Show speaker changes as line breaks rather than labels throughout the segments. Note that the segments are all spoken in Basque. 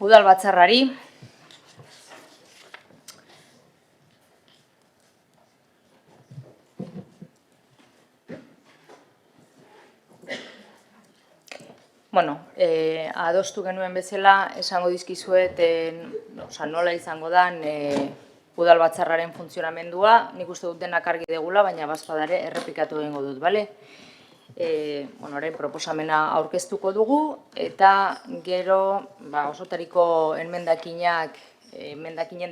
Udal batzarrari. Bueno, adostu genuen bezala, esango dizkizuet, nola izango dan udal batzarraren funtzionamendua, nik uste dut denak argi degula, baina bazpadare errepikatu egingo dut, bale? Orain proposamena aurkeztuko dugu, eta gero osotariko emendakinen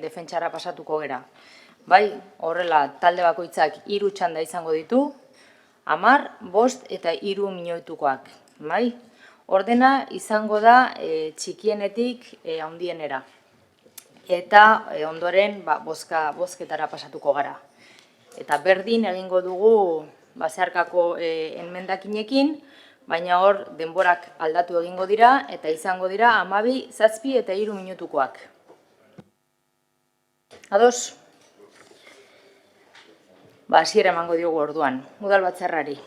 defentsara pasatuko gera. Bai, horrela, talde bakoitzak 3 txanda izango ditu, 10, 5 eta 3 minutukoak, bai? Ordena izango da txikienetik handienera. Eta ondoren bozketara pasatuko gara. Eta berdin egingo dugu zeharkako enmendakinekin, baina hor denborak aldatu egingo dira, eta izango dira 12, 7 eta 3 minutukoak. Ados? Hasiera emango diogu orduan, udal batzarrari.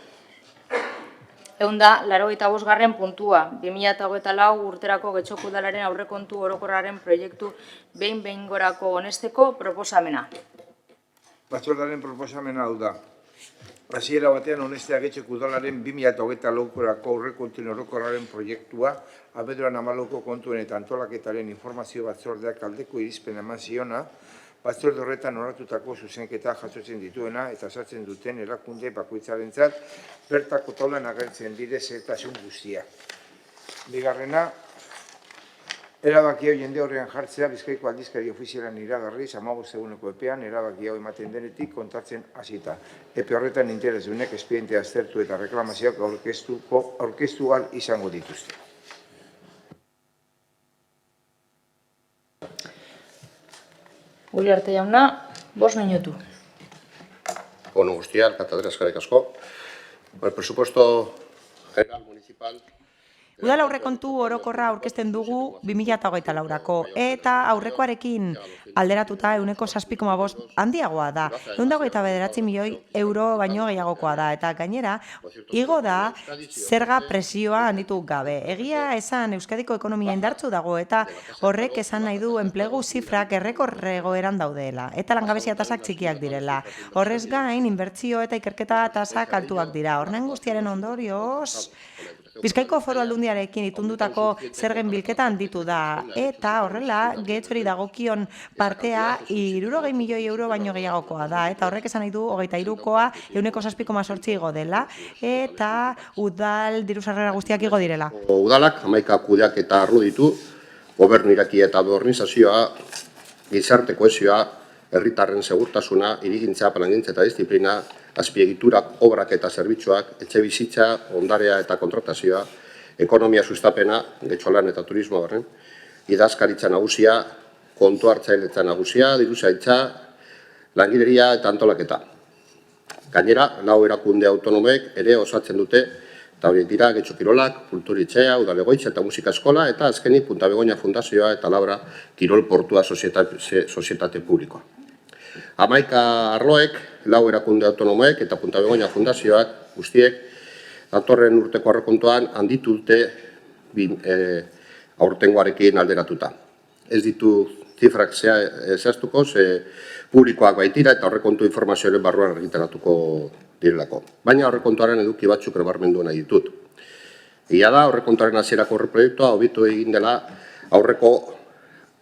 185. puntua, 2024 urterako Getxoko udalaren aurrekontu orokorraren proiektu behin-behingorako onesteko proposamena.
Batzordearen proposamena hau da. Hasiera batean onestea Getxoko udalaren 2024ko aurrekontuen orokorraren proiektua, abenduaren 14ko kontuen eta antolaketaren informazio batzordeak aldeko irizpena eman ziona, batzorde horretan oratutako zuzenketa jasotzen dituena eta sartzen duten erakunde bakoitzarentzat bertako taulan agertzen dire zehetasun guztiak. Bigarrena, erabaki hau jende horrean jartzea Bizkaiko aldizkari ofizialan iragarriz 15 eguneko epean erabaki hau ematen denetik kontatzen hasita. Epe horretan interesdunek espedientea aztertu eta reklamazioak aurkeztu ahal izango dituzte.
Uriarte jauna, 5 minutu.
Bueno, guztia, alkatadera eskerrik asko. El presupuesto general municipal...
Udal aurrekontu orokorra aurkezten dugu 2024ko eta aurrekoarekin alderatuta 7,5 handiagoa da. 129 milioi euro baino gehiagokoa da eta gainera igo da zerga presioa handitu gabe. Egia esan Euskadiko ekonomia indartsu dago eta horrek esan nahi du enplegu zifrak errekorre egoeran daudela eta langabezia tasak txikiak direla. Horrez gain, inbertsio eta ikerketa tasak altuak dira. Honen guztiaren ondorioz, Bizkaiko Foru Aldundiarekin itundutako zergen bilketa handitu da eta horrela Getxori dagokion partea 60 milioi euro baino gehiagokoa da eta horrek esan nahi du 23koa 7,8 igo dela eta udal diru-sarrera guztiak igo direla.
Udalak 11 kudeaketa arlo ditu, gobernu irakia eta modernizazioa, gizarte kohesioa, herritarren segurtasuna, hirigintza, plangintza eta disiplina, azpiegiturak, obrak eta zerbitzuak, etxebizitza, ondarea eta kontratazioa, ekonomia sustapena, Getxolan eta turismo barren, idazkaritza nagusia, kontu hartzailetza nagusia, diruzaitza, langileria eta antolaketa. Gainera, 4 erakunde autonomek ere osatzen dute, eta horiek dira Getxo Kirolak, Kulturitxea, Udalegoitza eta Musika Eskola, eta azkenik Punta Begoña Fundazioa eta Labra Kirol Portua Sozietate Publikoa. 11 arloek, 4 erakunde autonomoek eta Punta Begoña Fundazioak guztiek datorren urteko aurrekontuan handitu dute aurtengoarekin alderatuta. Ez ditu zifrak zehaztuko, publikoak baitira eta aurrekontu informazioaren barruan argitaratuko direlako. Baina aurrekontuaren eduki batzuk nabarmendu nahi ditut. Egia da, aurrekontuaren hasierako proiektua hobetu egin dela aurreko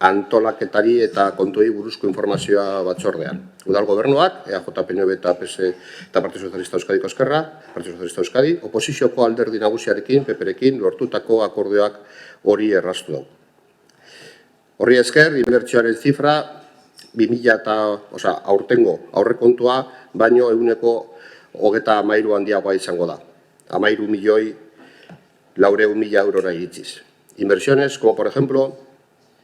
antolaketari eta kontuei buruzko informazioa batzordean. Udal gobernuak, EAJ, PNV eta PS eta Partido Socialista Euskadiko Ezkerra, Partido Socialista Euskadi, oposizioko alderdi nagusiarekin, PP-rekin, lortutako akordioak hori erraztu dugu. Horri esker, inbertsioaren zifra, aurtengo aurrekontua, baino 133 handiagoa izango da. 13 milioi 400.000 eurora iritziz. Inversiones, como por ejemplo,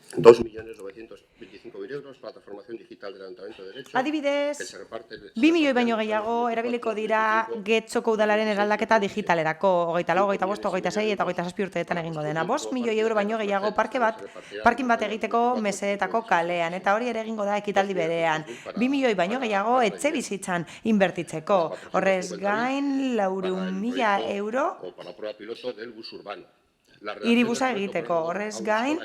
2.925.000 euros para la transformación digital del Ayuntamiento de Derecho.
Adibidez, 2 milioi baino gehiago erabiliko dira Getxoko udalaren eraldaketa digitalerako, 24, 25, 26 eta 27 urteetan egingo dena. 5 milioi euro baino gehiago parkin bat egiteko meseetako kalean, eta hori ere egingo da ekitaldi berean. 2 milioi baino gehiago etxe bizitzan inbertitzeko. Horrez gain, 400.000 euro
para la prueba piloto del bus urbano.
hiribusa egiteko. Horrez gain,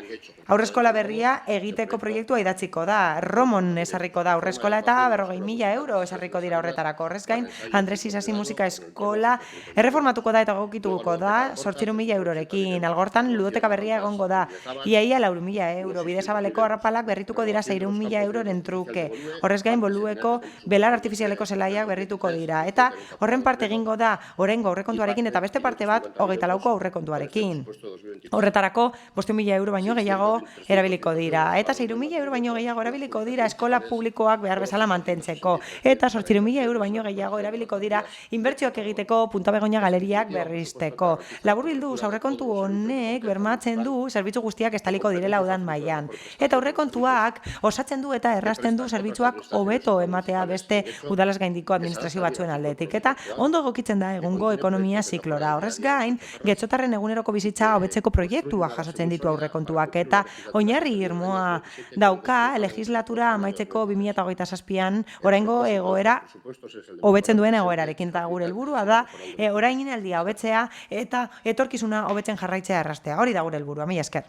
aurreskola berria egiteko proiektua idatziko da. Romon esarriko da aurreskola eta 40.000 euro esarriko dira horretarako. Horrez gain, Andres Isasi musika eskola erreformatuko da eta egokituko da 800.000 eurorekin. Algortan ludoteka berria egongo da. Iaia 4.000 euro. Bidezabaleko arrapalak berrituko dira 600.000 euroren truke. Horrez gain, Bolueko belar artifizialeko zelaiak berrituko dira. Eta horren parte egingo da oraingo aurrekontuarekin eta beste parte bat 24ko aurrekontuarekin. Horretarako 500.000 euro baino gehiago erabiliko dira. Eta 600.000 euro baino gehiago erabiliko dira eskola publikoak behar bezala mantentzeko. Eta 800.000 euro baino gehiago erabiliko dira inbertsioak egiteko Punta Begoña galeriak berrizteko. Laburbilduz, aurrekontu honek bermatzen du zerbitzu guztiak estaliko direla udan mailan. Eta aurrekontuak osatzen du eta errazten du zerbitzuak hobeto ematea beste udalaz gaindiko administrazio batzuen aldetik. Eta ondo egokitzen da egungo ekonomia ziklora. Horrez gain, Getxotarren eguneroko bizitza hobetzeko proiektua jasotzen ditu aurrekontuak eta oinarri irmoa dauka legislatura amaitzeko 2027an oraingo egoera hobetzen duen egoerarekin eta gure helburua da orainaldia hobetzea eta etorkizuna hobetzen jarraitzea erraztea. Hori da gure helburua. Mila esker.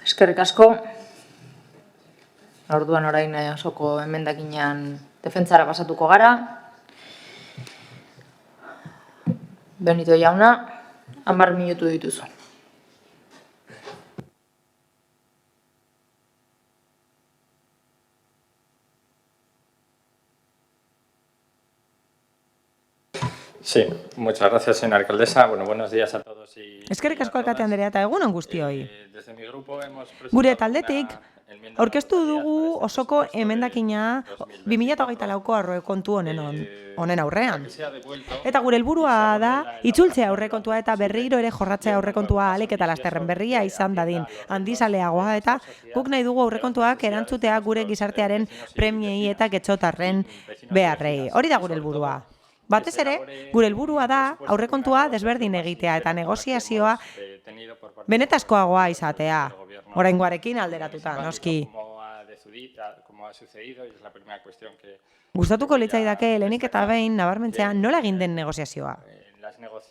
Eskerrik asko. Orduan orain osoko emendakinean defentsara pasatuko gara. Benito jauna, 10 minutu dituzu.
Sí, muchas gracias, señora alcaldesa. Bueno, buenos días a todos y...
Eskerrik asko alkate Andrea eta egunon guztioi.
Desde mi grupo hemos presentado
Gure taldetik
una enmienda
aurkeztu
de
dugu
totalidad
osoko
para este
emendakina 2024ko aurrekontu honen aurrean.
que se ha devuelto
Eta gure helburua da itzultzea aurrekontua eta berriro ere jorratzea aurrekontua ahalik eta lasterren berria izan dadin handizaleagoa eta guk nahi dugu aurrekontuak erantzutea gure gizartearen premiei eta Getxotarren beharrei. Hori da gure helburua. Batez ere, gure helburua da aurrekontua desberdin egitea eta negoziazioa
tenido por parte
benetazkoagoa izatea. Oraingoarekin alderatuta, noski.
como ha sucedido y es la primera cuestión que
Gustatuko litzaidake lehenik eta behin nabarmentzea nola egin den negoziazioa.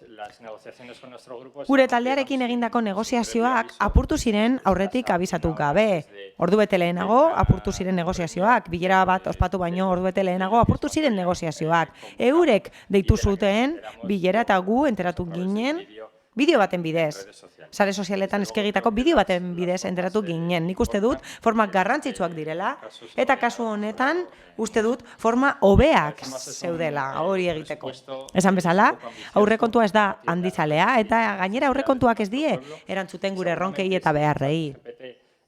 las negociaciones con nuestro grupo
Gure taldearekin egindako negoziazioak apurtu ziren aurretik abisatu gabe. Ordubete lehenago apurtu ziren negoziazioak, bilera bat ospatu baino ordubete lehenago apurtu ziren negoziazioak. Eurek deitu zuten bilera eta gu enteratu ginen bideo baten bidez. Sare sozialetan eskegitako bideo baten bidez enteratu ginen. Nik uste dut formak garrantzitsuak direla eta kasu honetan uste dut forma hobeak zeudela hori egiteko. Esan bezala, aurrekontua ez da handizalea eta gainera aurrekontuak ez die erantzuten gure erronkei eta beharrei.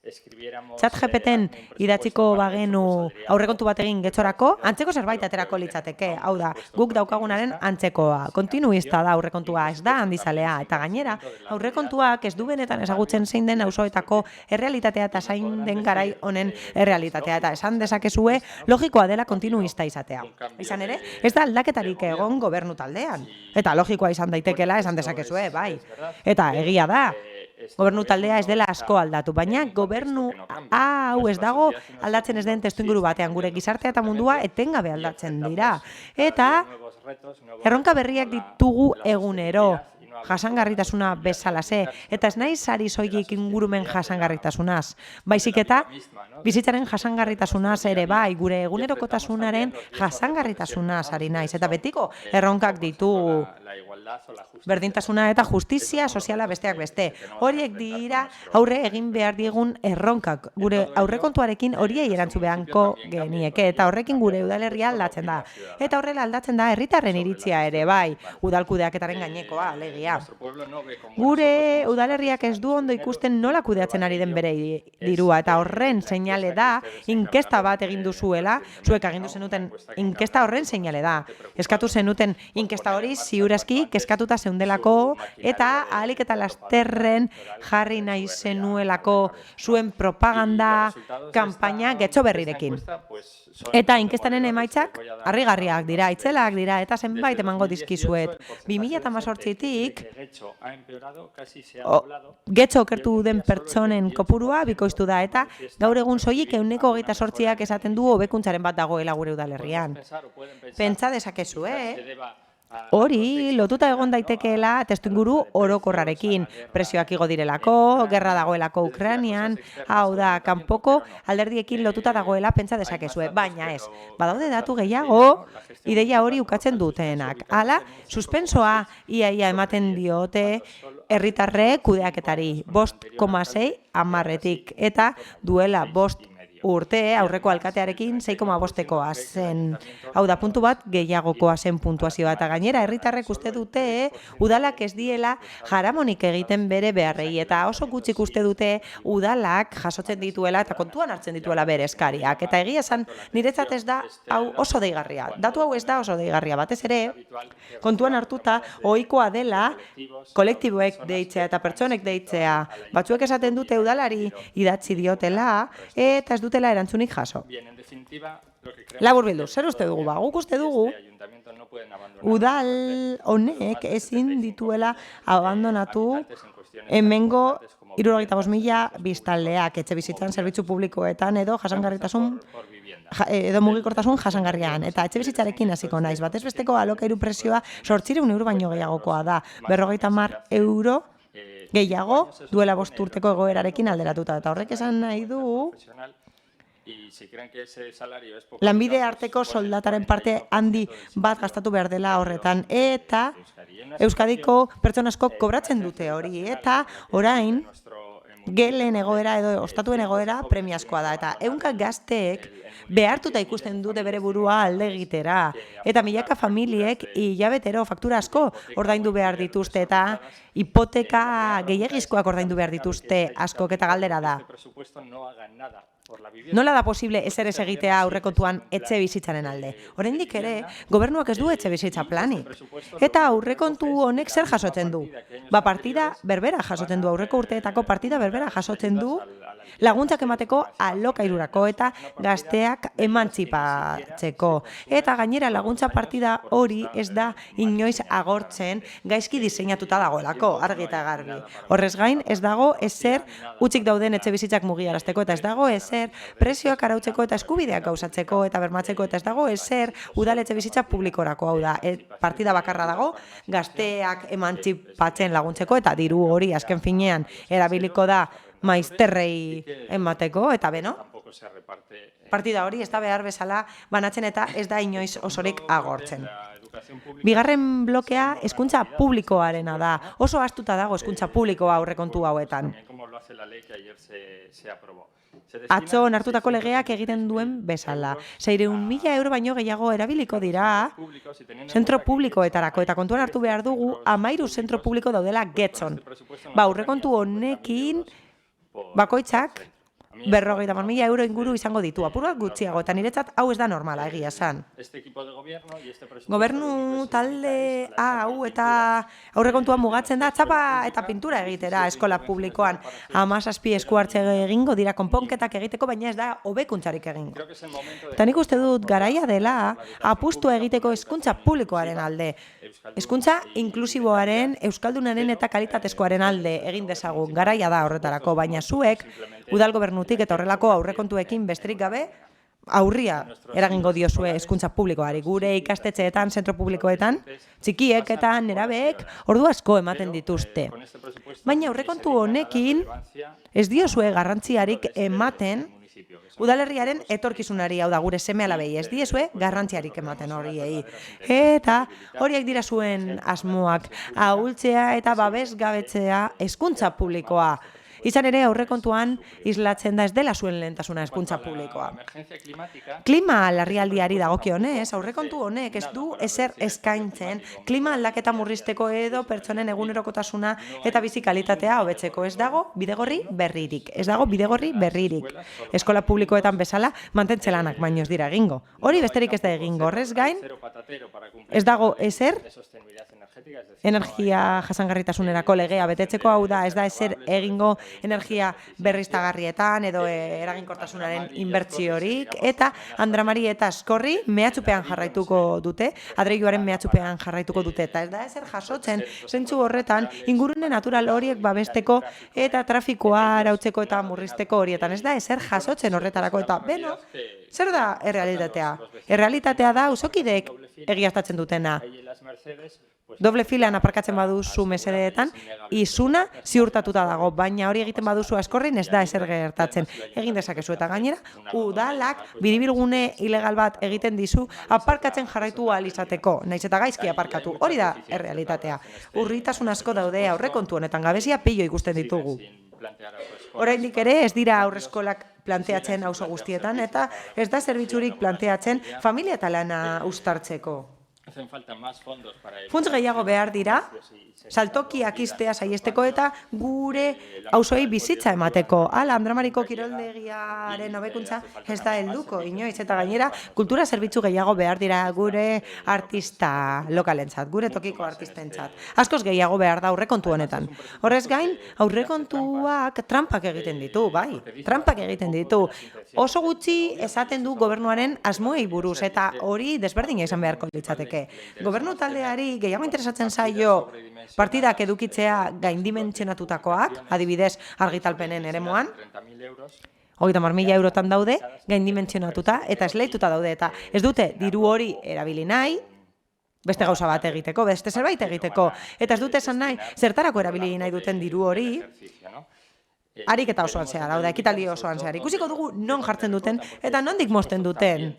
ChatGPTen idatziko bagenu aurrekontu bat egin Getxorako, antzeko zerbait aterako litzateke. Hau da, guk daukagunaren antzekoa. Kontinuista da aurrekontua, ez da handizalea. Eta gainera, aurrekontuak ez du benetan ezagutzen zein den auzoetako errealitatea eta zein den garai honen errealitatea. Eta esan dezakezue, logikoa dela kontinuista izatea. Izan ere, ez da aldaketarik egon gobernu taldean. Eta logikoa izan daitekela esan dezakezue, bai. Eta egia da. Gobernu taldea ez dela asko aldatu, baina gobernu hau ez dago aldatzen ez den testuinguru batean gure gizartea eta mundua etengabe aldatzen dira. Eta erronka berriak ditugu egunero, jasangarritasuna bezalase, eta ez naiz ari soilik ingurumen jasangarritasunaz. Baizik eta bizitzaren jasangarritasunaz ere bai, gure egunerokotasunaren jasangarritasunaz ari naiz, eta betiko erronkak ditugu. Berdintasuna eta justizia soziala besteak beste. Horiek dira aurre egin behar diegun erronkak. Gure aurrekontuarekin horiei erantzu behanko genieke eta horrekin gure udalerria aldatzen da. Eta horrela aldatzen da herritarren iritzia ere bai, udalkudeaketaren gainekoa alegia. Gure udalerriak ez du ondo ikusten nola kudeatzen ari den bere dirua eta horren seinale da inkesta bat egin duzuela, zuek agindu zenuten inkesta horren seinale da. Eskatu zenuten inkesta hori ziurazki kezkatuta zeundelako eta ahalik eta lasterren jarri nahi zenuelako zuen propaganda kanpaina Getxoberrirekin. Eta inkestaren emaitzak harrigarriak dira, itzelak dira eta zenbait emango dizkizuet. 2018tik Getxo okertu den pertsonen kopurua bikoiztu da eta gaur egun soilik 128ak esaten du hobekuntzaren bat dagoela gure udalerrian. Pentsa dezakezue, Hori lotuta egon daitekeela testuinguru orokorrarekin, presioak igo direlako, gerra dagoelako Ukrainian, hau da, kanpoko alderdiekin lotuta dagoela pentsa dezakezue, baina ez, badaude datu gehiago, ideia hori ukatzen dutenak. Hala, suspensoa iaia ematen diote herritarre kudeaketari, 5,6 hamarretik, eta duela 5 urte aurreko alkatearekin 6,5koa zen. Hau da, puntu bat gehiagokoa zen puntuazioa. Eta gainera, herritarrek uste dute udalak ez diela jaramonik egiten bere beharrei. Eta oso gutxik uste dute udalak jasotzen dituela eta kontuan hartzen dituela bere eskariak. Eta egia esan, niretzat ez da hau oso deigarria. Datu hau ez da oso deigarria. Batez ere, kontuan hartuta, ohikoa dela kolektiboek deitzea eta pertsonek deitzea. Batzuek esaten dute udalari idatzi diotela eta ez dutela erantzunik jaso. Laburbildu, zer uste dugu ba? Guk uste dugu udal honek ezin dituela abandonatu hemengo 75.000 biztanleak etxe bizitzan zerbitzu publikoetan edo jasangarritasun edo mugikortasun jasangarrian. Eta etxe bizitzarekin hasiko naiz. Batez besteko alokairu presioa 800 euro baino gehiagokoa da. 50 euro gehiago duela 5 urteko egoerarekin alderatuta. Eta horrek esan nahi du lanbide arteko soldataren parte handi bat gastatu behar dela horretan. Eta Euskadiko pertsona askok kobratzen dute hori. Eta orain gelen egoera edo ostatuen egoera premiazkoa da. Eta ehunka gazteek behartuta ikusten dute bere burua alde egitera. Eta milaka familiek hilabetero faktura asko ordaindu behar dituzte eta hipoteka gehiegizkoak ordaindu behar dituzte askok eta galdera da. Nola da posible ezer ez egitea aurrekontuan etxe bizitzaren alde? Oraindik ere, gobernuak ez du etxe bizitza planik. Eta aurrekontu honek zer jasotzen du? Ba, partida berbera jasotzen du, aurreko urteetako partida berbera jasotzen du, laguntzak emateko alokairurako eta gazteak emantzipatzeko. Eta gainera laguntza partida hori ez da inoiz agortzen gaizki diseinatuta dagoelako, argi eta garbi. Horrez gain, ez dago ezer utzik dauden etxe bizitzak mugiarazteko eta ez dago ezer presioak arautzeko eta eskubideak gauzatzeko eta bermatzeko eta ez dago ezer udaletxe bizitza publikorako, hau da. Partida bakarra dago, gazteak emantzipatzen laguntzeko eta diru hori azken finean erabiliko da maizterrei emateko, eta beno, partida hori ez da behar bezala banatzen eta ez da inoiz osorik agortzen. Bigarren blokea hezkuntza publikoarena da. Oso ahaztuta dago hezkuntza publikoa aurrekontu hauetan. Atzo onartutako legeak egiten duen bezala. 600.000 euro baino gehiago erabiliko dira zentro publikoetarako eta kontuan hartu behar dugu 13 zentro publiko daudela Getxon. Ba, aurrekontu honekin bakoitzak 50.000 euro inguru izango ditu, apur bat gutxiago, eta niretzat hau ez da normala, egia esan. Gobernu talde hau eta aurrekontua mugatzen da txapa eta pintura egitera eskola publikoan. 17 esku hartze egingo dira konponketak egiteko, baina ez da hobekuntzarik egingo. Eta nik uste dut garaia dela apustua egiteko hezkuntza publikoaren alde. Hezkuntza inklusiboaren, euskaldunaren eta kalitatezkoaren alde egin dezagun. Garaia da horretarako, baina zuek udal gobernutik eta horrelako aurrekontuekin besterik gabe aurria eragingo diozue hezkuntza publikoari. Gure ikastetxeetan, zentro publikoetan, txikiek eta nerabeek ordu asko ematen dituzte. Baina aurrekontu honekin ez diozue garrantziarik ematen udalerriaren etorkizunari, hau da gure seme-alabei, ez diezue garrantziarik ematen horiei. Eta horiek dira zuen asmoak, ahultzea eta babesgabetzea hezkuntza publikoa. Izan ere aurrekontuan islatzen da ez dela zuen lehentasuna hezkuntza publikoa. Klima larrialdiari dagokionez, aurrekontu honek ez du ezer eskaintzen klima aldaketa murrizteko edo pertsonen egunerokotasuna eta bizi kalitatea hobetzeko. Ez dago bidegorri berririk. Ez dago bidegorri berririk. Eskola publikoetan bezala mantentze lanak baino ez dira egingo. Hori besterik ez da egingo. Horrez gain, ez dago ezer energia jasangarritasunerako legea betetzeko, hau da, ez da ezer egingo energia berriztagarrietan edo eraginkortasunaren inbertsiorik, eta Andramari eta Askorri mehatxupean jarraituko dute, Adreiluaren mehatxupean jarraituko dute, eta ez da ezer jasotzen zentzu horretan ingurune natural horiek babesteko eta trafikoa arautzeko eta murrizteko horietan, ez da ezer jasotzen horretarako, eta beno, zer da errealitatea? Errealitatea da auzokideek egiaztatzen dutena.
Mercedes, pues,
doble filan aparkatzen baduzu mesedeetan, izuna ziurtatuta dago, baina hori egiten baduzu askorrin ez da ezer gertatzen. Egin dezakezu eta gainera, udalak biribilgune ilegal bat egiten dizu aparkatzen jarraitu ahal izateko, naiz eta gaizki aparkatu. Hori da errealitatea. Urritasun asko daude aurrekontu honetan, gabezia pilo ikusten ditugu. Oraindik ere ez dira aurreskolak planteatzen auzo guztietan eta ez da zerbitzurik planteatzen familia eta lana uztartzeko.
hacen falta más fondos para el...
Funts gehiago behar dira, saltokiak iztea saiesteko eta gure auzoei bizitza emateko. Hala, Andramariko kiroldegiaren hobekuntza ez da helduko inoiz eta gainera kultura zerbitzu gehiago behar dira gure artista lokalentzat, gure tokiko artistentzat. Askoz gehiago behar da aurrekontu honetan. Horrez gain, aurrekontuak trampak egiten ditu, bai, trampak egiten ditu. Oso gutxi esaten du gobernuaren asmoei buruz eta hori desberdina izan beharko litzateke. Gobernu taldeari gehiago interesatzen zaio partidak edukitzea gaindimentsionatutakoak, adibidez argitalpenen eremuan, 30.000 eurotan daude, gaindimentsionatuta eta esleituta daude eta ez dute diru hori erabili nahi, beste gauza bat egiteko, beste zerbait egiteko, eta ez dute esan nahi, zertarako erabili nahi duten diru hori, harik eta osoan zehar, hau da, ekitaldi osoan zehar. Ikusiko dugu non jartzen duten eta nondik mozten duten.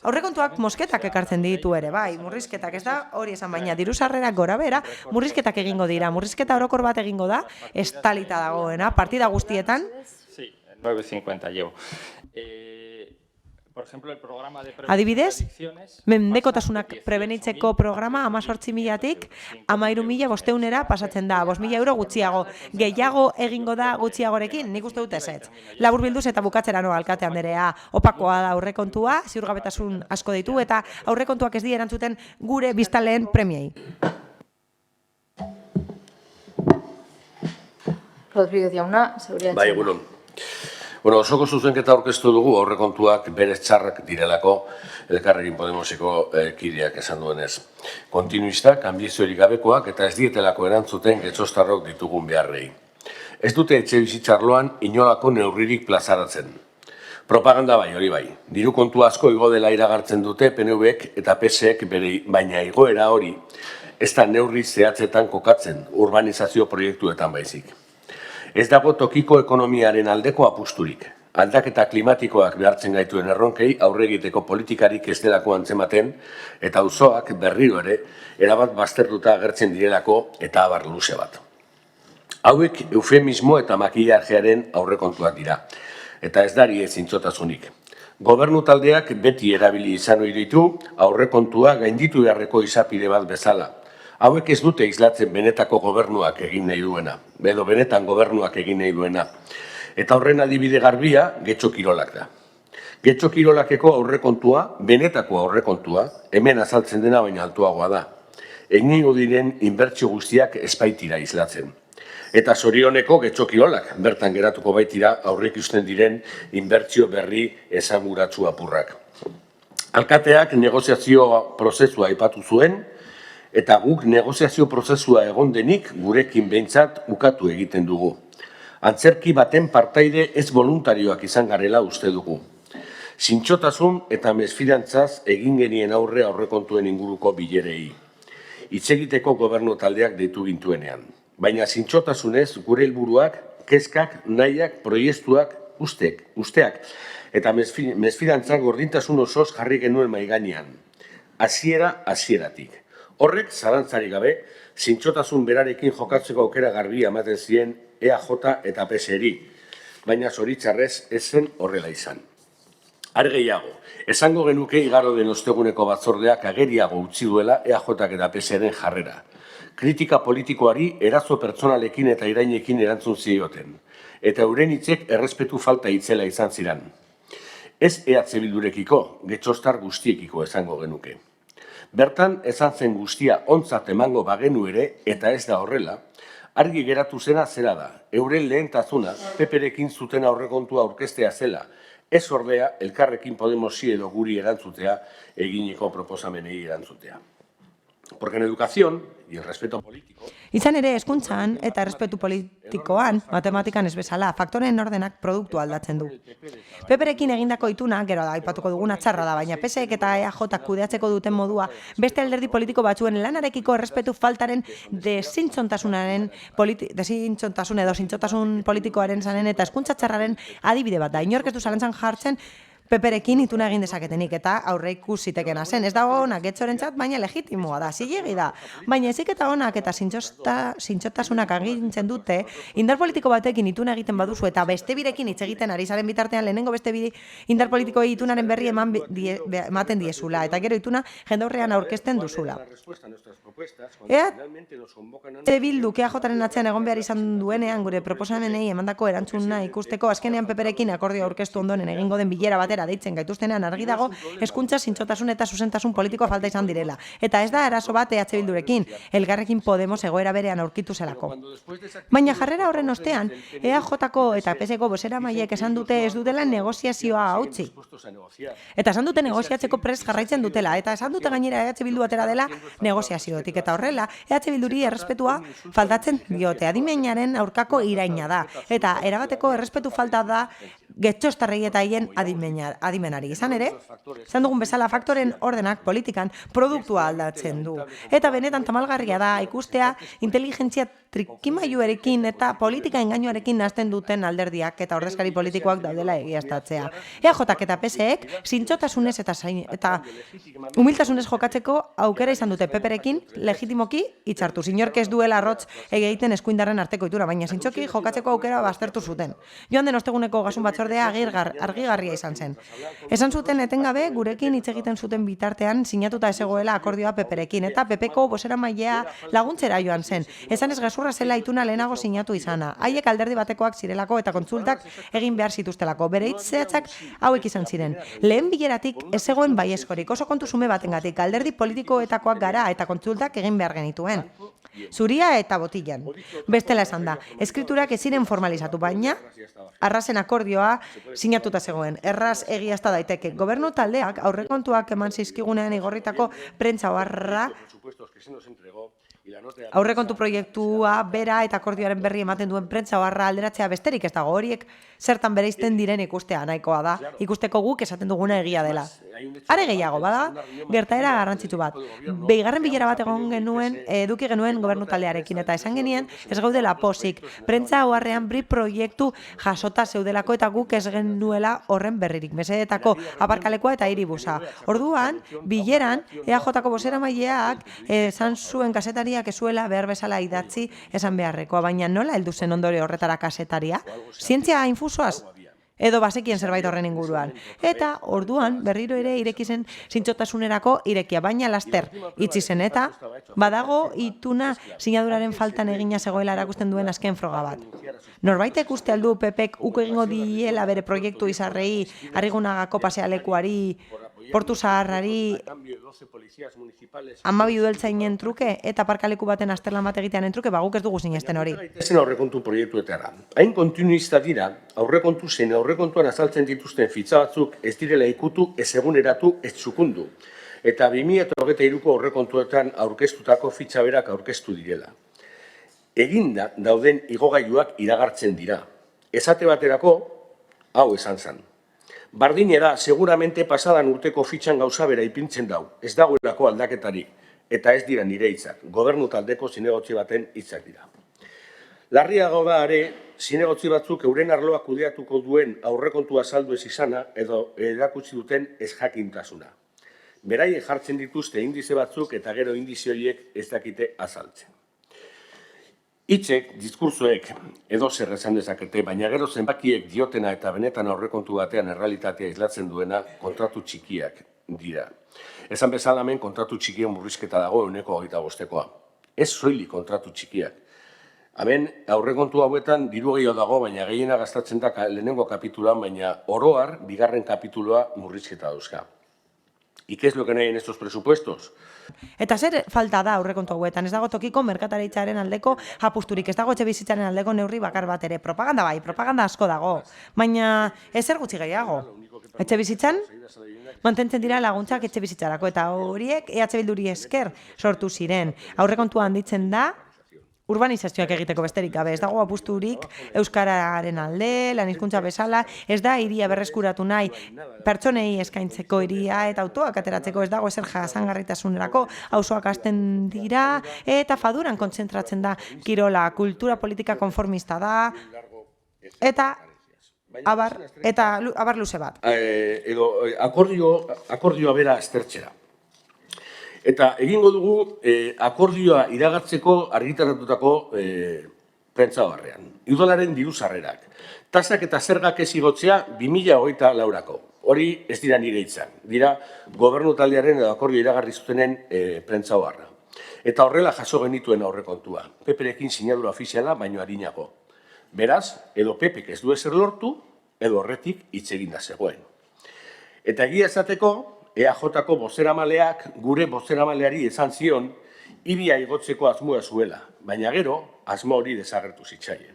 Aurrekontuak mosketak ekartzen ditu ere, bai, murrizketak ez da hori esan, baina diru sarrerak gora bera, murrizketak egingo dira, murrizketa orokor bat egingo da, estalita dagoena, partida guztietan.
Sí, 9.50 llevo. Por ejemplo, el programa de
adibidez, mendekotasunak prebenitzeko programa 18.000tik 13.500 pasatzen da, 5.000 euro gutxiago. Gehiago egingo da gutxiagorekin, nik uste dut ezetz. Laburbilduz eta bukatzera noa alkate Anderea, opakoa da aurrekontua, ziurgabetasun asko ditu eta aurrekontuak ez di erantzuten gure biztanleen premiei.
Rodríguez jauna, seguridad.
Bai, egunon. Bueno, osoko zuzenketa aurkeztu dugu aurrekontuak berez txarrak direlako Elkarrekin Podemoseko kideak esan duenez. Kontinuistak, anbiziorik gabekoak eta ez dietelako erantzuten getxostarrok ditugun beharrei. Ez dute etxe bizitzarloan inolako neurririk plazaratzen. Propaganda bai, hori bai. Diru kontu asko igo dela iragartzen dute PNVek eta PSek baina igoera hori ez da neurri zehatzetan kokatzen urbanizazio proiektuetan baizik. Ez dago tokiko ekonomiaren aldeko apusturik. Aldaketa klimatikoak behartzen gaituen erronkei aurre egiteko politikarik ez delako antzematen eta auzoak berriro ere erabat baztertuta agertzen direlako eta abar luze bat. Hauek eufemismo eta makillajearen aurrekontuak dira eta ez dari ez zintzotasunik. Gobernu taldeak beti erabili izan ohi ditu aurrekontua gainditu beharreko izapide bat bezala. Hauek ez dute islatzen benetako gobernuak egin nahi duena, edo benetan gobernuak egin nahi duena. Eta horren adibide garbia, Getxo Kirolak da. Getxo Kirolakeko aurrekontua, benetako aurrekontua, hemen azaltzen dena baina altuagoa da. Egingo diren inbertsio guztiak ez baitira islatzen. Eta zorioneko Getxo Kirolak, bertan geratuko baitira aurreikusten diren inbertsio berri esanguratsu apurrak. Alkateak negoziazio prozesua aipatu zuen, eta guk negoziazio prozesua egon denik gurekin behintzat ukatu egiten dugu. Antzerki baten partaide ez voluntarioak izan garela uste dugu. Zintzotasun eta mesfidantzaz egin genien aurre aurrekontuen inguruko bilerei. Hitz egiteko gobernu taldeak deitu gintuenean. Baina zintzotasunez gure helburuak, kezkak, nahiak, proiektuak, usteak. Eta mesfidantzak gordintasun osoz jarri genuen maigainean. Hasieratik. Horrek, zalantzarik gabe, zintzotasun berarekin jokatzeko aukera garbia ematen zien EAJ eta PSeri, baina zoritxarrez ez zen horrela izan. Are gehiago, esango genuke igaro den osteguneko batzordeak ageriago utzi duela EAJak eta PSren jarrera. Kritika politikoari erazo pertsonalekin eta irainekin erantzun zioten, eta euren hitzek errespetu falta itzela izan ziren. Ez EH Bildurekiko, getxostar guztiekiko esango genuke. Bertan, esan zen guztia ontzat emango bagenu ere, eta ez da horrela, argi geratu zena zera da, euren lehentasuna PPrekin zuten aurrekontua aurkeztea zela, ez ordea Elkarrekin Podemosi edo guri erantzutea eginiko proposamenei erantzutea. porque en educación y el respeto político...
Izan ere, hezkuntzan eta errespetu politikoan, matematikan ez bezala, faktoreen ordenak produktu aldatzen du. PPrekin egindako ituna, gero da, aipatuko duguna txarra da, baina PSek eta EAJ kudeatzeko duten modua, beste alderdi politiko batzuen lanarekiko errespetu faltaren desintxontasun edo zintzotasun politikoaren zanen eta hezkuntza txarraren adibide bat da. Inork ez du zalantzan jartzen PPrekin ituna egin dezaketenik eta aurre ikusitekena zen. Ez dago onak etxorentzat, baina legitimoa da, zilegi da. Baina ezik eta onak eta zintxotasunak agintzen dute, indar politiko batekin ituna egiten baduzu eta beste birekin hitz egiten ari zaren bitartean lehenengo beste biri indar politikoei itunaren berri ematen diezula eta gero ituna jendaurrean aurkezten duzula. Bilduk EAJaren atzean egon behar izan duenean gure proposamenei emandako erantzuna ikusteko azkenean PPrekin akordio aurkeztu ondoren egingo den bilera batera deitzen gaituztenean argi dago hezkuntza zintzotasun eta zuzentasun politikoa falta izan direla. Eta ez da arazo bat EH Bildurekin, Elkarrekin Podemos egoera berean aurkitu zelako. Baina jarrera horren ostean, EAJko eta PSeko bozeramaileek esan dute ez dutela negoziazioa hautsi. Eta esan dute negoziatzeko prest jarraitzen dutela, eta esan dute gainera EH Bildu atera dela negoziazioetik. Eta horrela, EH Bilduri errespetua faltatzen diote, adimenaren aurkako iraina da. Eta erabateko errespetu falta da getxostarrei eta haien adimenari. Izan ere, izan dugun bezala faktoren ordenak politikan produktua aldatzen du. Eta benetan tamalgarria da ikustea inteligentzia trikimailuarekin eta politika engainuarekin nazten duten alderdiak eta ordezkari politikoak daudela egiaztatzea. EAJak eta PSek zintzotasunez eta humiltasunez jokatzeko aukera izan dute PPrekin legitimoki hitzartu. Inork ez duela arrotz egiten eskuindarren arteko itura, baina zintzoki jokatzeko aukera baztertu zuten. Joan den osteguneko gasun batzordea argigarria izan zen. Esan zuten etengabe gurekin hitz egiten zuten bitartean sinatuta ez egoela akordioa PPrekin eta PPko bozeramailea laguntzera joan zen. Esan ez gezurra zela ituna lehenago sinatu izana. Haiek alderdi batekoak zirelako eta kontsultak egin behar zituztelako. Bere hitz zehatzak hauek izan ziren. Lehen bileratik ez zegoen baiezkorik, oso kontu zume batengatik alderdi politikoetakoak gara eta kontsultak egin behar genituen. Zuria eta botilan. Bestela esan da, eskriturak ez ziren formalizatu, baina arrazen akordioa sinatuta zegoen. Erraz egiazta daiteke. Gobernu taldeak aurrekontuak eman zizkigunean igorritako prentsa oharra aurrekontu proiektua bera eta akordioaren berri ematen duen prentsa oharra alderatzea besterik ez dago, horiek zertan bereizten diren ikustea nahikoa da, ikusteko guk esaten duguna egia dela. Are gehiago, bada, gertaera garrantzitsu bat. Bigarren bilera bat eduki genuen gobernu taldearekin eta esan genien ez gaudela posik. Prentsa oharrean bri proiektu jasota zeudelako eta guk ez genuela horren berririk. Mesedetako aparkalekua eta hiribusa. Orduan, bileran, EAJko bozeramaileak esan zuen kazetariak ezuela behar bezala idatzi esan beharrekoa, baina nola heldu zen ondorio horretara kasetaria? Zientzia infusoaz? Edo bazekien zerbait horren inguruan. Eta orduan berriro ere ireki zen zintxotasunerako irekia, baina laster itxi zen eta badago ituna sinaduraren faltan egina zegoela erakusten duen azken froga bat. Norbaitek uste aldu PPek uko egingo diela bere proiektu izarrei, Arrigunagako pasealekuari, Portu Zaharrari, 12 udaltzainen truke eta parkaleku baten azterlan bat egitearen truke, guk ez dugu sinesten hori.
Ezen aurrekontu proiektuetara. Hain kontinuista dira, aurrekontu zein aurrekontuan azaltzen dituzten fitza batzuk ez direla ikutu, ez eguneratu, ez txukundu. Eta 2023ko aurrekontuetan aurkeztutako fitza berak aurkeztu direla. Eginda dauden igogailuak iragartzen dira. Esate baterako, hau esan zen. Bardinera, seguramente pasadan urteko fitxan gauza bera ipintzen dau. Ez dagoelako aldaketarik. Eta ez dira nire hitzak. Gobernu taldeko zinegotzi baten hitzak dira. Larriago da ere, zinegotzi batzuk euren arloa kudeatuko duen aurrekontua saldu ez izana edo erakutsi duten ez jakintasuna. Beraiek jartzen dituzte indize batzuk eta gero indize horiek ez dakite azaltzen. Hitzek, diskursoek edo zer esan dezakete, baina gero zenbakiek diotena eta benetan aurrekontu batean errealitatea islatzen duena kontratu txikiak dira. Esan bezala hemen kontratu txikien murrizketa dago 25%koa. Ez soilik kontratu txikiak. Hemen aurrekontu hauetan diru gehiago dago, baina gehiena gastatzen da lehenengo kapituloan, baina oroar bigarren kapituloa murrizketa dauzka. ¿Y qué es lo que no hay en estos presupuestos?
Eta zer falta da aurrekontu hauetan, ez dago tokiko merkataritzaren aldeko apusturik, ez dago etxebizitzaren aldeko neurri bakar bat ere, propaganda bai, propaganda asko dago, baina ezer gutxi gehiago. Etxebizitzan, mantentzen dira laguntzak etxe bizitzarako, eta horiek EH Bilduri esker sortu ziren. Aurrekontua handitzen da, urbanizazioak egiteko besterik gabe, ez dago apusturik euskararen alde, lan hizkuntza bezala, ez da hiria berreskuratu nahi pertsonei eskaintzeko hiria eta autoak ateratzeko, ez dago ezer jasangarritasunerako, auzoak hasten dira eta faduran kontzentratzen da kirola, kultura politika konformista da eta abar luze bat.
Edo akordioa bera aztertzera. Eta egingo dugu akordioa iragartzeko argitaratutako prentsabarrean. Udalaren diru sarrerak. Tasak eta zergak ez igotzea 2024-ako. Hori ez dira nire hitzak. Dira gobernu taldearen edo akordio iragarri zutenen prentsabarra. Eta horrela jaso genituen aurrekontua. PP-rekin sinadura ofiziala baino arinago. Beraz, edo PP-ek ez du ezer lortu, edo horretik hitz eginda zegoen. Eta egia esateko, EAJ-ko bozeramaleak gure bozeramaleari esan zion hiria igotzeko asmoa zuela, baina gero asmo hori desagertu zitzaien.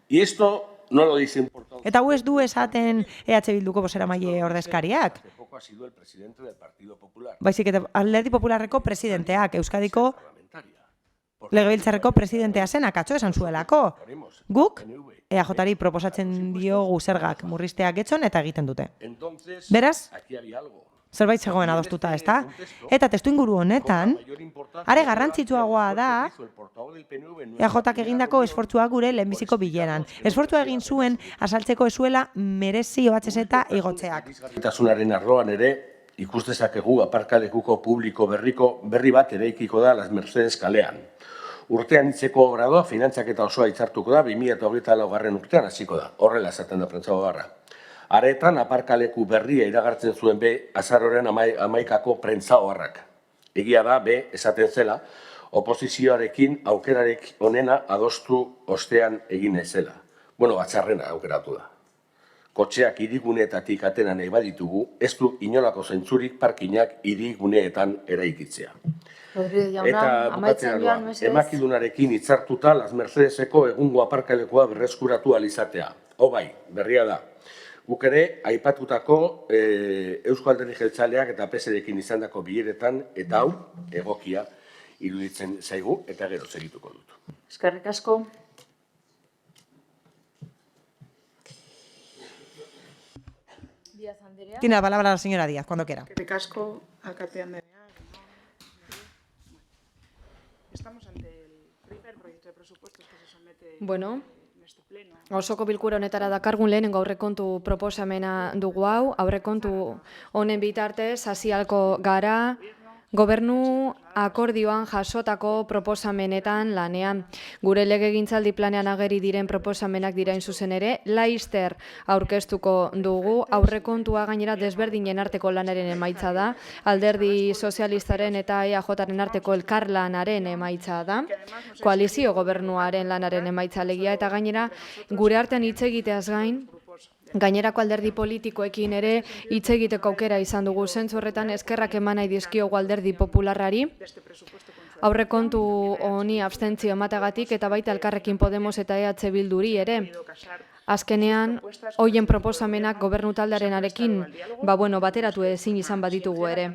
Y esto no lo dice importante.
Eta hau ez du esaten EH Bilduko bozeramaile ordezkariak.
Tampoco ha sido el presidente del Partido Popular.
Baizik eta Alderdi Popularreko presidenteak, Euskadiko Legebiltzarreko presidentea zen akatxo esan zuelako. Guk EAJ-ari proposatzen diogu zergak murrizteak getxon eta egiten dute. Beraz, zerbait zegoen adostuta, ezta? Eta testuinguru honetan, are garrantzitsuagoa da EAJak egindako esfortzua gure lehenbiziko bileran. Esfortzua egin zuen azaltzeko ezuela merezi oatzez eta igotzeak.
Itasunaren arloan ere, ikustezakegu aparkalekuko publiko berri bat eraikiko da Las Mercedes kalean. Urtean hitzeko obradoa, finantzak eta osoa hitzartuko da, 2024 urtean hasiko da. Horrela esaten da prentsabarra. Aretan aparkaleku berria iragartzen zuen azaroren 11ako prentsabarrak. Egia da, esaten zela, oposizioarekin aukerarek onena adostu ostean egin ezela. Bueno, batzarrena aukeratu da. Kotxeak hiriguneetatik atera nahi baditugu, ez du inolako zentzurik parkinak hiriguneetan eraikitzea. Eta bukatzea doa, emakidunarekin hitzartuta Las Mercedeseko egungo aparkalekua berreskuratu alizatea. Bai, berria da. Guk ere, aipatutako Eusko Alderdi Jeltzaleak eta PSrekin izandako bileretan, eta hau egokia iruditzen zaigu, eta gero segituko dut.
Eskerrik asko.
Tiene la palabra la señora Díaz, cuando quiera.
Eskerrik asko, alkate andrea. Estamos ante el primer proyecto de presupuestos que se somete en este pleno.
Osoko bilkura honetara dakargun lehenengo aurrekontu proposamena dugu hau. Aurrekontu honen bitartez hasialko gara gobernu akordioan jasotako proposamenetan lanean. Gure legegintzaldi planean ageri diren proposamenak dira zuzen ere, laizter aurkeztuko dugu. Aurrekontua gainera desberdinen arteko lanaren emaitza da, Alderdi Sozialistaren eta EAJaren arteko elkarlanaren emaitza da, koalizio gobernuaren lanaren emaitza alegia, eta gainera gure artean hitz egiteaz gain, gainerako alderdi politikoekin ere hitz egiteko aukera izan dugu. Zentzu horretan eskerrak eman nahi dizkiogu Alderdi Popularrari aurrekontu honi abstentzio ematagatik, eta baita Elkarrekin Podemos eta EH Bilduri ere. Azkenean, hoien proposamenak gobernu taldearenarekin bateratu ezin izan baditugu ere.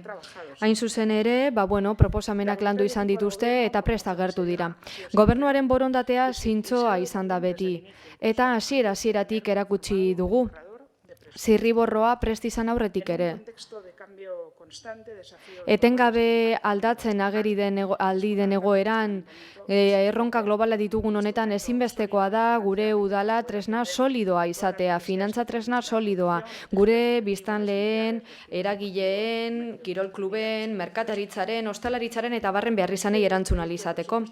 Hain zuzen ere, proposamenak landu izan dituzte eta prest agertu dira. Gobernuaren borondatea zintzoa izan da beti, eta hasieratik erakutsi dugu. Zirriborroa prest izan aurretik ere. Etengabe aldatzen aldi den egoeran, erronka globala ditugun honetan ezinbestekoa da gure udala tresna solidoa izatea, finantza tresna solidoa, gure biztanleen, eragileen, kirolkluben, merkataritzaren, ostalaritzaren eta barren beharrizanei erantzun ahal izateko.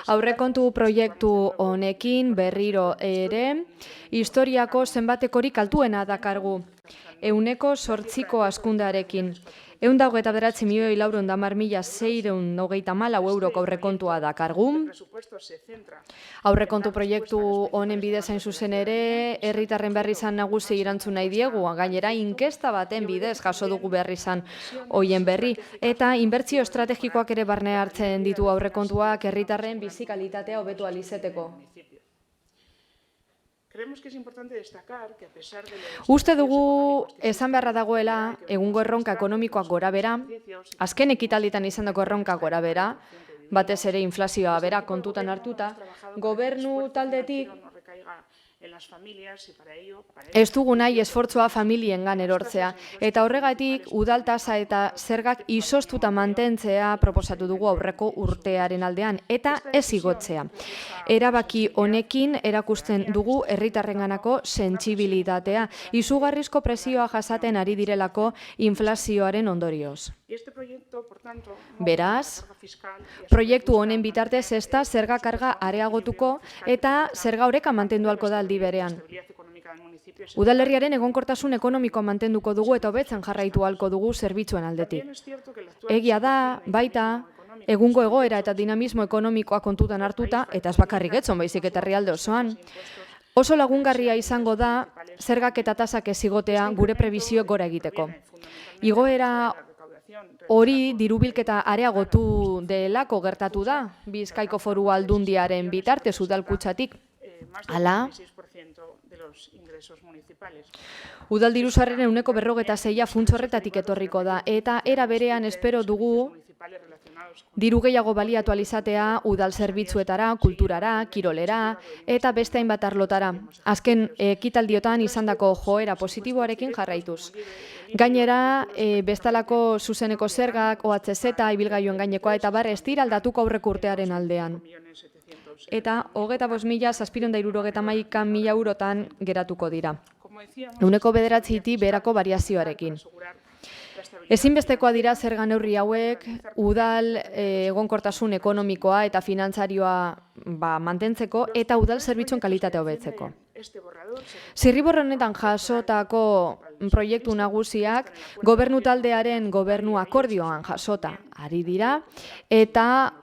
Aurrekontu proiektu honekin berriro ere, historiako zenbatekorik altuena dakargu, 8%ko hazkundearekin. 129.410.634 euroko aurrekontua dakargu. Aurrekontu proiektu honen bidez hain zuzen ere, herritarren beharrizan nagusi erantzun nahi diegu, gainera inkesta baten bidez jaso dugu beharrizan hoien berri, eta inbertsio estrategikoak ere barne hartzen ditu aurrekontuak herritarren bizi kalitatea hobetu ahal izateko.
Creemos que es importante destacar que a pesar de los
Uste dugu esan beharra dagoela egungo erronka ekonomikoak gora bera, azken ekitalditan izandako erronka gora bera, batez ere inflazioa bera kontutan hartuta, gobernu taldetik
no recaiga en las familias y para ello
ez dugu nahi esfortzua familiengan erortzea, eta horregatik udal tasa eta zergak izoztuta mantentzea proposatu dugu aurreko urtearen aldean, eta ez igotzea. Erabaki honekin erakusten dugu herritarrenganako sentsibilitatea, izugarrizko presioa jasaten ari direlako inflazioaren ondorioz.
y este proyecto, por tanto, no
Beraz,
carga fiscal y
proiektu honen bitartez ez da zerga karga areagotuko eta zerga oreka mantendu halko da aldi berean.
estabilidad económica del municipio.
Udalerriaren egonkortasun ekonomikoa mantenduko dugu eta hobetzen jarraitu halko dugu zerbitzuen aldetik.
Es cierto que la actual
Egia da, baita, egungo egoera eta dinamismo ekonomikoa kontutan hartuta, eta ez bakarrik etzon baizik eta herrialde osoan, oso lagungarria izango da zergak eta tasak ez igotea gure prebizio gora egiteko. Igoera hori dirubilketa areagotu delako gertatu da, Bizkaiko Foru Aldundiaren bitartez udalkutxatik.
más del
Hala,
16% de los ingresos municipales.
udal dirusarreren ehuneko 46 funts horretatik etorriko da, eta era berean espero dugu
Municipales relacionados con
diru gehiago baliatu alizatea udal zerbitzuetara, kulturara, kirolera eta beste hainbat arlotara. Azken ekitaldiotan izandako joera positiboarekin jarraituz. Gainera, bestalako zuzeneko zergak, OHZ, ibilgailuen gainekoa eta bar ez dira aldatuko aurreko urtearen aldean. Eta 25.761.000 eurotan geratuko dira.
como decíamos,
Ehuneko 9 beherako variazioarekin.
asegurar la estabilidad
Ezinbestekoa dira zerga neurri hauek udal egonkortasun ekonomikoa eta finantzarioa mantentzeko eta udal zerbitzuen kalitatea hobetzeko.
este borrador se
Zirriborro honetan jasotako proiektu nagusiak gobernu taldearen gobernu akordioan jasota ari dira eta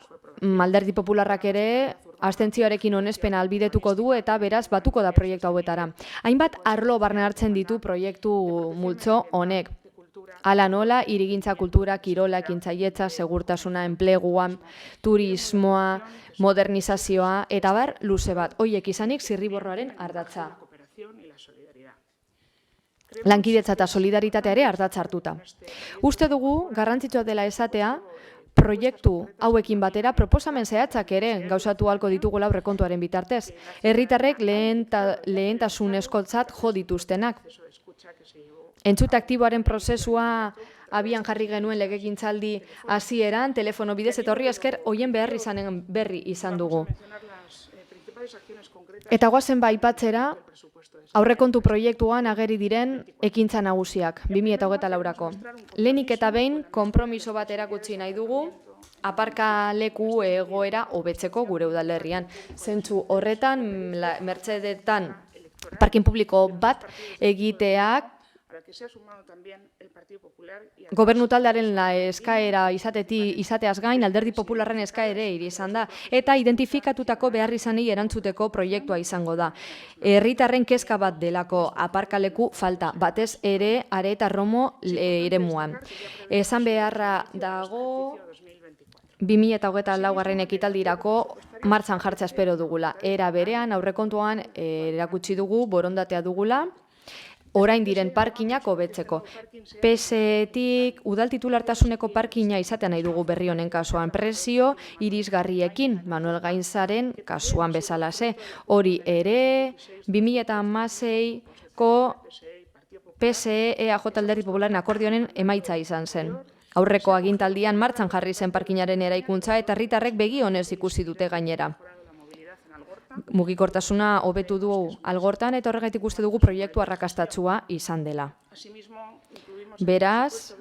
Alderdi Popularrak ere abstentzioarekin onespena albidetuko du eta beraz batuko da proiektu hauetara. Hainbat arlo barne hartzen ditu proiektu multzo honek. Hala nola, hirigintza, kultura, kirola, ekintzailetza, segurtasuna, enplegua, turismoa, modernizazioa eta bar luze bat. Hoiek izanik zirriborroaren ardatza.
cooperación y la solidaridad.
Lankidetza eta solidaritatea ere ardatza hartuta. Uste dugu garrantzitsua dela esatea proiektu hauekin batera proposamen zehatzak ere gauzatu ahalko ditugula aurrekontuaren bitartez. Herritarrek lehentasunezkotzat jo dituztenak. Entzute aktiboaren prozesua abian jarri genuen legegintzaldi hasieran, telefono bidez eta horri esker hoien beharrizanen berri izan dugu.
Mencionar las principales acciones concretas
Eta goazen aipatzera aurrekontu proiektuan ageri diren ekintza nagusiak 2024ko. Lehenik eta behin konpromiso bat erakutsi nahi dugu aparkaleku egoera hobetzeko gure udalerrian. Zentzu horretan Mercedetan parkin publiko bat egiteak
a la que se ha sumado también el Partido Popular y
Gobernu taldearen eskaera izateaz gain, Alderdi Popularren eskaere izan da, eta identifikatutako beharrizanei erantzuteko proiektua izango da. Herritarren kezka bat delako aparkaleku falta, batez ere Are eta Romo eremuan. Esan beharra dago 2024 ekitaldirako martxan jartzea espero dugula. Era berean, aurrekontuan erakutsi dugu, borondatea dugula, orain diren parkinak hobetzeko. PSEtik udal titulartasuneko parkina izatea nahi dugu berri honen kasuan presio irisgarriekin, Manuel Gainzaren kasuan bezalase. Hori ere 2016ko PSE EAJ Alderdi Popularen akordioaren emaitza izan zen. Aurreko agintaldian martxan jarri zen parkinaren eraikuntza eta herritarrek begi onez ikusi dute gainera. Mugikortasuna hobetu du Algortan eta horregatik uste dugu proiektu arrakastatsua izan dela. Beraz,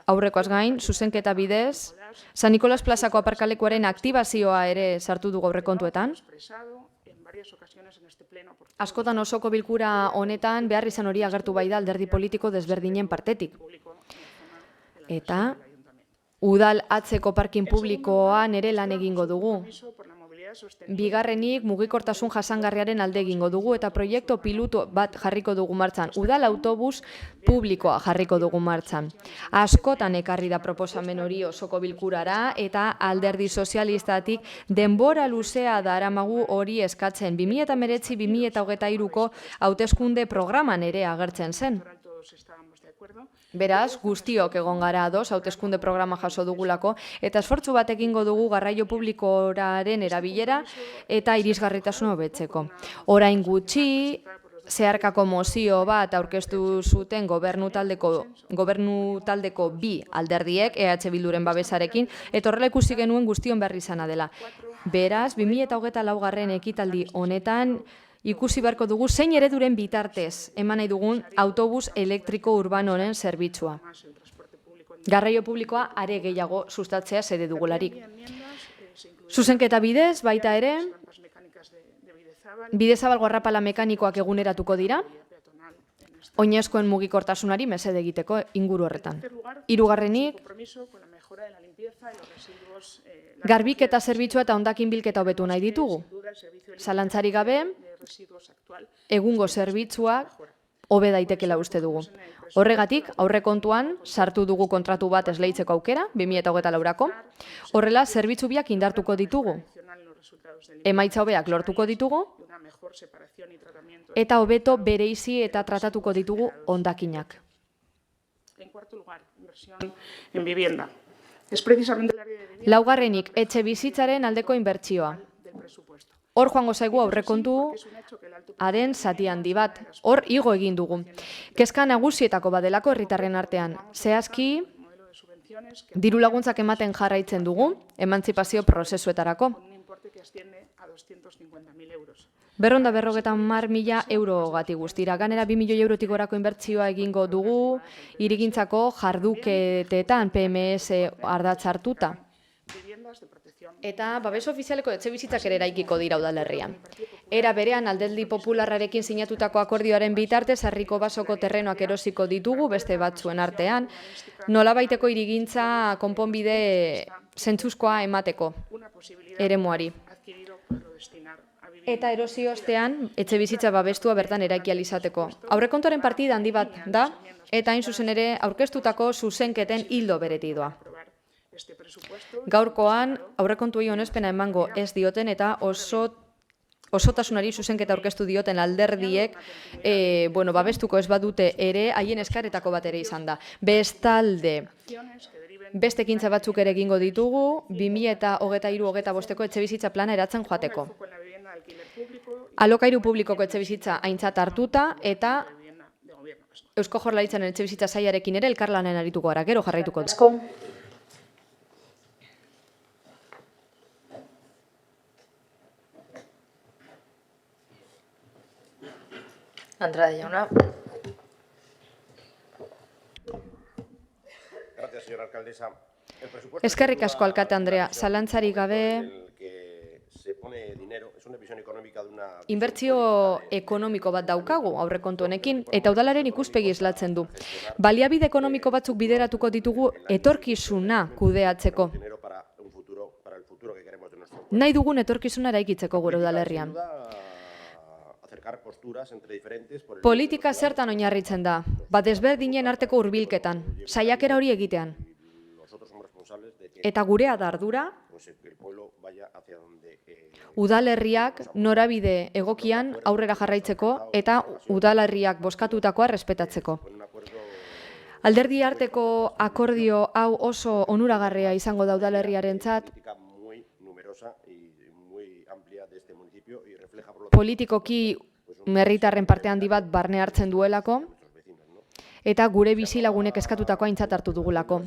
aurrekoaz gain, zuzenketa bidez, San Nikolas plazako aparkalekuaren aktibazioa ere sartu dugu aurrekontuetan. Askotan osoko bilkura honetan behar izan hori agertu bai da alderdi politiko desberdinen partetik. Eta udal atzeko parkin publikoan ere lan egingo dugu. Bigarrenik, mugikortasun jasangarriaren alde egingo dugu eta proiektu pilotu bat jarriko dugu martxan. Udal autobus publikoa jarriko dugu martxan. Askotan ekarri da proposamen hori osoko bilkurara eta alderdi sozialistatik denbora luzea daramagu hori eskatzen. 2019-2023ko hauteskunde programan ere agertzen zen. Beraz, guztiok egon gara ados, hauteskunde programa jaso dugulako, eta esfortzu bat egingo dugu garraio publikoraren erabilera eta irisgarritasuna hobetzeko. Orain gutxi, zeharkako mozio bat aurkeztu zuten gobernu taldeko bi alderdiek, EH Bilduren babesarekin, eta horrela ikusi genuen guztion berri izana dela. Beraz, 2024 ekitaldi honetan, ikusi beharko dugu zein ereduren bitartez eman nahi dugun autobus elektriko urbanoren zerbitzua. Garraio publikoa are gehiago sustatzea xede dugularik. Zuzenketa bidez, baita ere, Bidezabalgo arrapala mekanikoak eguneratuko dira, oinezkoen mugikortasunari mesede egiteko inguru horretan. Hirugarrenik, garbiketa zerbitzua eta hondakin bilketa hobetu nahi ditugu. Zalantzarik gabe, egungo zerbitzuak hobe daitekela uste dugu. Horregatik, aurrekontuan sartu dugu kontratu bat esleitzeko aukera, 2024ko. Horrela, zerbitzu biak indartuko ditugu. Emaitza hobeak lortuko ditugu, eta hobeto bereizi eta tratatuko ditugu hondakinak. Laugarrenik, etxe bizitzaren aldeko inbertsioa. Hor joango zaigu aurrekontu haren zati handi bat. Hor igo egin dugu. Kezka nagusietako badelako herritarren artean. Zehazki, diru laguntzak ematen jarraitzen dugu, emantzipazio prozesuetarako. 250.000 euro gati guztira. Ganera 2 milioi eurotik gorako inbertsioa egingo dugu, hirigintzako jarduketetan PMS ardatz hartuta. Eta babes ofizialeko etxebizitzak ere eraikiko dira udalerrian. Era berean alderdi popularrarekin sinatutako akordioaren bitartez herriko basoko terrenoak erosiko ditugu beste batzuen artean, nolabaiteko hirigintza konponbide zentzuzkoa emateko eremuari. Eta erosio ostean etxebizitza babestua bertan eraiki ahal izateko. Aurrekontuaren partida handi bat da eta hain zuzen ere aurkeztutako zuzenketen hildo beretidoa. Gaurkoan, aurrekontuei onespena emango ez dioten eta osotasunari zuzenketa aurkeztu dioten alderdiek babestuko ez badute ere, haien eskaretako bat ere izan da. Bestalde, beste ekintza batzuk ere egingo ditugu, 2023-2025ko etxebizitza plana eratzen joateko. Alokairu publikoko etxebizitza aintzat hartuta eta Eusko Jaurlaritzaren etxebizitza sailarekin ere elkarlanen arituko gara, gero jarraituko dugu.
Andrade jauna.
Gracias, señora alcaldesa.
Eskerrik asko, alkate Andrea. Zalantzarik gabe, inbertsio ekonomiko bat daukagu aurrekontu honekin, eta udalaren ikuspegi islatzen du. Baliabide ekonomiko batzuk bideratuko ditugu etorkizuna kudeatzeko. Nahi dugun etorkizuna eraikitzeko gure udalerrian. Politika zertan oinarritzen da, bat ezberdinen arteko hurbilketan, saiakera hori egitean. Eta gurea da ardura, udalerriak norabide egokian aurrera jarraitzeko eta udalerriak bozkatutakoa respetatzeko. Alderdi arteko akordio hau oso onuragarria izango da udalerriarentzat, politikoki herritarren parte handi bat barne hartzen duelako, eta gure bizilagunek eskatutakoa aintzat hartu dugulako.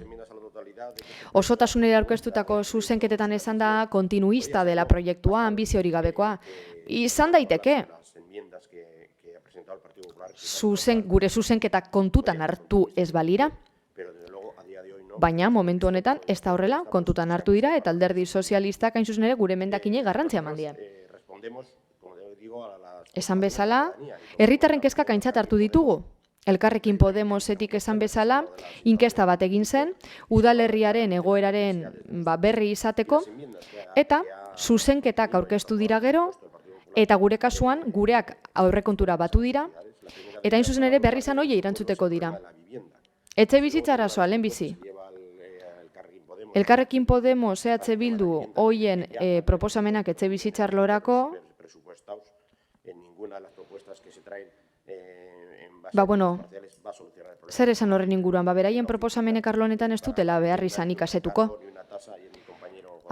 Osotasunera aurkeztutako zuzenketetan esan da kontinuista dela proiektua, ambizio hori gabekoa. Izan daiteke, gure zuzenketak kontutan hartu ez balira, baina momentu honetan ez da horrela kontutan hartu dira eta alderdi sozialistak hain zuzen ere gure emendakinei garrantzia eman die. Esan bezala, herritarren kezkak aintzat hartu ditugu. Elkarrekin Podemosetik esan bezala, inkesta bat egin zen, udalerriaren egoeraren berri izateko, eta zuzenketak aurkeztu dira gero, eta gure kasuan gureak aurrekontura batu dira, eta hain zuzen ere behar izan hoiei erantzuteko dira. Etxe bizitza arazoa, lehenbizi. Elkarrekin Podemos, EH Bildu, hoien proposamenak etxe bizitza arlorako, zer esan horren inguruan, beraien proposamenek arlo honetan ez dutela behar izanik asetuko.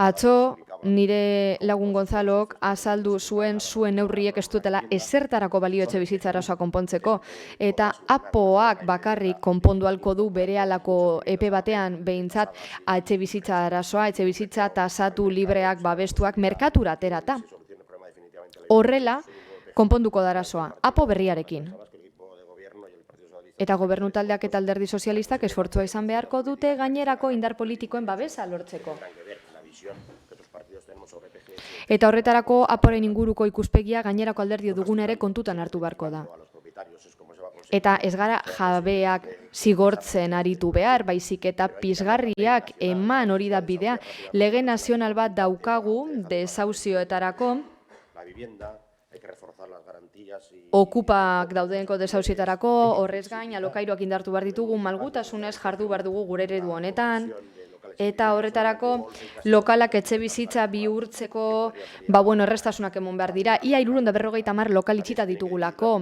Atzo, nire lagun Gonzalok azaldu zuen neurriek ez dutela ezertarako balio etxe bizitza arazoa konpontzeko, eta APOak bakarrik konpondu halko du berehalako epe batean behintzat etxe bizitza arazoa, etxe bizitza tasatu libreak babestuak merkatura aterata. Horrela, konponduko da arazoa, APO berriarekin. Eta gobernu taldeak eta alderdi sozialistak esfortzua izan beharko dute gainerako indar politikoen babesa lortzeko. Eta horretarako APOren inguruko ikuspegia gainerako alderdi duguna ere kontutan hartu beharko da. Eta ez gara jabeak zigortzen aritu behar, baizik eta pizgarriak eman hori da bidea. Lege nazional bat daukagu desauzioetarako, okupak daudenko desauzietarako, horrez gain, alokairuak indartu behar ditugu, malgutasunez jardu behar dugu gure eredu honetan, eta horretarako lokalak etxe bizitza bihurtzeko, errestasunak emon behar dira. Ia 350 lokal itxita ditugulako.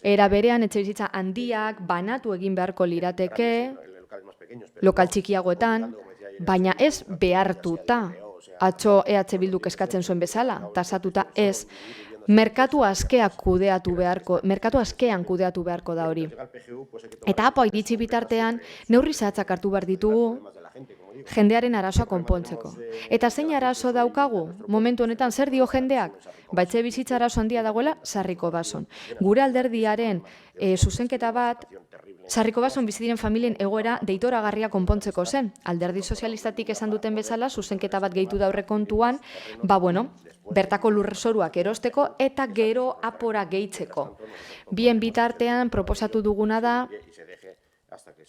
Era berean etxe bizitza handiak banatu egin beharko lirateke, lokal txikiagoetan, baina ez behartuta. Atzo EH Bilduk eskatzen zuen bezala, tasatuta ez. Merkatu askean kudeatu beharko da hori. Eta APO iritsi bitartean, neurri zehatzak hartu behar ditugu, jendearen arazoa konpontzeko. Eta zein arazo daukagu? Momentu honetan zer dio jendeak? Etxe bizitza arazo handia dagoela Sarriko Bason. Gure alderdiaren zuzenketa bat, Sarriko Bason bizi diren familien egoera deitoragarria konpontzeko zen. Alderdi sozialistatik esan duten bezala, zuzenketa bat gehitu da aurrekontuan, bertako lurzoruak erosteko eta gero APOra gehitzeko. Bien bitartean proposatu duguna da,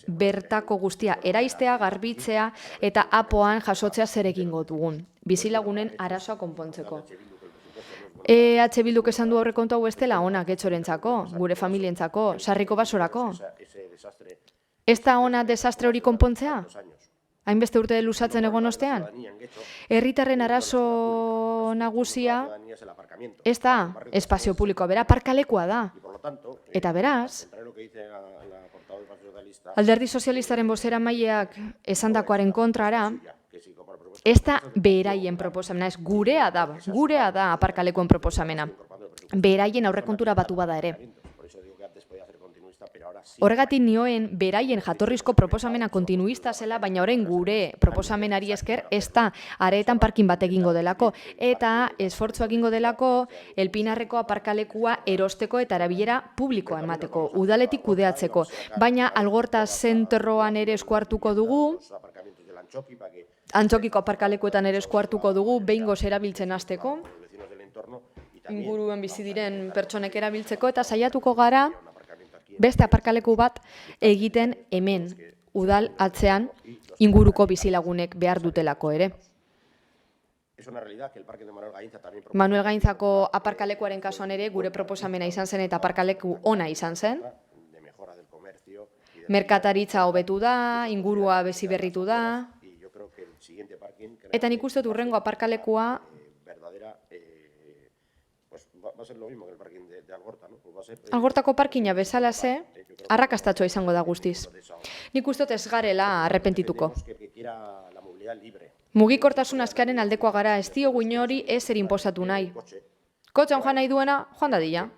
bertako guztia eraistea, garbitzea eta APOan jasotzea zer egingo dugun. Bizilagunen arazoa konpontzeko. EH Bilduk esan du aurrekontu hau ez dela ona Getxorentzako, gure familientzako, Sarriko Basorako. Ez da ona desastre hori konpontzea? Hainbeste urte luzatzen egon ostean? Herritarren arazo nagusia ez da espazio publikoa, bera parkalekua da. Eta beraz, alderdi sozialistaren bozeramaileak esandakoaren kontrara, ez da beraien proposamena, ez gurea da aparkalekuen proposamena. Beraien aurrekontura batu bada ere. Horregatik nioen beraien jatorrizko proposamena kontinuista zela, baina orain gure proposamenari esker ez da areetan parkin bat egingo delako. Eta esfortzua egingo delako Elpinarreko aparkalekua erosteko eta erabilera publikoa emateko, udaletik kudeatzeko. Baina Algorta zentroan ere eskuartuko dugu, Antxokiko aparkalekuetan ere eskuartuko dugu, behingoz erabiltzen hasteko, inguruen bizi diren pertsonek erabiltzeko, eta saiatuko gara beste aparkaleku bat egiten hemen, udal atzean inguruko bizilagunek behar dutelako ere. Manuel Gainzako aparkalekuaren kasuan ere gure proposamena izan zen eta aparkaleku ona izan zen. Merkataritza hobetu da, ingurua biziberritu da. Eta nik uste dut hurrengo aparkalekua Algortako parkina bezala ze, arrakastatxoa izango da guztiz. Nik uste dut ez garela arrepentituko. Mugikortasun askaren aldekoa gara, ez diogu inori ez inposatu nahi. Kotxean joan nahi duena, joan dadila.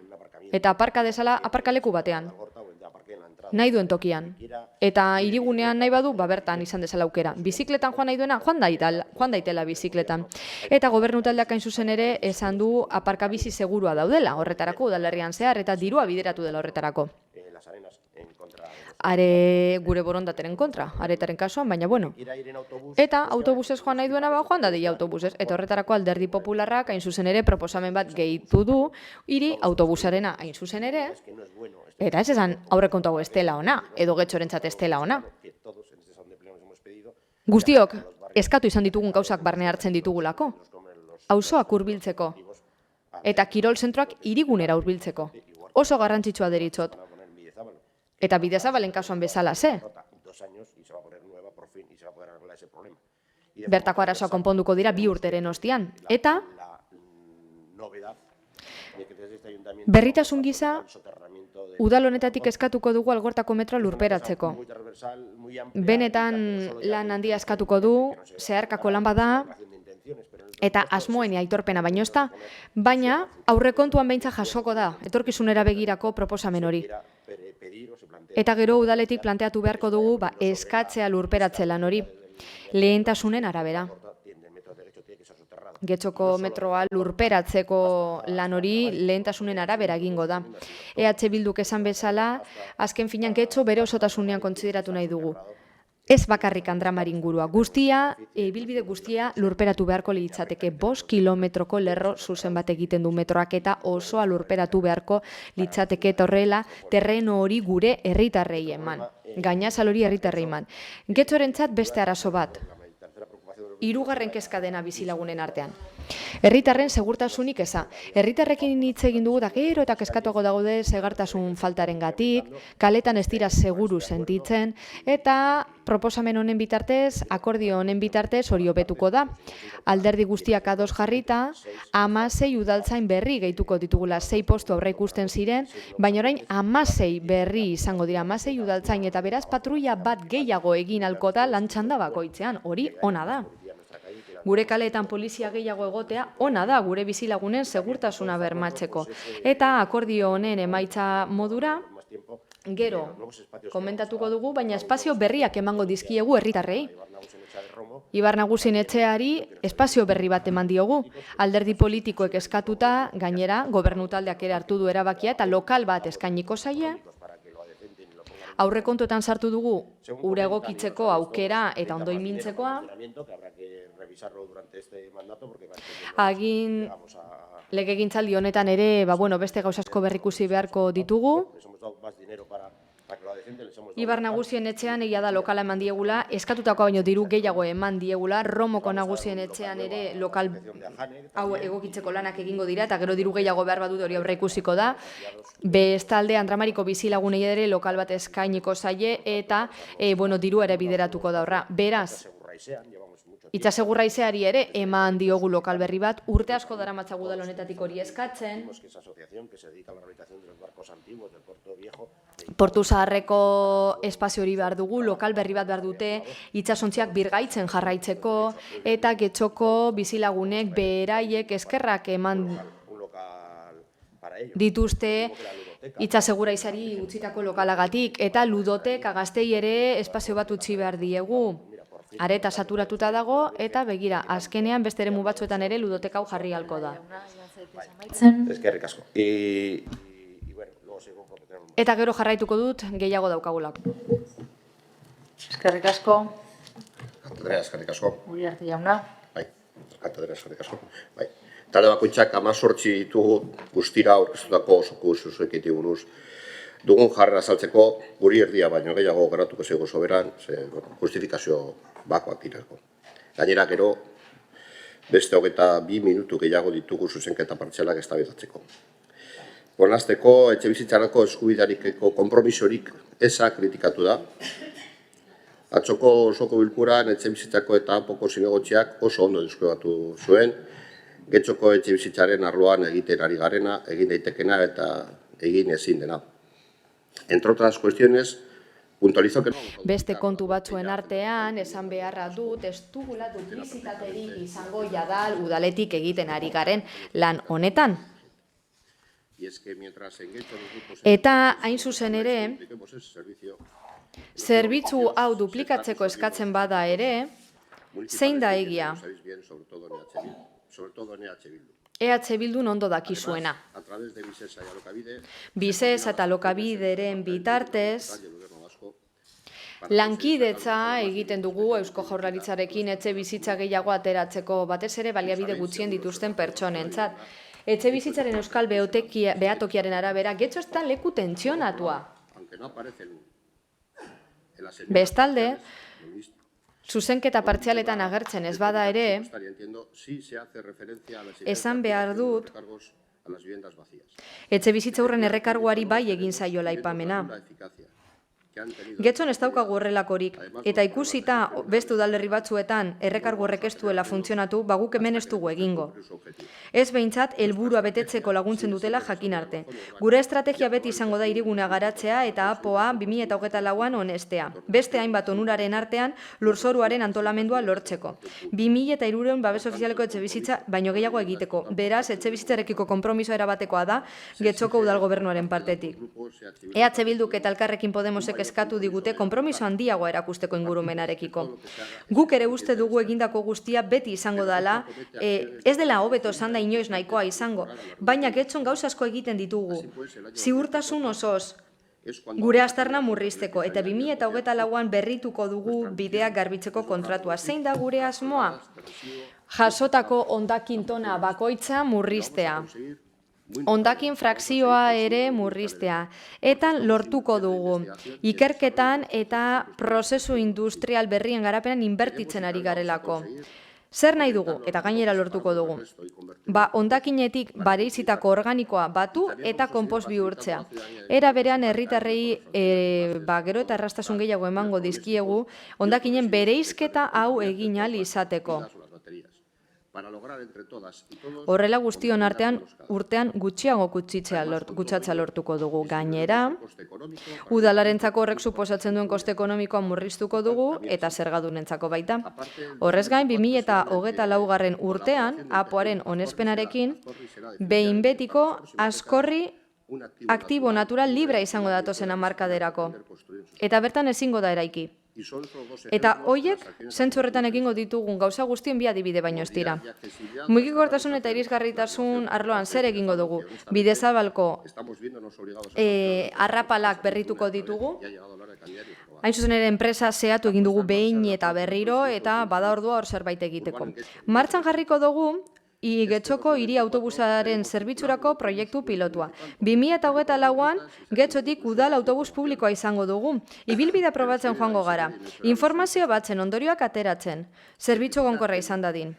Eta aparka dezala aparkaleku batean. Nahi duen tokian. Eta hirigunean nahi badu, bertan izan dezala aukera. Bizikletan joan nahi duena, joan daitela bizikletan. Eta gobernu taldeak hain zuzen ere esan du aparkabizi segurua daudela, horretarako udalerrian zehar, eta dirua bideratu dela horretarako. Are gure borondateren kontra, aretaren kasuan, baina bueno. Eta autobusez joan nahi duena, joan dadila autobusez. Eta horretarako alderdi popularrak hain zuzen ere proposamen bat gehitu du, hiri autobusarena hain zuzen ere, eta ez esan aurrekontu hau ez dela ona, edo Getxorentzat ez dela ona. Guztiok eskatu izan ditugun gauzak barne hartzen ditugulako. auzoak hurbiltzeko eta kirol zentroak hirigunera hurbiltzeko. Oso garrantzitsua deritzot. Eta Bidezabalen kasuan bezala ze. Bertako arazoa konponduko dira 2 urteren ostian. Eta berritasun gisa, udal honetatik eskatuko dugu Algortako metroa lurperatzeko. Benetan lan handia eskatuko du, zeharkako lan bada, eta asmoen aitorpena baino ez da, baina aurrekontuan behintzat jasoko da, etorkizunera begirako proposamen hori. Eta gero udaletik planteatu beharko dugu eskatzea lurperatze lan hori, lehentasunen arabera. Getxoko metroa lurperatzeko lan hori lehentasunen arabera egingo da. EH Bilduk esan bezala, azken finan Getxo bere osotasunean kontsideratu nahi dugu. Ez bakarrik Andramarin ingurua guztia, ibilbide guztia lurperatu beharko litzateke 5 kilometroko lerro zuzen bat egiten du metroak eta osoa lurperatu beharko litzateke eta horrela terreno hori gure herritarrei eman. Gainazal hori herritarrei eman. Getxorentzat beste arazo bat. 3. kezka dena bizilagunen artean. Herritarren segurtasunik eza. Herritarrekin hitz egin dugu da gero eta kezkatuago daude segartasun faltarengatik, kaletan ez dira seguru sentitzen, eta proposamen honen bitartez, akordio honen bitartez hori hobetuko da. Alderdi guztiak ados jarrita, 16 udaltzain berri gehituko ditugula 6 postu aurre ikusten ziren, baina orain 16 berri izango dira 16 udaltzain eta beraz patrulla bat gehiago egin alko da lantxanda bakoitzean, hori ona da. Gure kaleetan polizia gehiago egotea ona da gure bizilagunen segurtasuna bermatzeko. Eta akordio honen emaitza modura, gero komentatuko dugu, baina espazio berriak emango dizkiegu herritarrei. Ibar Nagusien etxeari espazio berri bat eman diogu. Alderdi politikoek eskatuta, gainera, gobernu taldeak ere hartu du erabakia eta lokal bat eskainiko zaie. Aurrekontuetan sartu dugu ura egokitzeko aukera eta ondo imintzekoa. Legegintzaldi honetan ere, beste gauzasko berrikusi beharko ditugu. Ibar Nagusien etxean egia da lokala eman diegula, eskatutako baino diru gehiago eman diegula, Romoko Nagusien etxean ere lokal hau egokitzeko lanak egingo dira, eta gero diru gehiago behar badut hori aurre ikusiko da. Bestalde, Andramariko bizilagunei ere lokal bat eskainiko zaie, eta diru ere bideratuko da horra. Beraz, Itsasegurraizeari ere eman diogu lokal berri bat, urte asko daramatzagu udal honetatik hori eskatzen. Portu Zaharreko espazio hori behar dugu, lokal berri bat behar dute, itsasontziak birgaitzen jarraitzeko, eta Getxoko bizilagunek beraiek eskerrak eman dituzte Itsasegurraizeari utzitako lokalagatik, eta Ludotek Gaztei ere espazio bat utzi behar diegu. Areta saturatuta dago, eta begira, azkenean beste eremu batzuetan ere Ludotek hau jarri halko da.
Eskerrik asko.
Eta gero jarraituko dut gehiago daukagulako.
Eskerrik asko.
Andrea, eskerrik asko.
Uriarte jauna.
Bai, Andrea, eskerrik asko. Bai. Talde bakoitzak 18 ditugu guztira aurkeztutako osoko zuzenketei buruz. Dugun jarrera azaltzeko, guri erdia baino gehiago geratuko zego soberan, justifikazio bakoak dirako. Gainera gero, beste 22 minutu gehiago ditugu zuzenketa partzialak eztabaidatzeko. Onasteko, etxebizitzarako eskubidarikeko konpromisorik eza kritikatu da. Atzoko osoko bilkuran etxebizitzako eta poko zinegotziak oso ondo diskutatu zuen, Getxoko etxebizitzaren arloan egiten ari garena, egin daitekena eta egin ezin dena. Entre otras cuestiones, puntualizo que no...
Beste kontu batzuen artean, esan beharra dut, ez dugula duplizitaterik izango jadal udaletik egiten ari garen lan honetan. Eta hain zuzen ere, zerbitzu hau duplikatzeko eskatzen bada ere, zein da egia? EH Bildun ondo dakizuena. Bizes eta Alokabideren bitartez, lankidetza egiten dugu Eusko Jaurlaritzarekin etxe bizitza gehiago ateratzeko, batez ere baliabide gutxien dituzten pertsonentzat. Etxe bizitzaren euskal behatokiaren arabera, Getxo ez da leku tentsionatua. Bestalde, zuzenketa partzialetan agertzen ez bada ere, esan behar dut, etxebizitza hurren errekarguari bai egin zaiola aipamena. Getxon ez daukagu horrelakorik, eta ikusita beste udalerri batzuetan errekargu horrek ez duela funtzionatu, guk hemen ez dugu egingo. Ez behintzat, helburua betetzeko laguntzen dutela jakin arte. Gure estrategia beti izango da hirigunea garatzea eta APOa 2024an onestea. Beste hainbat onuraren artean lurzoruaren antolamendua lortzeko. 2300 babes ofizialeko etxebizitza baino gehiago egiteko. Beraz, etxebizitzarekiko konpromiso erabatekoa da Getxoko udal gobernuaren partetik. EH Bilduk eta Elkarrekin Podemosek eskatu digute konpromiso handiagoa erakusteko ingurumenarekiko. Guk ere uste dugu egindako guztia beti izango dela, ez dela hobeto esan da inoiz nahikoa izango, baina Getxon gauza asko egiten ditugu. Ziurtasun osoz, gure aztarna murrizteko, eta 2024an berrituko dugu bideak garbitzeko kontratua. Zein da gure asmoa? Jasotako hondakin tona bakoitza murriztea. Hondakin frakzioa ere murriztea. Eta lortuko dugu. Ikerketan eta prozesu industrial berrien garapenan inbertitzen ari garelako. Zer nahi dugu? Eta gainera lortuko dugu. Hondakinetik bareizitako organikoa batu eta konpost bihurtzea. Era berean herritarrei gero eta erraztasun gehiago emango dizkiegu hondakinen bereizketa hau egin ahal izateko. Horrela guztion artean urtean gutxiago kutsatzea lortuko dugu. Gainera, udalarentzako horrek suposatzen duen koste ekonomikoa murriztuko dugu eta zergadunentzako baita. Horrez gain, 2024 urtean, APOaren onespenarekin, behin betiko askorri aktibo natural libra izango datozen hamarkaderako. Eta bertan ezingo da eraiki. Eta hoiek, zentzu horretan egingo ditugun gauza guztien bi adibide baino ez dira. Mugikortasun eta irisgarritasun arloan zer egingo dugu? Bidezabalko arrapalak berrituko ditugu. Hain zuzen ere, enpresa zehatu egin dugu behin eta berriro, eta bada ordua hor zerbait egiteko. Martxan jarriko dugu, Getxoko hiri autobusaren zerbitzurako proiektu pilotua. 2024an Getxotik udal autobus publikoa izango dugu. Ibilbidea probatzen joango gara. Informazio batzen, ondorioak ateratzen. Zerbitzu gonkorra izan dadin.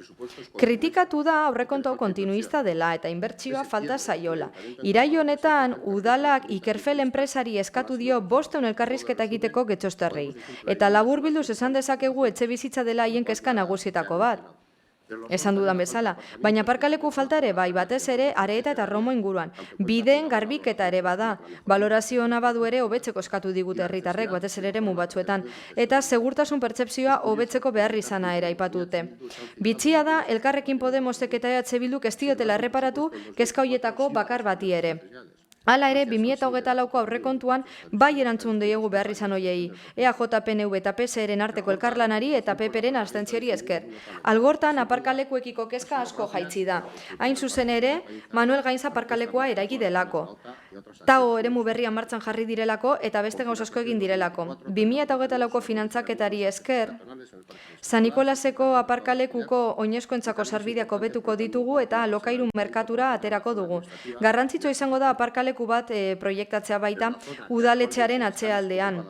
Kritikatu da aurrekontu kontinuista dela eta inbertsioa falta zaiola. Irail honetan, udalak Ikerfel enpresari eskatu dio 500 elkarrizketa egiteko getxosterrei. Eta laburbilduz esan dezakegu etxebizitza dela haien kezka nagusietako bat. Esan dudan bezala, baina aparkaleku falta ere bai, batez ere Areta eta Romo inguruan. Bideen garbiketa ere bada. Balorazio ona badu ere hobetzeko eskatu digute herritarrek, batez ere eremu batzuetan. Eta segurtasun pertzepzioa hobetzeko behar izana ere aipatu dute. Bitxia da, Elkarrekin Podemosek eta EH Bilduk ez diotela erreparatu kezka hoietako bakar bati ere. Hala ere, 2024ko aurrekontuan bai erantzun diegu behar izan hoiei, EAJ, PNV eta PSeren arteko elkarlanari eta PPren abstentziori esker. Algortan aparkalekuekiko kezka asko jaitsi da. Hain zuzen ere, Manuel Gainza aparkalekua eraiki delako. Tao eremu berria martxan jarri direlako eta beste gauz asko egin direlako. 2024ko finantzaketari esker, San Nikolaseko aparkalekuko oinezkoentzako sarbideak hobetuko ditugu eta alokairu merkatura aterako dugu. Garrantzitsua izango da aparkaleku bat proiektatzea baita udaletxearen atzealdean.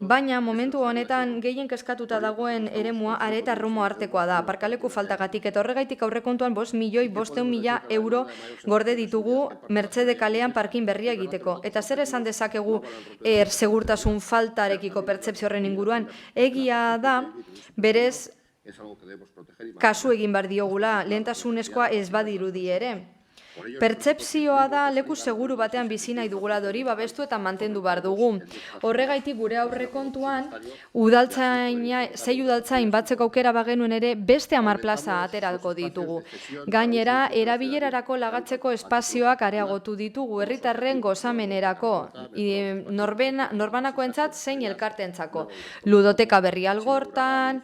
Baina momentu honetan gehien kezkatuta dagoen eremua Areta Romo artekoa da, aparkaleku faltagatik, eta horregaitik aurrekontuan 5.500.000 euro gorde ditugu Mertzede kalean parkin berria egiteko. Eta zer esan dezakegu segurtasun faltarekiko pertzepzio horren inguruan? Egia da, berez, kasu egin behar diogula, lehentasunezkoa ez badirudi ere. Pertzepzioa da leku seguru batean bizi nahi dugula hori babestu eta mantendu behar dugu. Horregaitik gure aurrekontuan, sei udaltzain batzeko aukera bagenuen ere beste 10 plaza aterako ditugu. Gainera, erabilerarako lagatzeko espazioak areagotu ditugu, herritarren gozamenerako, norbanakoentzat zein elkartentzako. Ludoteka berri Algortan,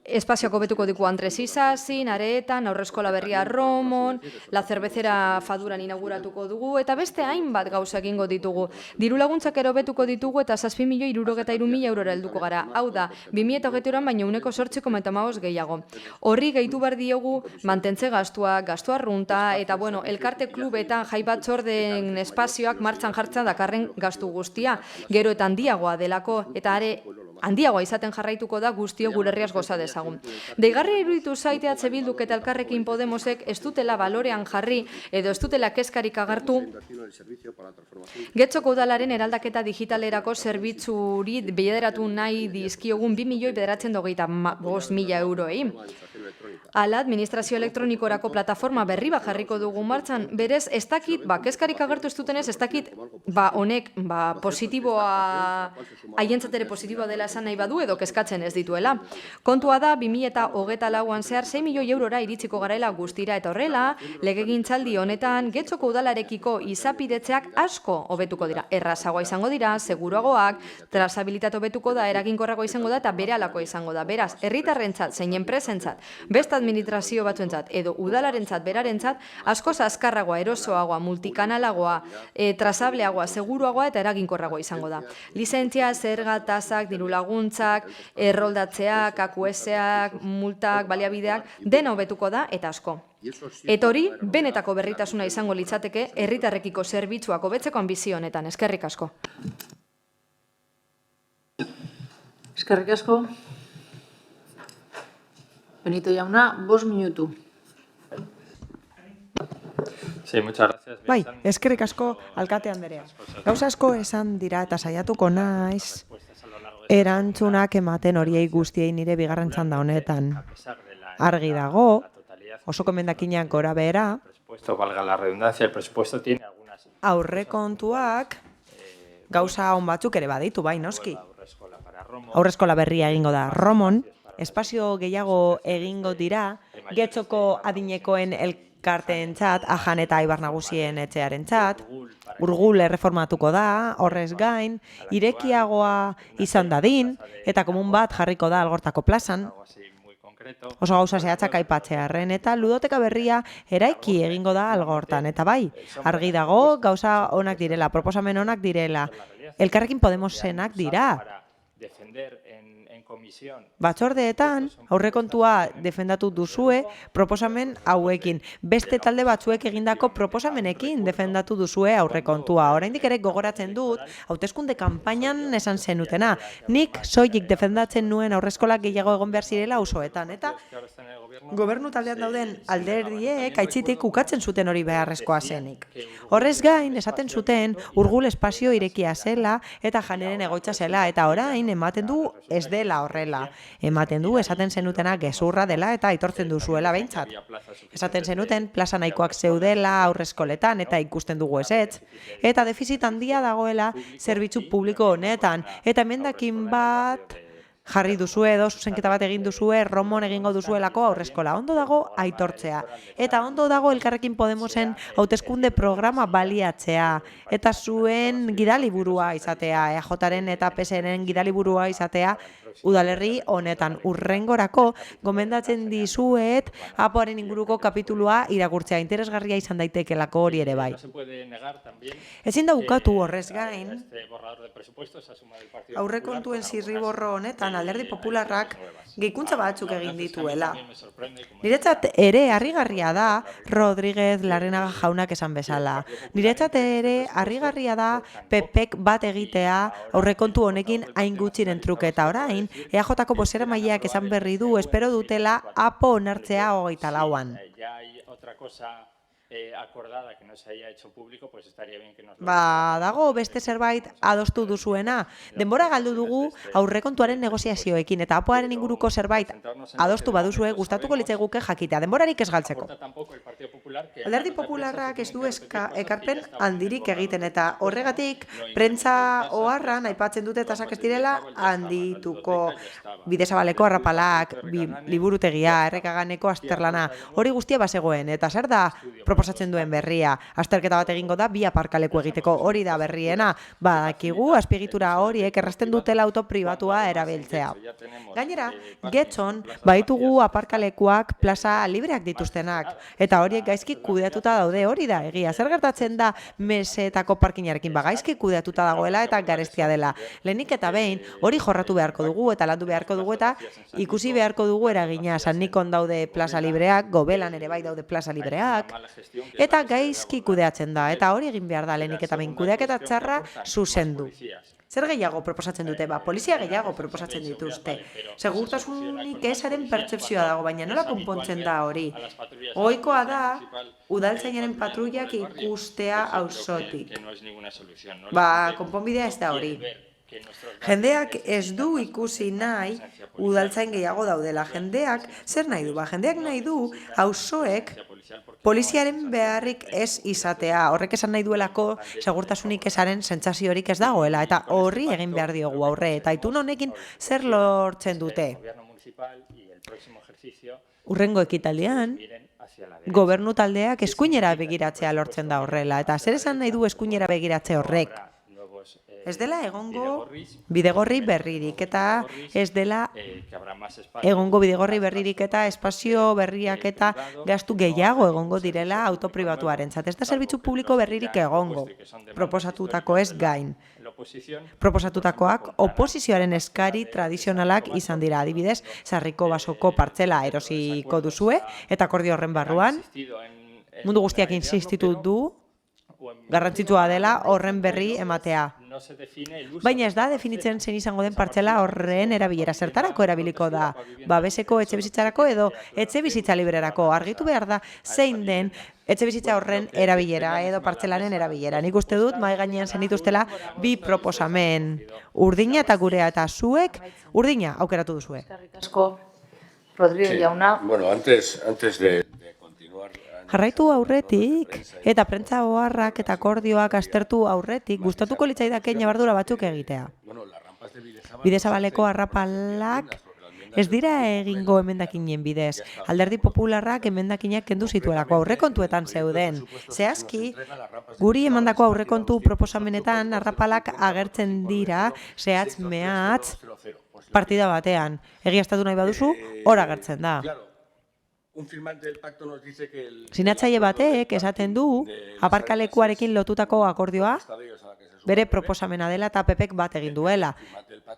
espazioak hobetuko diku Andres Isazin, Aretan, Aurreskola berria Romon, La Cervecera Faduran inauguratuko dugu, eta beste hainbat gauza egingo ditugu. Diru laguntzak ero betuko ditugu eta 7.063.000 eurora helduko gara. Hau da, 2023an baina 8,15 gehiago. Horri gehitu behar diogu mantentze gastua arrunta, eta elkarte klubetan jai batzordeen espazioak martxan jartzen dakarren gastu guztia, gero eta handiagoa delako, eta are handiagoa izaten jarraituko da guztio gure herriaz goza dezagun. Deigarria iruditu zait EH Bilduk eta Elkarrekin Podemosek ez dutela balorean jarri edo ez dutela kezkarik agertu Getxoko udalaren eraldaketa digitalerako zerbitzuri bideratu nahi dizkiogun 2.995.000 euroei. Hala, administrazio elektronikorako plataforma berri bat jarriko dugu martxan, berez, ez dakit, kezkarik agertu ez dutenez, ez dakit, honek, positiboa, haientzatere positiboa dela esan nahi badu edo kezkatzen ez dituela. Kontua da, 2024an zehar 6 milioi eurora iritsiko garaela guztira eta horrela, legegintzaldi honetan, Getxoko udalarekiko izapidetzeak asko hobetuko dira. Errazagoa izango dira, seguruagoak, trazabilitate hobetuko da, eraginkorragoa izango da eta berehalakoa izango da. Beraz, herritarrentzat zein enpresentzat, beste administrazio batzuentzat edo udalarentzat berarentzat askoz azkarragoa, erosoagoa, multikanalagoa, trazableagoa, seguruagoa eta eraginkorragoa izango da. Lizentzia, zerga, tasak, diru laguntzak, erroldatzeak, AQS-ak, multak, baliabideak, dena hobetuko da eta asko. Eta hori, benetako berritasuna izango litzateke herritarrekiko zerbitzuak hobetzeko anbizio honetan. Eskerrik asko.
Eskerrik asko. Benito jauna, 5 minutu.
Sí, muchas gracias.
Bai, eskerrik asko alkate anderea. Gauza asko esan dira eta saiatuko naiz erantzunak ematen horiei guztiei nire bigarren txanda honetan. Argi dago, osoko emendakinak gora behera,
Valga la redundancia, el presupuesto tiene algunas
aurrekontuak gauza on batzuk ere baditu, bai, noski. Aurreskola berria egingo da Romon, espazio gehiago egingo dira, Getxoko adinekoen elkarteentzat, Ajan eta Aibar Nagusien etxearentzat, Urgul erreformatuko da, horrez gain, irekiagoa izan dadin, eta komun bat jarriko da Algortako plazan, oso gauza zehatzak aipatzearren, eta ludoteka berria eraiki egingo da Algortan, eta bai, argi dago gauza onak direla, proposamen onak direla, Elkarrekin Podemosenak dira. Batzordeetan aurrekontua defendatu duzue proposamen hauekin. Beste talde batzuek egindako proposamenekin defendatu duzue aurrekontua. Oraindik ere gogoratzen dut, hauteskunde kanpainan esan zenutena. Nik soilik defendatzen nuen aurreskolak gehiago egon behar zirela auzoetan. Eta gobernu taldean dauden alderdiek aitzitik ukatzen zuten hori beharrezkoa zenik. Horrez gain, esaten zuten Urgul espazio irekia zela eta Janeren egoitza zela. Eta orain ematen du ez dela horrela. Ematen du, esaten zenutena gezurra dela eta aitortzen duzuela behintzat. Esaten zenuten, plaza nahikoak zeudela aurreskoletan eta ikusten dugu ezetz. Eta defizit handia dagoela zerbitzu publiko honetan. Eta emendakin bat jarri duzue edo zuzenketa bat egin duzue Romon egingo duzuelako aurreskola. Ondo dago aitortzea. Eta ondo dago Elkarrekin Podemosen hauteskunde programa baliatzea. Eta zuen gidaliburua izatea, EAJaren eta PSren gidaliburua izatea, udalerri honetan urrengorako gomendatzen dizuet apoaren inguruko kapitulua irakurtzea interesgarria izan daitekelako hori ere bai. Ezin da ukatu horrez gain, aurrekontuen zirriborro honetan Alderdi Popularrak gehikuntza batzuk egin dituela. Niretzat ere harrigarria da Rodríguez Larrenaga jaunak esan bezala. Niretzat ere harrigarria da PPek bat egitea aurrekontu honekin hain gutxiren truke eta orain EAJko bozeramaileak esan berri du espero dutela apo onartzea 24an.
Acordada que no se haya hecho público, pues estaría bien que nos lo...
Dago beste zerbait adostu duzuena. Denbora galdu dugu aurrekontuaren negoziazioekin eta apoaren inguruko zerbait adostu baduzue gustatuko litzaiguke jakitea. Denborarik ez galtzeko. Alderdi Popularrak ez du ekarpen handirik egiten eta horregatik prentsa oharran aipatzen dute tasak ez direla handituko. Bidezabaleko arrapalak, liburutegia, Errekaganeko azterlana, hori guztia bazegoen eta zer da proposatzen duen berria. Azterketa bat egingo da 2 aparkaleku egiteko, hori da berriena. Badakigu azpiegitura horiek errazten dutela auto pribatua erabiltzea. Gainera, Getxon baitugu aparkalekuak plaza libreak dituztenak eta horiek gaizki kudeatuta daude, hori da egia. Zer gertatzen da mesetako parkinarekin gaizki kudeatuta dagoela eta garestia dela. Lehenik eta behin hori jorratu beharko dugu eta landu beharko dugu eta ikusi beharko dugu eragina. San Nikon daude plaza libreak, Gobelan ere bai daude plaza libreak. Eta gaizki kudeatzen da, eta hori egin behar da lehenik eta behin kudeaketa txarra zuzendu. Zer gehiago proposatzen dute? Polizia gehiago proposatzen dituzte. Segurtasunik ezaren pertzepzioa dago, baina nola konpontzen da hori? Ohikoa da, udaltzainaren patrullak ikustea auzotik. Konponbidea ez da hori. Jendeak ez du ikusi nahi udaltzain gehiago daudela. Jendeak zer nahi du? Jendeak nahi du auzoek poliziaren beharrik ez izatea. Horrek esan nahi duelako segurtasunik ezaren sentsaziorik ez dagoela. Eta horri egin behar diogu aurre. Eta itun honekin zer lortzen dute? Hurrengo ekitaldian, gobernu taldeak eskuinera begiratzea lortzen da horrela. Eta zer esan nahi du eskuinera begiratze horrek? Ez dela egongo bidegorri berririk eta ez dela egongo bidegorri berririk eta espazio berriak eta gastu gehiago egongo direla autopribatuarentzat. Ez da zerbitzu publiko berririk egongo, proposatutako ez gain. Proposatutakoak oposizioaren eskari tradizionalak izan dira. Adibidez, Sarriko basoko partzela erosiko duzue eta akordio horren barruan mundu guztiak insistitu du garrantzitsua dela horren berri ematea. Baina ez da definitzen zein izango den partzela horren erabilera. Zertarako erabiliko da? Babeseko etxebizitzarako edo etxebizitza librerako? Argitu behar da zein den etxebizitza horren erabilera edo partzelaren erabilera. Nik uste dut mahai gainean zenituztela bi proposamen. Urdina eta gurea, eta zuek urdina aukeratu duzue.
Eskerrik asko, Rodrigo jauna.
Bueno, antes de continuar...
Jarraitu aurretik eta prentza oharrak eta akordioak aztertu aurretik gustatuko litzaidake ñabardura batzuk egitea. Bidezabaleko arrapalak ez dira egingo emendakinen bidez. Alderdi Popularrak emendakinak kendu zituelako aurrekontuetan zeuden. Zehazki, guri emandako aurrekontu proposamenetan arrapalak agertzen dira zehatz mehatz partida batean. Egiaztatu nahi baduzu, hor agertzen da. Sinatzaile batek esaten du aparkalekuarekin lotutako akordioa bere proposamena dela eta PPek bat egin duela.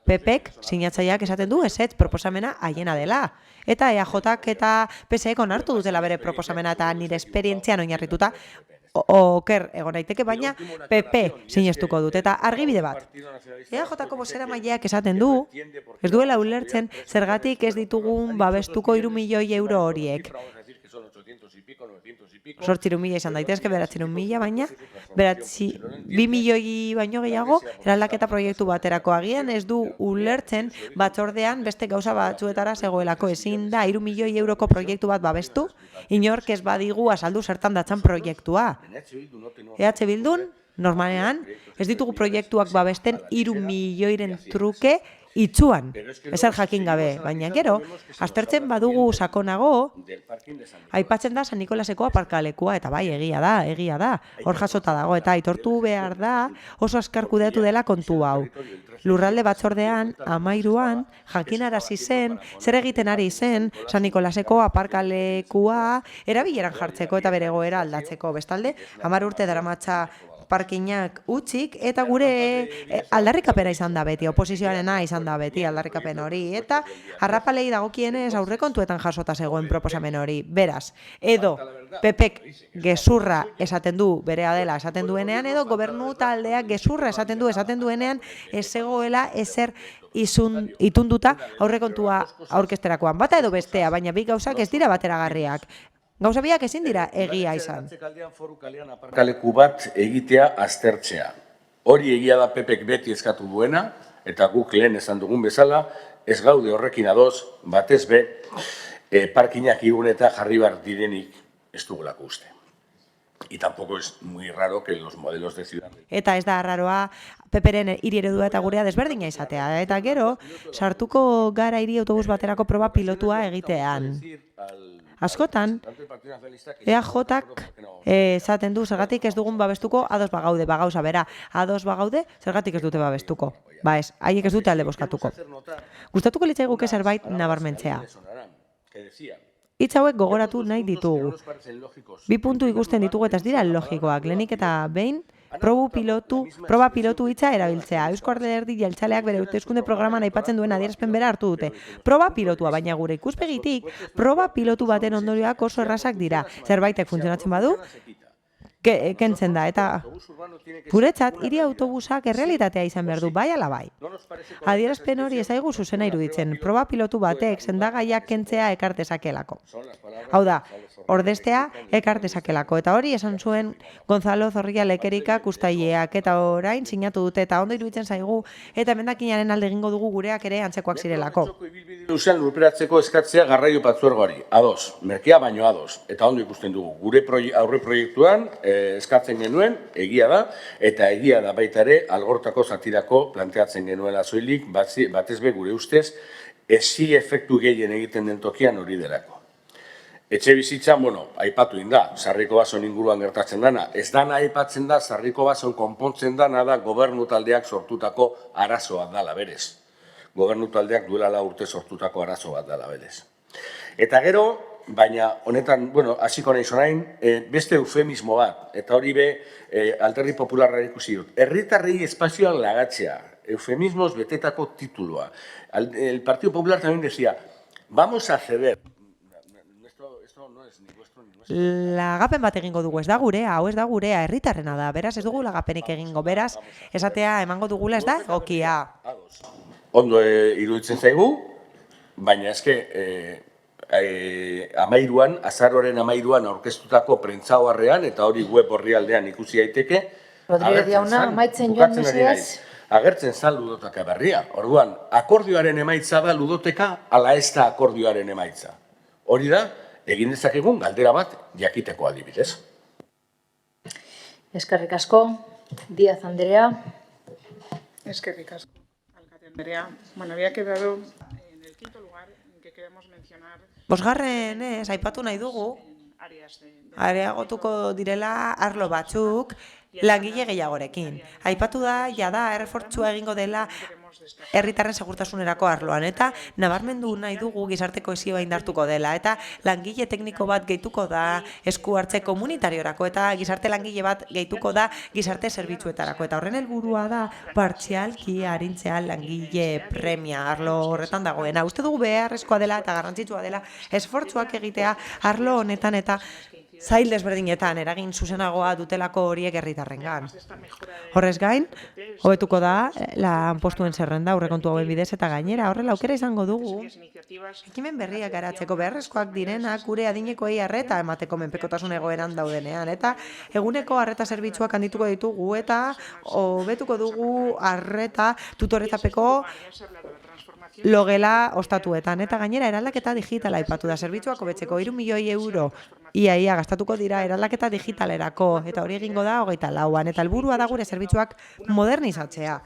PPek sinatzaileak esaten du ezetz proposamena haiena dela. Eta EAJak eta PSek onartu dutela bere proposamena eta nire esperientzian oinarrituta oker egon daiteke, baina PP sinestuko dut eta argibide bat. EAJko bozeramaileak esaten du, ez duela ulertzen zergatik ez ditugun babestuko 3 milioi euro horiek. 800.000 izan daitezke, 900.000, baina 2 milioi baino gehiago eraldaketa proiektu baterako. Agian ez du ulertzen batzordean beste gauza batzuetara zegoelako. Ezin da 3 milioi euroko proiektu bat babestu, inork ez badigu azaldu zertan datzan proiektua. EH Bildun, normalean, ez ditugu proiektuak babesten 3 milioiren truke itzuan, ezer jakin gabe, baina gero, aztertzen badugu sakonago, aipatzen da San Nikolaseko aparkalekua, eta bai, egia da, hor jasota dago, eta aitortu behar da oso azkar kudeatu dela kontu hau. Lurralde batzordean, 13an, jakinarazi zen, zer egiten ari zen San Nikolaseko aparkalekua erabileran jartzeko eta bere egoera aldatzeko. Bestalde, 10 urte daramatza parkinak utzik, eta gure aldarrikapena izan da beti, oposizioarena izan da beti aldarrikapen hori, eta harrapalei dagokienez aurrekontuetan jasota zegoen proposamen hori. Beraz, edo PPek gezurra esaten du berea dela esaten duenean, edo gobernu taldeak gezurra esaten duenean, ez zegoela ezer itunduta aurrekontua aurkezterakoan. Bata edo bestea, baina bi gauzak ez dira bateragarriak. Gauza biak ezin dira egia izan.
Aparkaleku bat egitea aztertzea. Hori egia da PPek beti eskatu duena, eta guk lehen esan dugun bezala, ez gaude horrekin adoz, batez be, parkinak igun eta jarri bar direnik ez dugulako uste. Y tampoco es muy raro que los modelos de ciudad...
Eta ez da arraroa PPren hiri eredua eta gurea desberdina izatea. Eta gero, sartuko gara hiri autobus baterako proba pilotua egitean. Askotan, EAJak esaten du zergatik ez dugun babestuko ados bagaude, bagauza bera. Ados bagaude, zergatik ez dute babestuko. Ba ez, haiek ez dute alde bozkatuko. Gustatuko litzaiguke zerbait nabarmentzea. Hitz hauek gogoratu nahi ditugu. Bi puntu ikusten ditugu eta ez dira logikoak. Lehenik eta behin, proba pilotu hitza erabiltzea. Eusko Alderdi Jeltzaleak bere hauteskunde programan aipatzen duen adierazpen bera hartu dute. Proba pilotua, baina gure ikuspegitik, proba pilotu baten ondorioak oso errazak dira. Zerbaitek funtzionatzen badu, kentzen da, eta guretzat, hiri autobusak errealitatea izan behar du, bai ala bai. Adierazpen hori ez zaigu zuzena iruditzen, proba pilotu batek sendagaiak kentzea ekartezakelako. Hau da, ordeztea ekartezakelako, eta hori esan zuen Gonzalo Zorrilla Lekerikak ustaileak, eta orain sinatu dute, eta ondo iruditzen zaigu, eta emendakinaren alde egingo dugu gureak ere antzekoak zirelako.
Luzean lurperatzeko eskatzea garraio patzuergoari, ados, merkea baino ados, eta ondo ikusten dugu. Gure aurre proiektuan eskatzen genuen, egia da, eta egia da baita ere, algortako zatirako planteatzen genuela soilik, batez be gure ustez, ezi efektu gehien egiten den tokian hori delako. Etxe bizitzan, aipatu inda, Sarriko Bason inguruan gertatzen dana. Ez dana aipatzen da, Sarriko Bason konpontzen dana da gobernu taldeak sortutako arazoa dala berez. Gobernu taldeak duela 4 urte sortutako arazo bat dala berez. Eta gero, baina honetan, hasiko naiz orain, beste eufemismo bat, eta hori be Alderdi Popularra ikusi dut. Herritarrei espazioan lagatzea, eufemismos betetako tituloa. El Partido Popular también decía, vamos a ceder.
Lagapen bat egingo dugu, ez da gurea, hau ez da gurea, herritarrena da, beraz ez dugu lagapenik egingo, beraz esatea emango dugula ez da egokia.
Ondo iruditzen zaigu, baina eske azaroaren 13an aurkeztutako prentsaoharrean, eta hori web orrialdean ikusi daiteke,
Rodríguez jauna, amaitzen joan mesedez.
Agertzen zan ludoteka berria. Orduan, akordioaren emaitza da ludoteka, ala ez da akordioaren emaitza. Hori da, egin dezakegun galdera bat jakiteko adibidez.
Eskerrik asko, Díaz Andrea.
Eskerrik asko, alkate Andrea. Bueno, había quedado en el quinto lugar en que queremos mencionar...
Bosgarren aipatu nahi dugu, areagotuko direla arlo batzuk, langile gehiagorekin. Aipatu da, jada, errefortzua egingo dela herritarren segurtasunerako arloan, eta nabarmendu nahi dugu gizarte kohesioa indartuko dela, eta langile tekniko bat gehituko da esku hartze komunitariorako, eta gizarte langile bat gehituko da gizarte zerbitzuetarako, eta horren helburua da partzialki arintzea langile premia arlo horretan dagoena. Uste dugu beharrezkoa dela eta garrantzitsua dela esfortzuak egitea arlo honetan eta zail desberdinetan eragin zuzenagoa dutelako horiek herritarrengan. Horrez gain, hobetuko da lanpostuen zerrenda aurrekontu hauen bidez eta gainera horrela aukera izango dugu ekimen berriak garatzeko beharrezkoak direnak gure adinekoei arreta emateko menpekotasun egoeran daudenean, eta eguneko arreta zerbitzuak handituko ditugu eta hobetuko dugu arreta tutoretapeko logela ostatuetan, eta gainera eraldaketa digitala aipatu da zerbitzuak hobetzeko 3 milioi euro ia gastatuko dira eraldaketa digitalerako, eta hori egingo da 24an, eta helburua da gure zerbitzuak modernizatzea.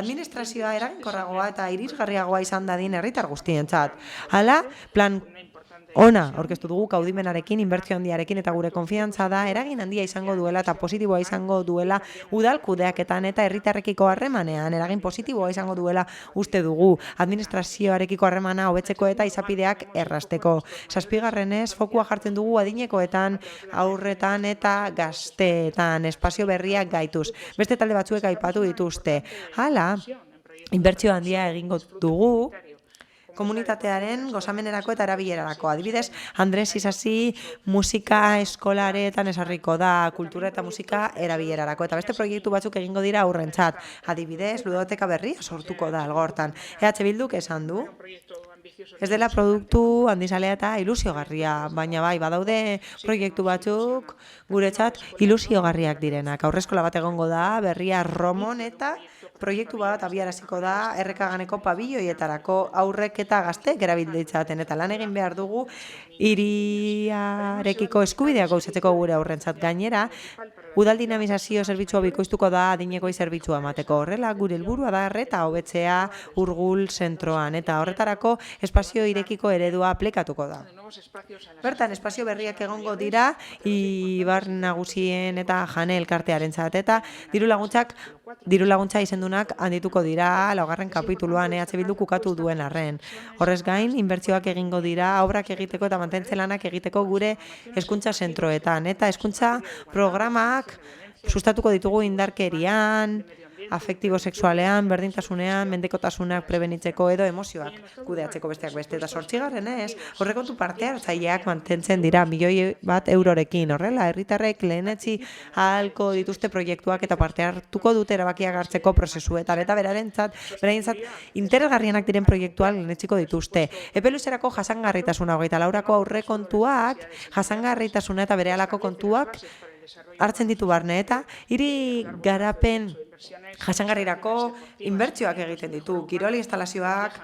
Administrazioa eraginkorragoa eta irisgarriagoa izan dadin herritar guztientzat. Hala, plan ona aurkeztu dugu kaudimenarekin, inbertsio handiarekin, eta gure konfiantza da eragin handia izango duela eta positiboa izango duela udal kudeaketan eta herritarrekiko harremanean eragin positiboa izango duela uste dugu administrazioarekiko harremana hobetzeko eta izapideak errazteko. 7. Fokua jartzen dugu adinekoetan, aurretan eta gazteetan espazio berriak gaituz. Beste talde batzuek aipatu dituzte. Hala, inbertsio handia egingo dugu komunitatearen gozamenerako eta erabilerarako. Adibidez, Andres Isasi musika eskolaretan esarriko da, kultura eta musika erabilerarako. Eta beste proiektu batzuk egingo dira aurrentzat. Adibidez, ludoteka berria sortuko da algortan. EH Bilduk esan du, ez dela produktu handizalea eta ilusiogarria, baina bai, badaude proiektu batzuk guretzat ilusiogarriak direnak. Aurreskola bat egongo da, berria Romon eta proiektu bat abiaraziko da Errekaganeko pabilloietarako aurrek eta gazteek erabiltzaten, eta lan egin behar dugu hiriarekiko eskubideak gauzatzeko gure aurrentzat. Gainera, udal dinamizazio zerbitzua bikoiztuko da adinekoi zerbitzua emateko. Horrela, gure helburua da arreta hobetzea Urgul zentroan, eta horretarako espazio irekiko eredua aplikatuko da. Bertan, espazio berriak egongo dira Ibar Nagusien eta Jane elkartearentzat, eta diru laguntza izendunak handituko dira 4. kapituluan EH Bilduk ukatu duen arren. Horrez gain, inbertsioak egingo dira obrak egiteko eta mantentze lanak egiteko gure hezkuntza zentroetan, eta hezkuntza programak sustatuko ditugu indarkerian, afektibo-sexualean, berdintasunean, mendekotasunak prebenitzeko edo emozioak kudeatzeko besteak beste. Eta 8. Aurrekontu parte hartzaileak mantentzen dira €1.000.000 horrela, herritarrek lehenetsi ahalko dituzte proiektuak eta parte hartuko dute erabakiak hartzeko prozesuetan eta beraientzat interesgarrienak diren proiektuak lehenetsiko dituzte. Epe luzerako jasangarritasuna 24ko aurrekontuak jasangarritasuna eta berehalako kontuak hartzen ditu barne eta hiri garapen jasangarrirako inbertsioak egiten ditu. Kirol instalazioak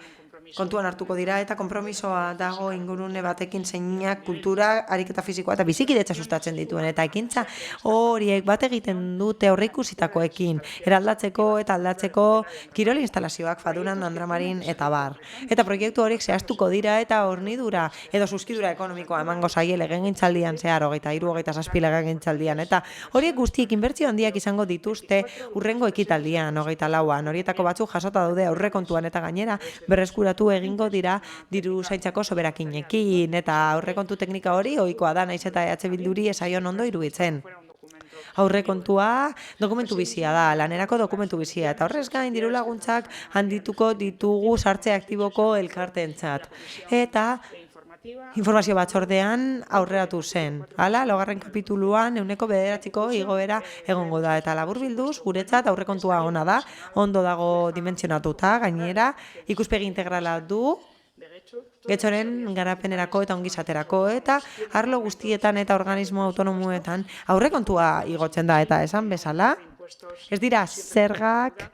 kontuan hartuko dira eta konpromisoa dago ingurune batekin zeinak kultura, ariketa fisikoa eta bizikidetza sustatzen dituen eta ekintza horiek bat egiten dute aurreikusitakoekin eraldatzeko eta aldatzeko kirol instalazioak Faduran, Andramarin eta bar. Eta proiektu horiek zehaztuko dira eta hornidura edo suskidura ekonomikoa emango zaie legegintzaldian zehar 23-27 legegintzaldian eta horiek guztiek inbertsio handiak izango dituzte hurrengo ekitaldian 24an. Horietako batzuk jasota daude aurrekontuan eta gainera berreskuratu egingo dira diru zaintzako soberakinekin eta aurrekontu teknika hori ohikoa da naiz eta EH Bilduri ez zaion ondo iruditzen. Aurrekontua dokumentu bizia da, lanerako dokumentu bizia eta horrez gain diru laguntzak handituko ditugu sartze aktiboko elkarteentzat. Eta informazio batzordean aurreratu zen. Hala, 6. kapituluan 9% igoera egongo da eta laburbilduz guretzat aurrekontua ona da, ondo dago dimentsionatuta, gainera ikuspegi integrala du getxoren garapenerako eta ongizaterako eta arlo guztietan eta organismo autonomoetan aurrekontua igotzen da eta esan bezala, ez dira zergak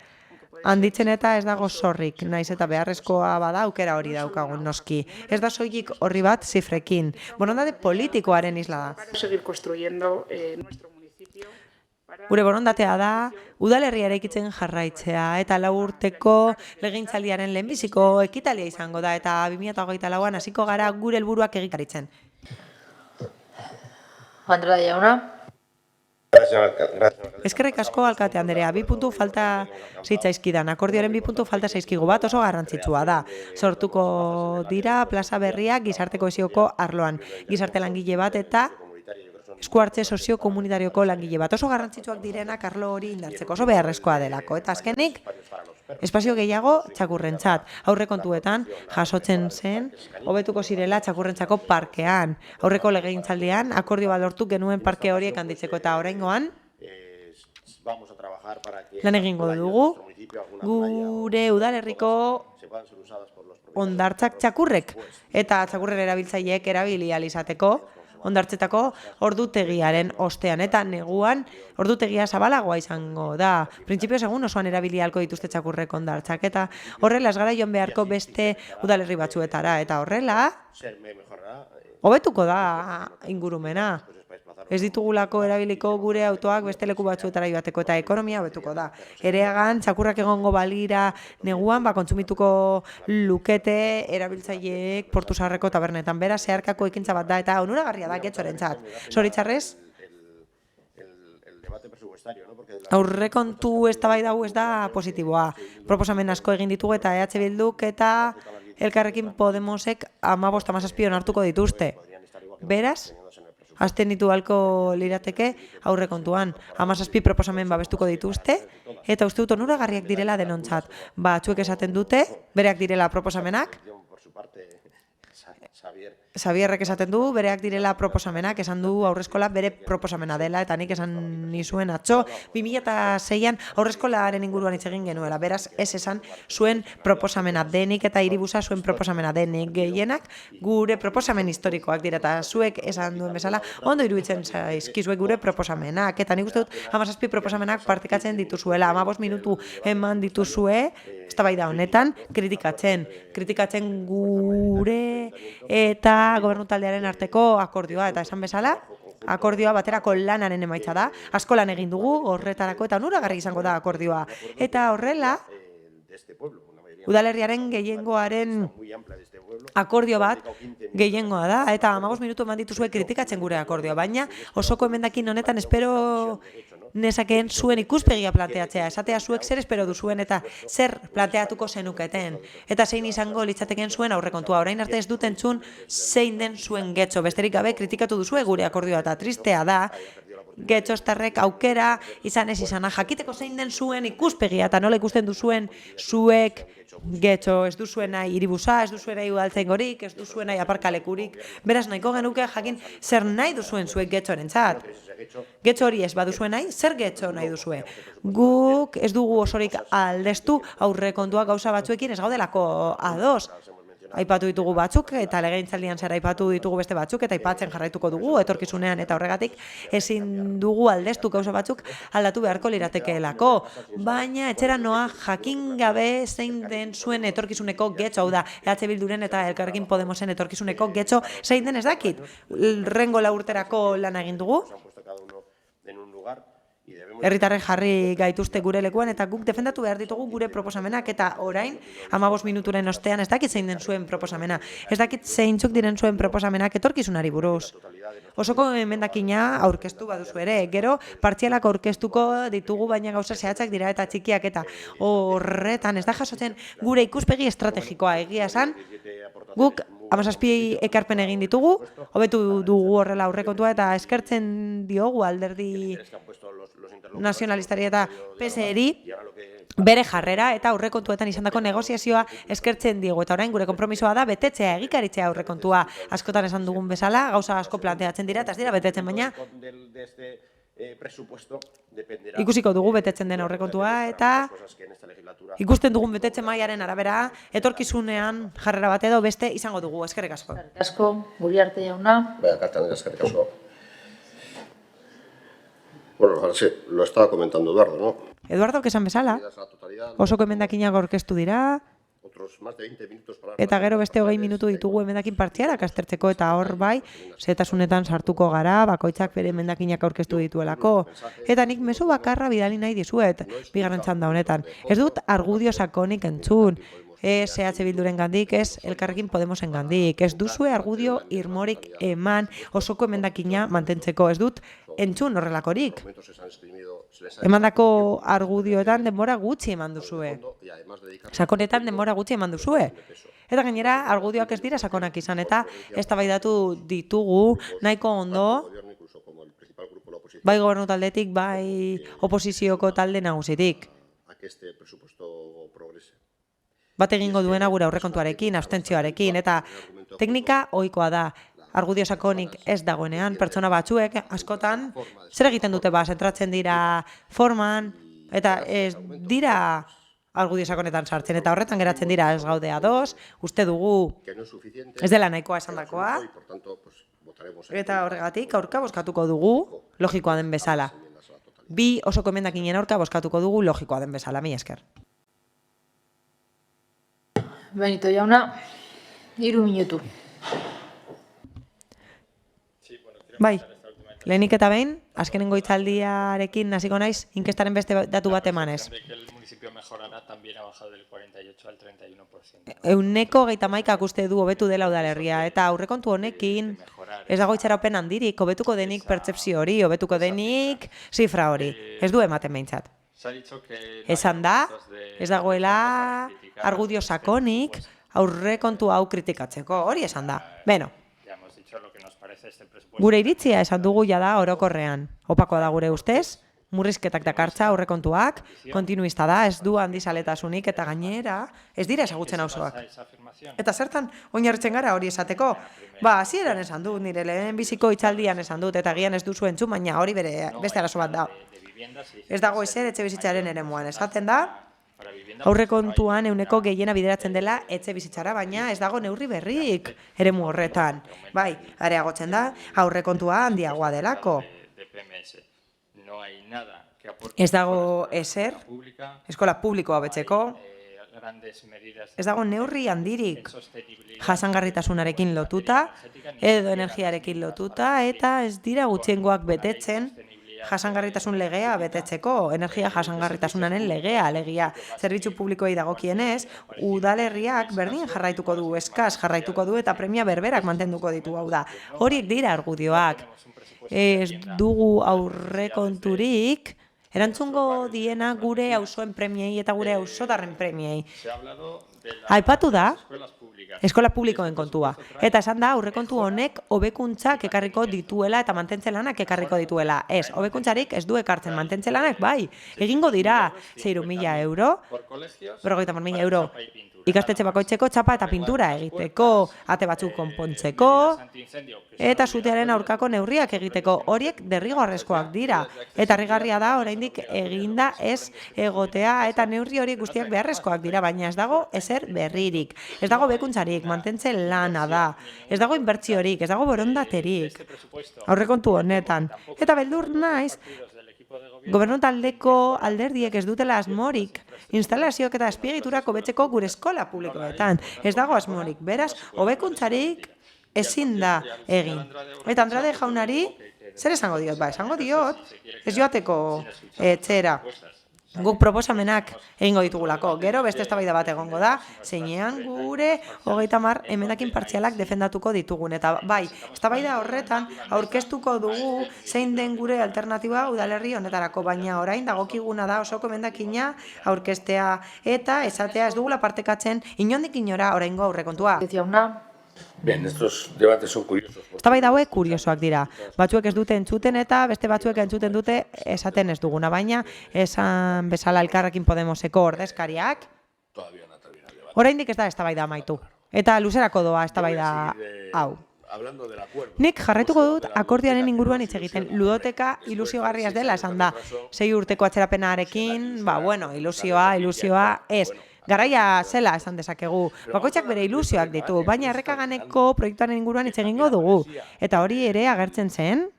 handitzen eta ez dago zorrik, naiz eta beharrezkoa bada aukera hori daukagun noski. Ez da soilik horri bat zifrekin. Borondate politikoaren isla da.
Seguir construyendo nuestro municipio.
Gure borondatea da, udalerria eraikitzen jarraitzea eta 4 urteko legegintzaldiaren lehenbiziko ekitalia izango da eta 2024an hasiko gara gure helburuak egikaritzen.
Andrade jauna.
Eskerrik asko alkate Anderea, 2 puntu falta zitzaizkidan, akordioaren 2 puntu falta zaizkigu bat oso garrantzitsua da. Sortuko dira plaza berriak gizarte kohesioko arloan, gizarte langile bat eta eskuartze sozio-komunitarioko langile bat. Oso garrantzitsuak direnak arlo hori indartzeko, oso beharrezkoa delako. Eta azkenik, espazio gehiago txakurrentzat. Aurrekontuetan jasotzen zen, hobetuko zirela txakurrentzako parkean. Aurreko legegintzaldian akordio bat lortu genuen parke horiek handitzeko eta oraingoan lan egingo dugu gure udalerriko hondartzak txakurrek eta txakurren erabiltzaileek erabili ahal izateko hondartzetako ordutegiaren ostean eta neguan ordutegia zabalagoa izango da. Printzipioz egun osoan erabili ahalko dituzte txakurrek hondartzak eta horrela ez gara joan beharko beste udalerri batzuetara eta horrela hobetuko da ingurumena. Ez ditugulako erabiliko gure autoak beste leku batzuetara joateko eta ekonomia hobetuko da. Ereagan txakurrak egongo balira neguan kontsumituko lukete erabiltzaileek Portusarreko tabernetan. Beraz zeharkako ekintza bat da eta onuragarria da getxorentzat. Zoritxarrez, aurrekontu eztabaida hau ez da positiboa. Proposamen asko egin ditugu eta EH Bilduk eta Elkarrekin Podemosek 15-17 onartuko dituzte. Beraz, hasten ditu halko lirateke aurrekontuan. 17 proposamen babestuko dituzte eta uste dut onuragarriak direla denontzat. Batzuek esaten dute, bereak direla proposamenak, Xabierrek esaten du, bereak direla proposamenak, esan du aurreskola bere proposamena dela, eta nik esan nizuen atzo, 2006an aurreskolaren inguruan hitz egin genuela, beraz ez esan zuen proposamena denik eta hiribusa zuen proposamena denik gehienak, gure proposamen historikoak dira, eta zuek esan duen bezala, ondo iruditzen zaizkizuek gure proposamenak, eta nik uste dut 17 proposamenak partekatzen dituzuela, 15 minutu eman dituzue, eztabaida honetan, kritikatzen gure eta gobernu taldearen arteko akordioa, eta esan bezala, akordioa baterako lanaren emaitza da, asko lan egin dugu horretarako eta onuragarri izango da akordioa. Eta horrela, udalerriaren gehiengoaren akordio bat gehiengoa da, eta 15 minutu eman dituzue kritikatzen gure akordioa, baina osoko emendakin honetan espero nezakeen zuen ikuspegia planteatzea, esatea zuek zer espero duzuen eta zer planteatuko zenuketen, eta zein izango litzateken zuen aurrekontua. Orain arte ez dut entzun zein den zuen getxo, besterik gabe kritikatu duzue gure akordioa, eta tristea da, getxostarrek aukera izan ez izana jakiteko zein den zuen ikuspegia eta nola ikusten duzuen zuek getxo, ez duzuen nahi hiribusa, ez duzuen nahi udaltzaingorik, ez duzuen nahi aparkalekurik, beraz nahiko genuke jakin zer nahi duzuen zuek getxorentzat. Getxo hori ez baduzuen nahi, zer getxo nahi duzue? Guk ez dugu osorik aldestu aurrekontuak gauza batzuekin ez gaudelako ados. Aipatu ditugu batzuk eta legegintzaldian zer aipatu ditugu beste batzuk eta aipatzen jarraituko dugu etorkizunean eta horregatik ezin dugu aldestu gauza batzuk aldatu beharko liratekeelako. Baina etxera noa jakin gabe zein den zuen etorkizuneko getxo, hau da, EH Bilduren eta Elkarrekin Podemosen etorkizuneko getxo zein den ez dakit. Rengo 4 urterako lana egin dugu. Herritarrek jarri gaituzte gure lekuan eta guk defendatu behar ditugu gure proposamenak eta orain 15 minuturen ostean ez dakit zein den zuen proposamena. Ez dakit zeintzuk diren zuen proposamenak etorkizunari buruz. Osoko emendakina aurkeztu baduzu ere, gero partzialak aurkeztuko ditugu baina gauza zehatzak dira eta txikiak eta horretan ez da jasotzen gure ikuspegi estrategikoa egia esan. Guk 17 ekarpen egin ditugu, hobetu dugu horrela aurrekontua eta eskertzen diogu alderdi nazionalistari eta PSeri bere jarrera eta aurrekontuetan izandako negoziazioa eskertzen diegu eta orain gure konpromisoa da betetzea, egikaritzea aurrekontua. Askotan esan dugun bezala, gauza asko planteatzen dira eta ez dira betetzen, baina ikusiko dugu betetzen den aurrekontua eta ikusten dugun betetzen mailaren arabera etorkizunean jarrera bat edo beste izango dugu. Eskerrik asko.
Eskerrik asko, Uriarte jauna.
Eskerrik asko. Bueno, lo estaba comentando Eduardo, ¿no?
Eduardo, esan bezala, osoko emendakinak aurkeztu dira, eta gero beste 20 minutu ditugu emendakin partzialak aztertzeko eta hor bai, zetasunetan sartuko gara, bakoitzak bere emendakinak aurkeztu dituelako. Eta nik mezu bakarra bidali nahi dizuet, bigarren txanda honetan. Ez dut argudio sakonik entzun, ez EH Bilduren gandik, ez Elkarrekin Podemosen gandik. Ez duzue argudio irmorik eman osoko emendakina mantentzeko. Ez dut entzun horrelakorik. Emandako argudioetan denbora gutxi eman duzue. Sakonetan denbora gutxi eman duzue. Eta gainera, argudioak ez dira sakonak izan eta eztabaidatu ditugu nahiko ondo, bai gobernu taldetik, bai oposizioko talde nagusitik. Bat egingo duena gure aurrekontuarekin, abstentzioarekin, eta teknika ohikoa da. Argudio sakonik ez dagoenean, pertsona batzuek askotan zer egiten dute zentratzen dira forman, eta ez dira argudio sakonetan sartzen, eta horretan geratzen dira ez gaude ados, uste dugu ez dela nahikoa esandakoa, eta horregatik aurka bozkatuko dugu logikoa den bezala. Bi osoko emendakinen aurka bozkatuko dugu logikoa den bezala, mila esker.
Benito jauna, 3 minutu.
Bai, lehenik eta behin, azkenengo hitzaldiarekin hasiko naiz, inkestaren beste datu bat emanez. Euneko 31 uste du hobetu dela udalerria, eta aurrekontu honekin ez dago itxaropen handirik, hobetuko denik pertzepzio hori, hobetuko denik zifra hori. Ez du ematen behintzat. Esan da, ez dagoela argudio sakonik aurrekontu hau kritikatzeko, hori esan da. Beno, gure iritzia esan dugu jada orokorrean. Opakoa da gure ustez, murrizketak dakartza aurrekontuak, kontinuista da, ez du handizaletasunik eta gainera ez dira ezagutzen auzoak. Eta zertan oinarritzen gara hori esateko? Hasieran esan dut, nire lehen biziko hitzaldian esan dut, eta gian ez duzu entzun, baina hori bere beste arazo bat da. Ez dago ezer etxe bizitzaren eremuan, esaten da, aurrekontuan euneko gehiena bideratzen dela etxe bizitzara, baina ez dago neurri berrik eremu horretan. Bai, areagotzen da, aurrekontua handiagoa delako. Ez dago ezer, eskola publikoa betzeko, ez dago neurri handirik jasangarritasunarekin lotuta, edo energiarekin lotuta, eta ez dira gutxiengoak betetzen, jasangarritasun legea betetzeko, energia jasangarritasunaren legea, alegia zerbitzu publikoei dagokienez, udalerriak berdin jarraituko du, eskas jarraituko du eta premia berberak mantenduko ditu, hau da. Horiek dira argudioak. Ez dugu aurrekonturik, erantzungo diena gure auzoen premiei eta gure auzotarren premiei. Aipatu da eskola publikoen kontua. Eta esan da aurrekontu honek hobekuntzak ekarriko dituela eta mantentze lanak ekarriko dituela. Ez, hobekuntzarik ez du ekartzen mantentze lanak, bai. Egingo dira 6.000 euro, 50.000 euro ikastetxe bakoitzeko txapa eta pintura egiteko, ate batzuk konpontzeko, eta sutearen aurkako neurriak egiteko. Horiek derrigorrezkoak dira. Eta harrigarria da oraindik eginda ez egotea eta neurri horiek guztiak beharrezkoak dira, baina ez dago ezer berririk. Ez dago hobekuntzarik, mantentze lana da. Ez dago inbertsiorik, ez dago borondaterik. Aurrekontu honetan. Eta beldur naiz, gobernu taldeko alderdiek ez dutela asmorik instalazioak eta azpiegiturak hobetzeko gure eskola publikoetan. Ez dago asmorik. Beraz, hobekuntzarik ezin da egin. Eta Andrade jaunari, zer esango diot? Ba, esango diot, ez joateko etxera. Guk proposamenak egingo ditugulako. Gero beste eztabaida bat egongo da, zeinean gure 30 emendakin partzialak defendatuko ditugun. Eta bai, eztabaida horretan aurkeztuko dugu zein den gure alternatiba udalerri honetarako, baina orain dagokiguna da osoko emendakina aurkeztea eta esatea ez dugula partekatzen inondik inora oraingo aurrekontua.
Bien, estos debates son curiosos.
Eztabaida hauek kuriosoak dira. Batzuek ez dute entzuten eta beste batzuek entzuten dute esaten ez duguna, baina esan bezala Elkarrekin Podemoseko ordezkariak oraindik ez da eztabaida amaitu. Eta luzerako doa eztabaida hau. Nik jarraituko dut akordioaren inguruan hitz egiten. Ludoteka ilusiogarria ez dela esan da. 6 urteko atzerapenarekin, ilusioa ez. Garaia zela esan dezakegu. Bakoitzak bere ilusioak ditu, baina errekaganeko proiektuaren inguruan hitz egingo dugu. Eta hori ere agertzen zen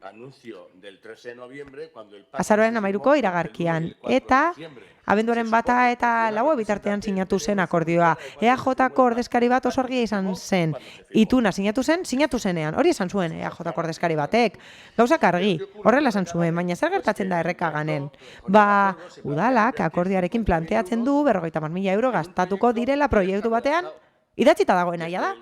azaroaren 13ko iragarkian. Eta abenduaren 1 eta 4 bitartean sinatu zen akordioa. EAJko ordezkari bat oso argia izan zen. Ituna sinatu zenean. Hori esan zuen EAJko ordezkari batek. Gauzak argi, horrela esan zuen, baina zer gertatzen da errekaganen? Ba, udalak akordioarekin planteatzen du 50.000 euro gastatuko direla proiektu batean, idatzita dagoen aia da.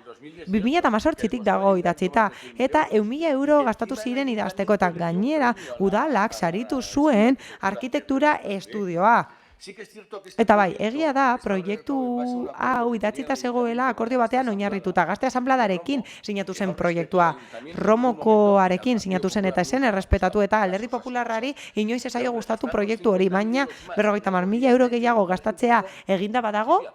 2018tik dago idatzita, eta 1.000 euro gastatu ziren idazteko, eta gainera udalak saritu zuen arkitektura estudioa. Eta bai, egia da, proiektu hau idatzita zegoela akordio batean oinarrituta. Gazte asanbladarekin sinatu zen proiektua. Romokoarekin sinatu zen eta esen errespetatu eta Alderdi Popularrari inoiz ez zaio gustatu proiektu hori, baina 50.000 euro gehiago gastatzea eginda badago,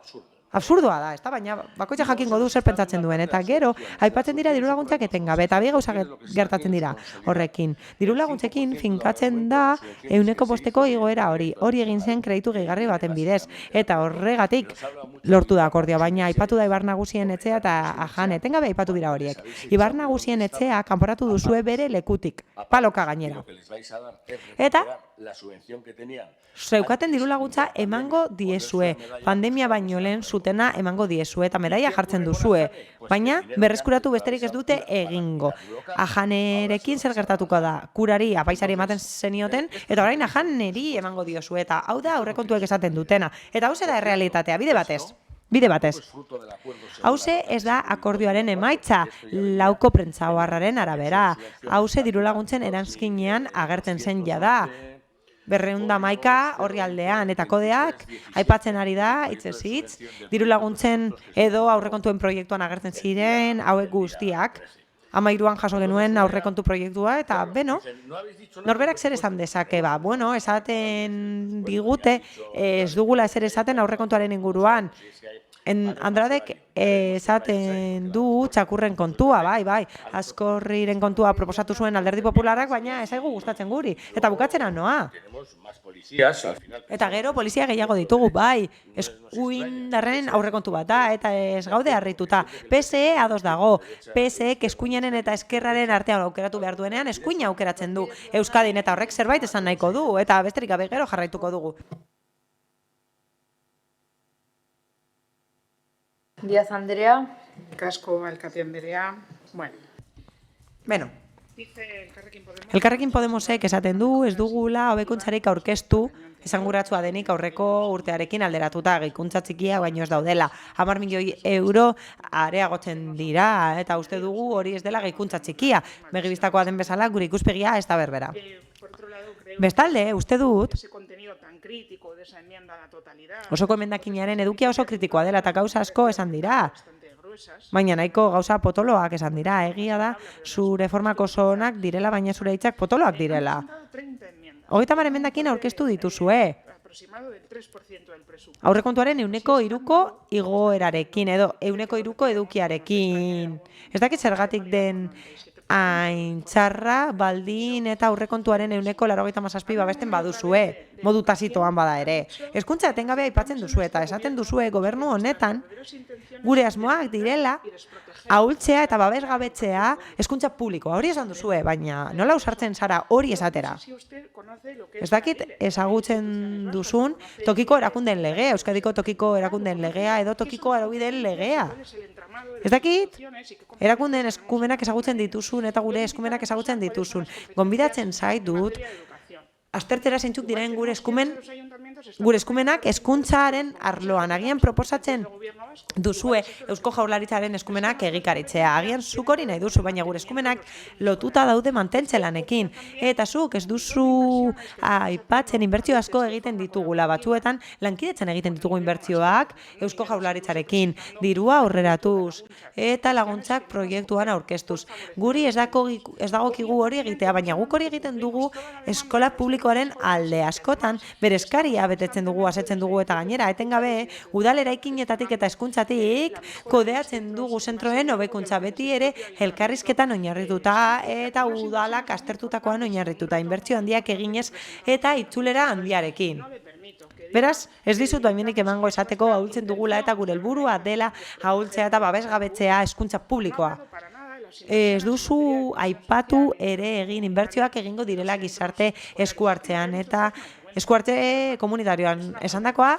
absurdoa da, ezta? Baina bakoitza jakingo du zer pentsatzen duen. Eta gero, aipatzen dira dirulaguntzak etengabe, eta bi gauza gertatzen dira horrekin. Dirulaguntzekin finkatzen da 100% igoera hori. Hori egin zen kreditu gehigarri baten bidez. Eta horregatik lortu da akordioa, baina aipatu da Ibar Nagusien etxea eta ajan etengabe aipatu dira horiek. Ibar Nagusien etxea kanporatu duzue bere lekutik, paloka gainera. Eta zeukaten dirulaguntza emango diezue. Pandemia baino lehen zutena emango diezue eta meraia jartzen duzue. Baina berreskuratu besterik ez dute egingo. Ajanerekin zer gertatuko da? Kurari, apaizari ematen zenioten, eta orain ajaneri emango diozue. Eta hau da aurrekontuek esaten dutena. Eta hau da errealitatea, bide batez. Hauze ez da akordioaren emaitza, lauko prentzaoarraren arabera. Hauze dirulaguntzen eranskinean agertzen zen jada. 211 horri aldean, eta kodeak aipatzen ari da, hitzez hitz, dirulaguntzen edo aurrekontuen proiektuan agertzen ziren, hauek guztiak. 13an jaso genuen aurrekontu proiektua, eta beno, norberak zer esan dezake, ba, bueno, esaten digute, ez dugula ezer esaten aurrekontuaren inguruan. Andradek esaten du txakurren kontua, bai, Askorriren kontua proposatu zuen Alderdi Popularrak, baina ez zaigu gustatzen guri, eta bukatzera noa. Eta gero polizia gehiago ditugu, bai, eskuindarren aurrekontu bat da, eta ez gaude harrituta. PSE ados dago, PSE eskuinaren eta eskerraren artean aukeratu behar duenean, eskuina aukeratzen du Euskadin, eta horrek zerbait esan nahiko du, eta besterik gabe gero jarraituko dugu.
Díaz Andrea.
Kasko alkate Andrea.
Bueno. Elkarrekin Podemosek esaten du, ez dugula hobekuntzarik aurkeztu, esanguratsua denik aurreko urtearekin alderatuta, gehikuntza txikia baino ez daudela. 10 milioi euro areagotzen dira, eta uste dugu hori ez dela gehikuntza txikia. Begibistakoa den bezala, gure ikuspegia ez da berbera. Bestalde, uste dut,
ese contenido tan crítico de esa enmienda a la totalidad.
osoko emendakinaren edukia oso kritikoa dela eta gauza asko esan dira.
Bastante gruesas.
Baina nahiko gauza potoloak esan dira. Egia da, zure formak oso onak direla, baina zure hitzak potoloak direla.
30 enmiendas.
30 emendakin aurkeztu dituzue.
Aproximado del 3% del presupuesto.
Aurrekontuaren 3% igoerarekin edo 3% edukiarekin. Ez dakit zergatik den hain txarra, baldin eta aurrekontuaren 97 babesten baduzue, modu tasitoan bada ere. Hezkuntza etengabe aipatzen duzue eta esaten duzue gobernu honetan gure asmoak direla ahultzea eta babesgabetzea hezkuntza publikoa. Hori esan duzue, baina nola ausartzen zara hori esatera? Ez dakit ezagutzen duzun tokiko erakundeen legea, Euskadiko tokiko erakundeen legea edo tokiko araubideen legea. Ez dakit erakundeen eskumenak ezagutzen dituzun eta gure eskumenak ezagutzen dituzun. Gonbidatzen zaitut aztertzera zeintzuk diren gure eskumenak hezkuntzaren arloan. Agian proposatzen duzue Eusko Jaurlaritzaren eskumenak egikaritzea. Agian zuk hori nahi duzu, baina gure eskumenak lotuta daude mantentze lanekin. Eta zuk ez duzu aipatzen inbertsio asko egiten ditugula. Batzuetan lankidetzen egiten ditugu inbertsioak Eusko Jaurlaritzarekin. Dirua aurreratuz eta laguntzak proiektuan aurkeztuz. Guri ez dagokigu hori egitea, baina guk hori egiten dugu eskola publikoaren alde askotan, bere eskaria betetzen dugu, asetzen dugu eta gainera etengabe udal eraikinetatik eta hezkuntzatik kodeatzen dugu zentroen hobekuntza beti ere elkarrizketan oinarrituta eta udalak aztertutakoan oinarrituta, inbertsio handiak eginez eta itzulera handiarekin. Beraz, ez dizut baimenik emango esateko ahultzen dugula eta gure helburua dela ahultzea eta babesgabetzea hezkuntza publikoa. Ez duzu aipatu ere egin inbertsioak egingo direla gizarte eskuartzean eta eskuartze komunitarioan esandakoa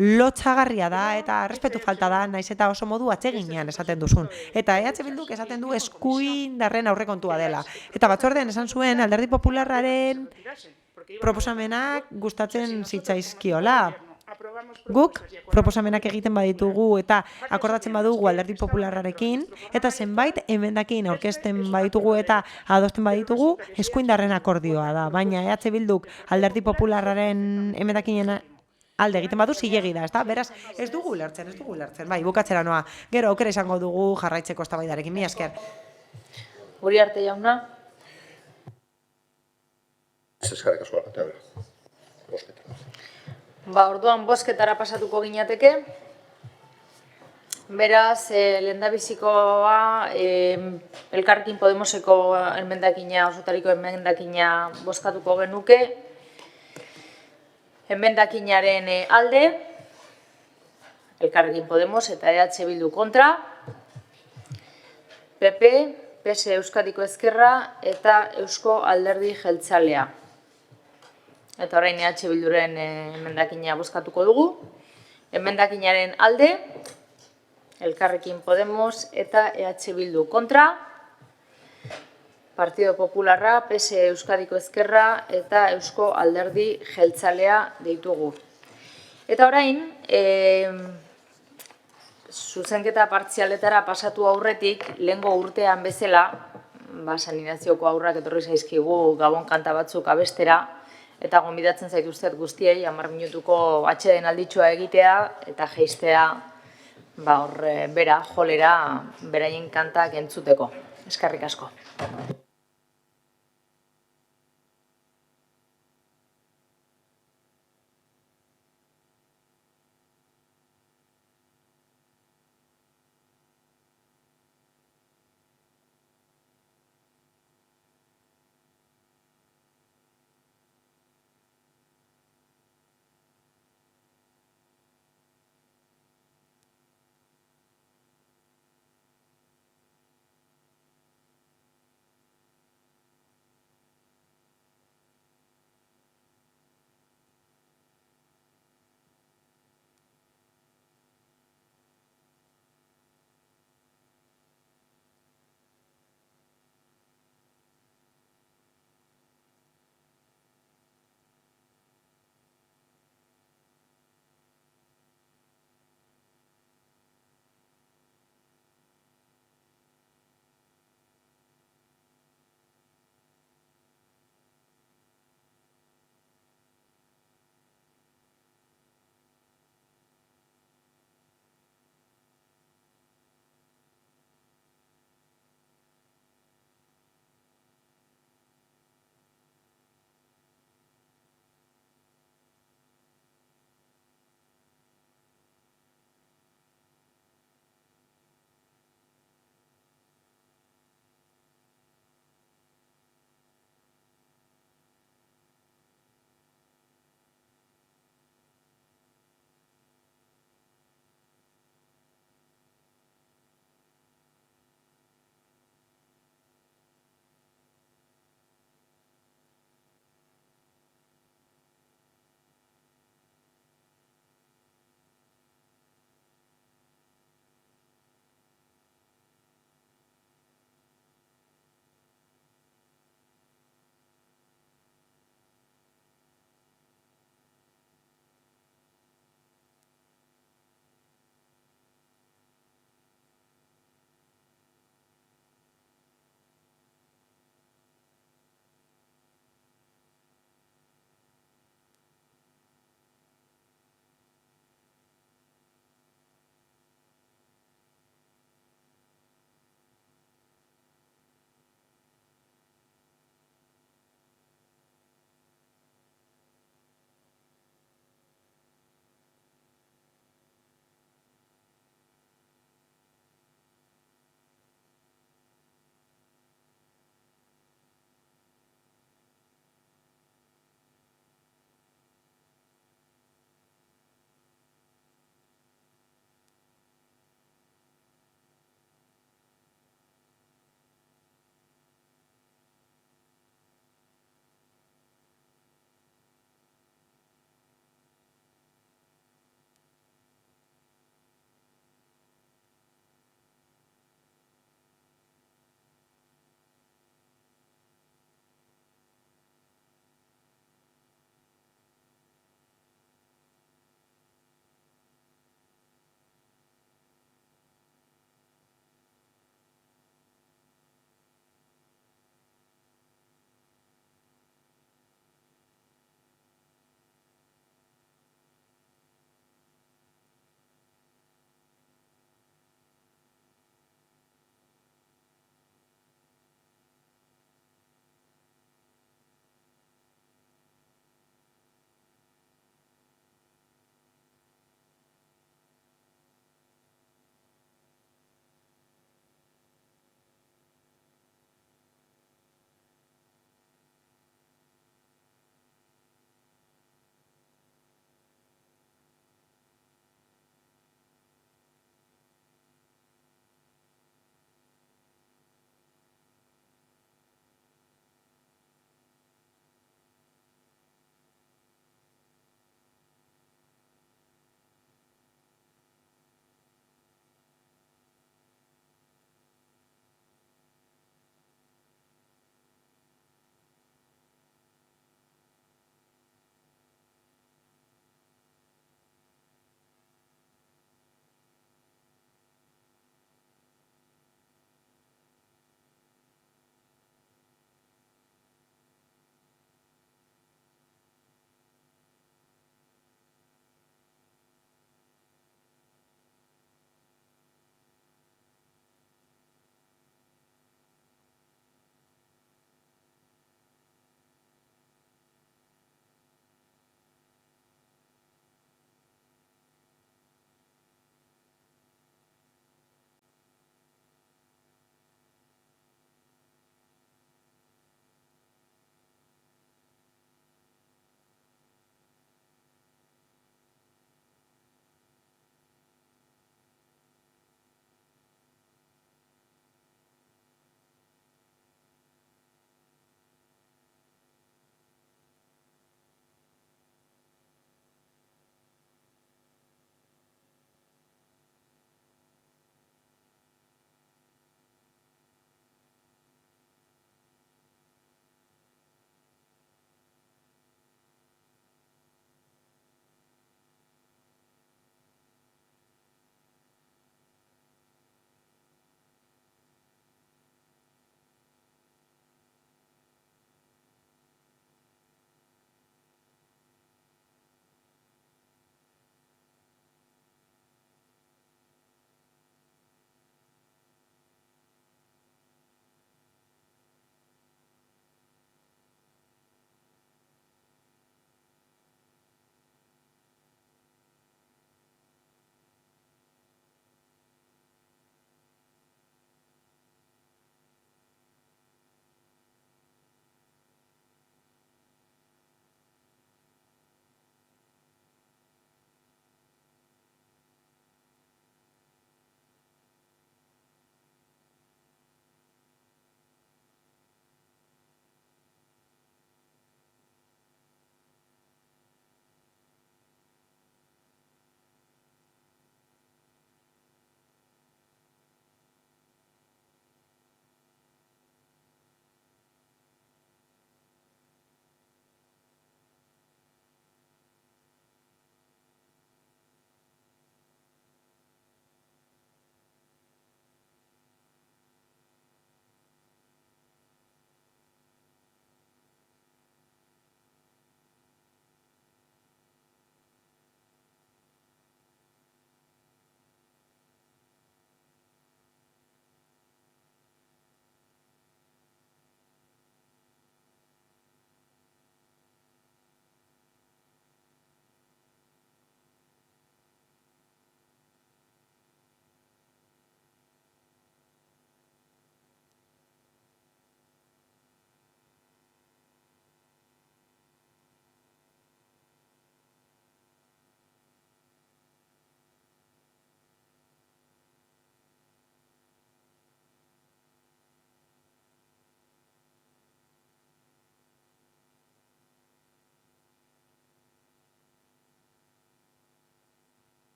lotsagarria da eta errespetu falta da, naiz eta oso modu atseginean esaten duzun. Eta EH Bilduk esaten du eskuindarren aurrekontua dela. Eta batzordean esan zuen Alderdi Popularraren proposamenak gustatzen zitzaizkiola. Guk proposamenak egiten baditugu eta akordatzen badugu Alderdi Popularrarekin eta zenbait emendakin aurkezten baditugu eta adosten baditugu eskuindarren akordioa da. Baina EH Bilduk Alderdi Popularraren emendakinen alde egiten badu zilegi da, ezta? Beraz, ez dugu ulertzen. Bai, bukatzera noa. Gero aukera izango dugu jarraitzeko eztabaidarekin. Mila esker.
Uriarte jauna.
Eskerrik asko alkatea.
Orduan bozketara pasatuko ginateke. Beraz, lehendabizikoa Elkarrekin Podemoseko emendakina, osotariko emendakina bozkatuko genuke. Emendakinaren alde, Elkarrekin Podemos eta EH Bildu kontra, PP, PS Euskadiko Ezkerra eta Eusko Alderdi Jeltzalea. Eta orain EH Bilduren emendakina bozkatuko dugu. Emendakinaren alde, Elkarrekin Podemos eta EH Bildu kontra, Partido Popularra, PS Euskadiko Ezkerra eta Eusko Alderdi Jeltzalea ditugu. Eta orain, zuzenketa partzialetara pasatu aurretik, lehengo urtean bezala, saninazioko aurrak etorri zaizkigu Gabon kanta batzuk abestera, eta gonbidatzen zaituztet guztiei, 10 minutuko atxeden alditxoa egitea, eta jeistea, bera, jolera, beraien kantak entzuteko. Eskerrik asko.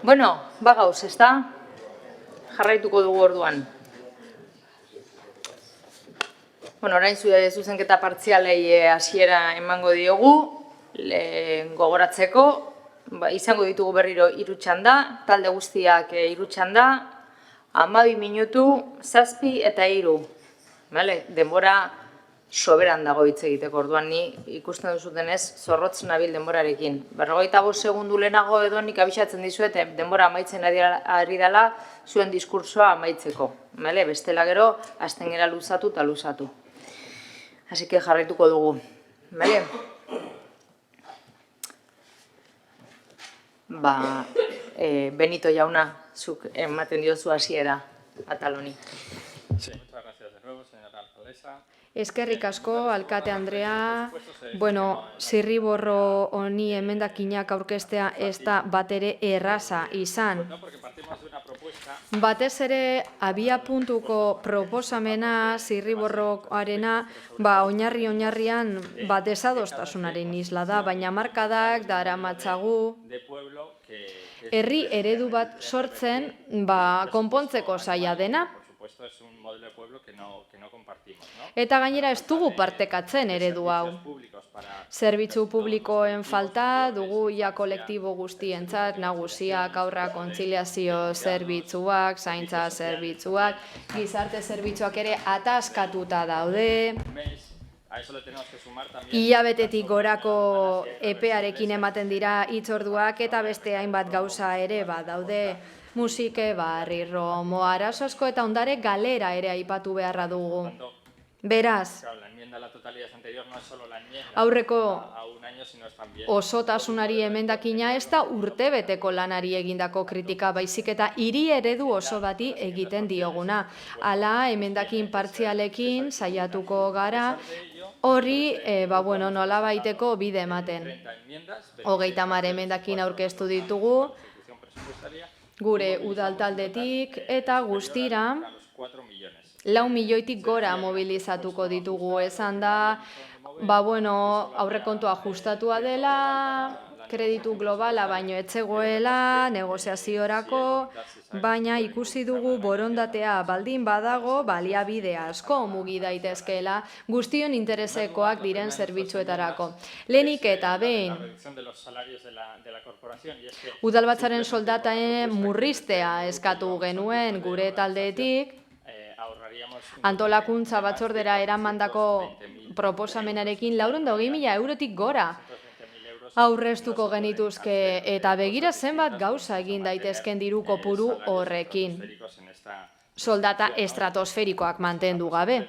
Bueno, bagauz, ezta? Jarraituko dugu orduan. Bueno, orain zuzenketa partzialei hasiera emango diogu, gogoratzeko, izango ditugu berriro 3 txanda, talde guztiak 3 txanda, 12 minutu, 7 eta 3. Denbora soberan dago hitz egiteko, orduan ni ikusten duzutenez zorrotz nabil denborarekin. 45 segundu lehenago edo nik abisatzen dizuet denbora amaitzen ari dela zuen diskursoa amaitzeko. Bestela gero, hasten gara luzatu eta luzatu. Así que jarraituko dugu. Benito jauna, zuk ematen diozu hasiera atal honi.
Sí, muchas gracias de nuevo, señora alcaldesa.
Eskerrik asko, alkate Andrea. Bueno, zirriborro honi emendakinak aurkeztea ez da batere erraza izan. Batez ere, abiapuntuko proposamena zirriborroarena, oinarrian desadostasunaren isla da, baina markadak daramatzagu herri eredu bat sortzen konpontzeko zaila dena. Eta gainera ez dugu partekatzen eredu hau. Zerbitzu publikoen falta dugu kolektibo guztientzat, nagusiak, haurrak, kontziliazio zerbitzuak, zaintza zerbitzuak, gizarte zerbitzuak ere ataskatuta daude. Hilabetetik gorako epearekin ematen dira hitzorduak eta beste hainbat gauza ere daude. Musike, barrirromo, arazo asko eta ondare galera ere aipatu beharra dugu. Beraz, aurreko osotasunari emendakina ez da urtebeteko lanari egindako kritika, baizik eta hiri eredu oso bati egiten dioguna. Hala, emendakin partzialekin saiatuko gara, horri, nolabaiteko bide ematen. 30 emendakin aurkeztu ditugu, gure udaltaldetik eta guztira 4 milioitik gora mobilizatuko ditugu. Esan da, aurrekontua ajustatua dela, kreditu globala baino etzegoela, negoziaziorako, baina ikusi dugu borondatea baldin badago, baliabide asko mugi daitezkeela guztion interesekoak diren zerbitzuetarako. Lehenik eta behin, udalbatzaren soldataen murriztea eskatu genuen gure taldeetik, antolakuntza batzordera eramandako proposamenarekin 420.000 eurotik gora aurreztuko genituzke eta begira zenbat gauza egin daitezken diru kopuru horrekin. Soldata estratosferikoak mantendu gabe.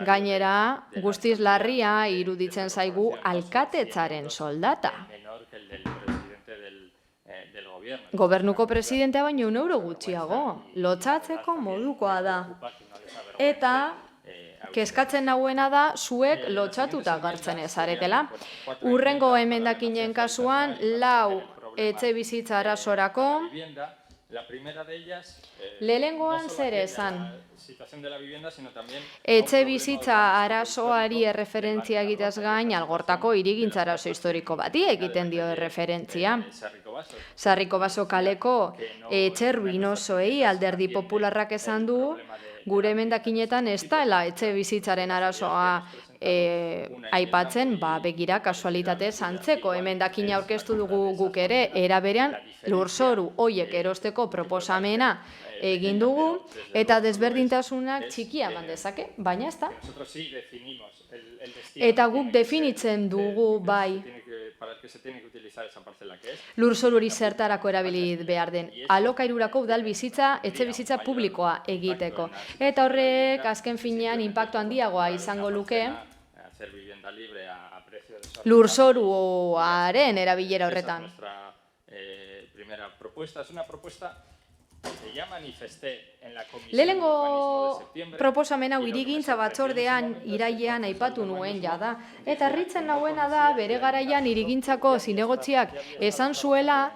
Gainera, guztiz larria iruditzen zaigu alkatetzaren soldata. Gobernuko presidentea baino €1 gutxiago, lotsatzeko modukoa da. Eta kezkatzen nahuena da zuek lotsatuta gartzen ezaretela. Urrengo emendakinen kasuan, 4 etxe bizitza arasorako, lehenengoan zer esan? Etxe bizitza arazoari erreferentzia egitaz gain, Algortako hirigintza arazo historiko bati egiten dio erreferentzia. Sarriko Baso kaleko etxe ruinosoei Alderdi Popularrak esan du, gure emendakinetan ez dela etxe bizitzaren arazoa aipatzen, begira kasualitatez antzeko emendakina aurkeztu dugu guk ere, era berean lurzoru hoiek erosteko proposamena egin dugu, eta desberdintasunak txikia eman dezake, baina ez da. Eta guk definitzen dugu bai lurzoru hori zertarako erabili behar den, alokairurako udal bizitza, etxe bizitza publikoa egiteko. Eta horrek azken finean inpaktu handiagoa izango luke lurzoruaren erabilera horretan. Lehenengo proposamen hau hirigintza batzordean irailean aipatu nuen jada. Eta harritzen nauena da bere garaian hirigintzako zinegotziak esan zuela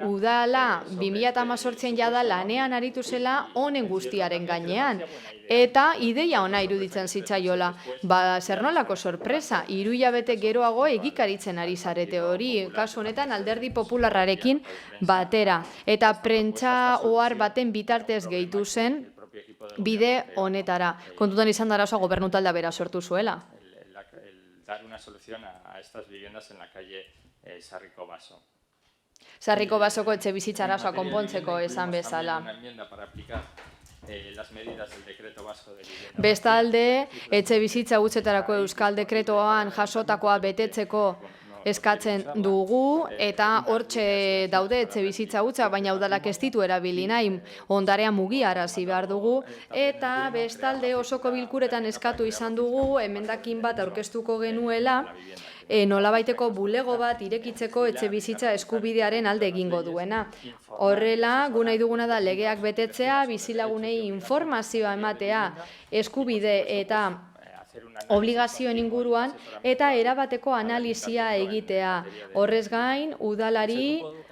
udala 2018 jada lanean aritu zela honen guztiaren gainean. Eta ideia ona iruditzen zitzaiola. Ba, zer nolako sorpresa, 3 hilabete geroago egikaritzen ari zarete hori, kasu honetan alderdi popularrarekin batera. Eta prentsa ohar baten bitartez gehitu zen bide honetara. Kontutan izan dara oso gobernu taldea bera sortu zuela.
Dar una solución a estas viviendas en la calle Sarriko Baso.
Sarriko Basoko etxebizitza arazoa konpontzeko esan bezala.
Una enmienda para aplicar las medidas del decreto vasco de vivienda.
Bestalde, etxebizitza hutsetarako euskal dekretoan jasotakoa betetzeko eskatzen dugu, eta hortxe daude etxebizitza hutsa, baina udalak ez ditu erabili nahi, ondarea mugiarazi behar dugu, eta bestalde osoko bilkuretan eskatu izan dugu, emendakin bat aurkeztuko genuela, nolabaiteko bulego bat irekitzeko etxebizitza eskubidearen alde egingo duena. Horrela, gu nahi duguna da legeak betetzea, bizilagunei informazioa ematea eskubide eta obligazioen inguruan, eta erabateko analizia egitea. Horrez gain,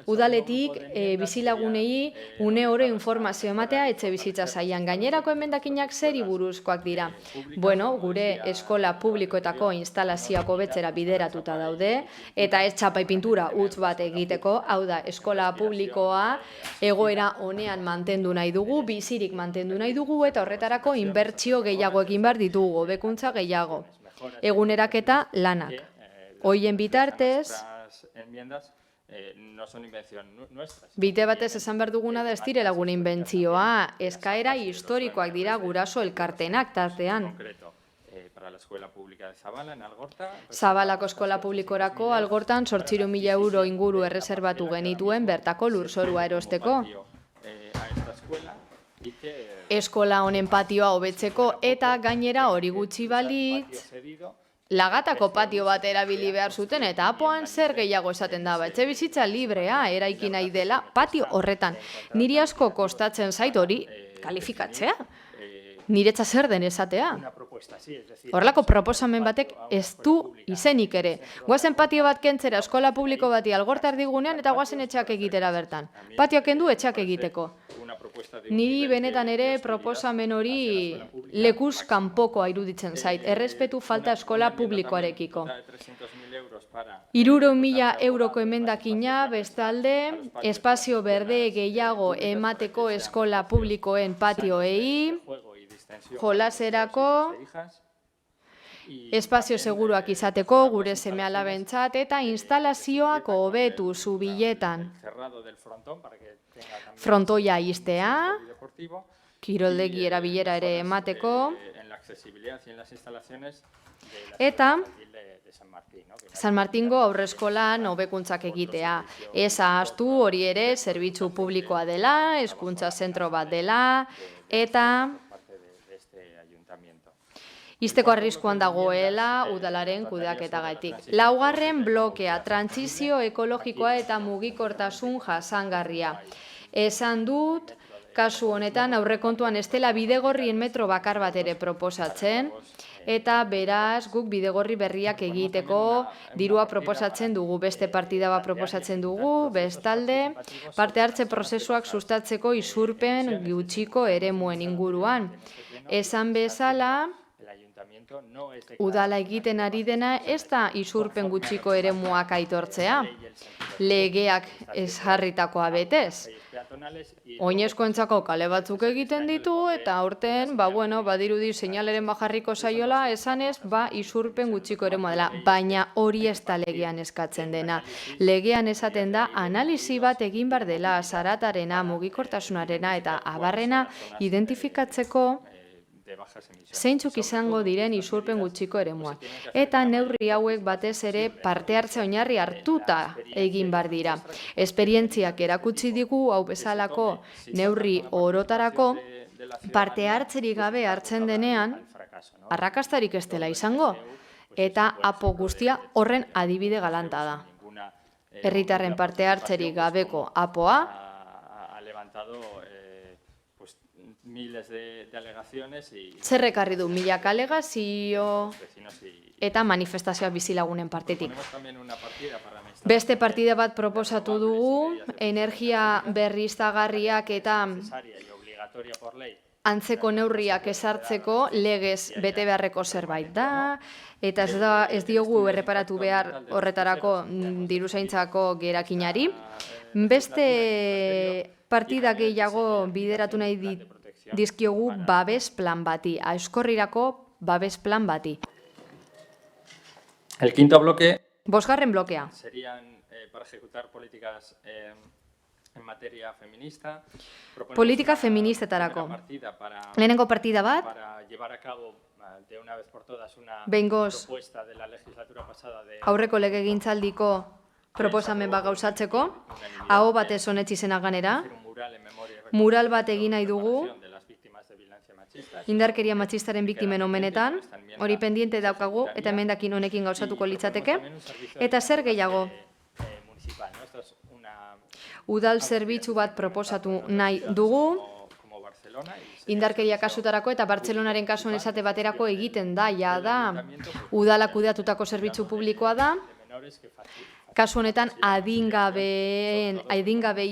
udaletik bizilagunei une oro informazio ematea etxebizitza saian. Gainerako emendakinak zeri buruzkoak dira. Bueno, gure eskola publikoetako instalazioak hobetzera bideratuta daude, eta ez txapai pintura utz bat egiteko, hau da, eskola publikoa egoera honean mantendu nahi dugu, bizirik mantendu nahi dugu, eta horretarako inbertsio gehiago egin behar ditugu, hobekuntza gehiago. Eguneraketa lanak. Hoien bitartez, bide batez esan behar duguna da ez direla gure inbentzioa, eskaera historikoak dira guraso elkartenak tartean. Zabalako eskola publikorako Algortan 800.000 euro inguru erreserbatu genituen bertako lurzorua erosteko. Eskola honen patioa hobetzeko, eta gainera hori gutxi balitz, lagatako patio bat erabili behar zuten, eta apoan zer gehiago esaten da, etxebizitza librea eraiki nahi dela patio horretan. Niri asko kostatzen zait hori kalifikatzea. Niretza zer den esatea. Horrelako proposamen batek ez du izenik ere. Guazen patio bat kentzera eskola publiko bati Algorta erdigunean, eta guazen etxeak egitera bertan. Patioak kendu etxeak egiteko. Niri benetan ere proposamen hori lekuz kanpokoa iruditzen zait. Errespetu falta eskola publikoarekiko. 300.000 euroko emendakina, bestalde, espazio berde gehiago emateko eskola publikoen patioei, jolaserako, espazio seguruak izateko gure seme-alabentzat, eta instalazioak hobetu zubiletan. Frontoia iztea, kiroldegi erabilera ere emateko, eta San Martingo aurreskolan hobekuntzak egitea. Ez ahaztu hori ere zerbitzu publikoa dela, hezkuntza zentro bat dela, eta izteko arriskuan dagoela udalaren kudeaketagatik. 4. blokea, trantsizio ekologikoa eta mugikortasun jasangarria. Esan dut, kasu honetan aurrekontuan ez dela bidegorrien metro bakar bat ere proposatzen, eta beraz guk bidegorri berriak egiteko dirua proposatzen dugu, beste partida bat proposatzen dugu, bestalde parte hartze prozesuak sustatzeko isurpen gutxiko eremuen inguruan. Esan bezala, udala egiten ari dena ez da isurpen gutxiko eremuak aitortzea, legeak ezarritakoa betez. Oinezkoentzako kale batzuk egiten ditu, eta aurten, badirudi seinaleren bajarriko saiola, esanez, isurpen gutxiko eremua dela, baina hori ez da legean eskatzen dena. Legean esaten da, analisi bat egin behar dela, zaratarena, mugikortasunarena eta abarrena identifikatzeko zeintzuk izango diren isurpen gutxiko eremuak. Eta neurri hauek batez ere parte hartze oinarri hartuta egin behar dira. Esperientziak erakutsi digu hau bezalako neurri orotarako parte hartzerik gabe hartzen denean arrakastarik ez dela izango. Eta apo guztia horren adibide galanta da. Herritarren parte hartzerik gabeko apoa
miles de alegaciones y
zer ekarri du, milaka alegazio eta manifestazioa bizilagunen partetik. Beste partida bat proposatu dugu, energia berriztagarriak eta antzeko neurriak ezartzeko legez bete beharreko zerbait da, eta ez diogu erreparatu behar horretarako diruzaintzako gerakinari. Beste partida gehiago bideratu nahi dizkiogu babes plan bati, aizkorrirako babes plan bati.
El quinto bloque
Bosgarren blokea.
serían para ejecutar políticas en materia feminista.
Politika feministetarako. Lehenengo partida bat,
Para llevar a cabo de una vez por todas una
behingoz
propuesta de la legislatura pasada de
aurreko legegintzaldiko proposamen bat gauzatzeko, aho batez onetsi zena ganera,
un mural en memoria y
mural bat egin nahi dugu,
de las víctimas de violencia machista.
indarkeria matxistaren biktimen omenetan, hori pendiente daukagu eta emendakin honekin gauzatuko litzateke, eta zer gehiago,
Municipal, ¿no? Esto es una
udal zerbitzu bat proposatu nahi dugu,
como Barcelona y
indarkeria kasutarako eta Bartzelonaren kasuan esate baterako egiten da, ja da, udalak kudeatutako zerbitzu publikoa da,
menores que facilitan.
kasu honetan adingabei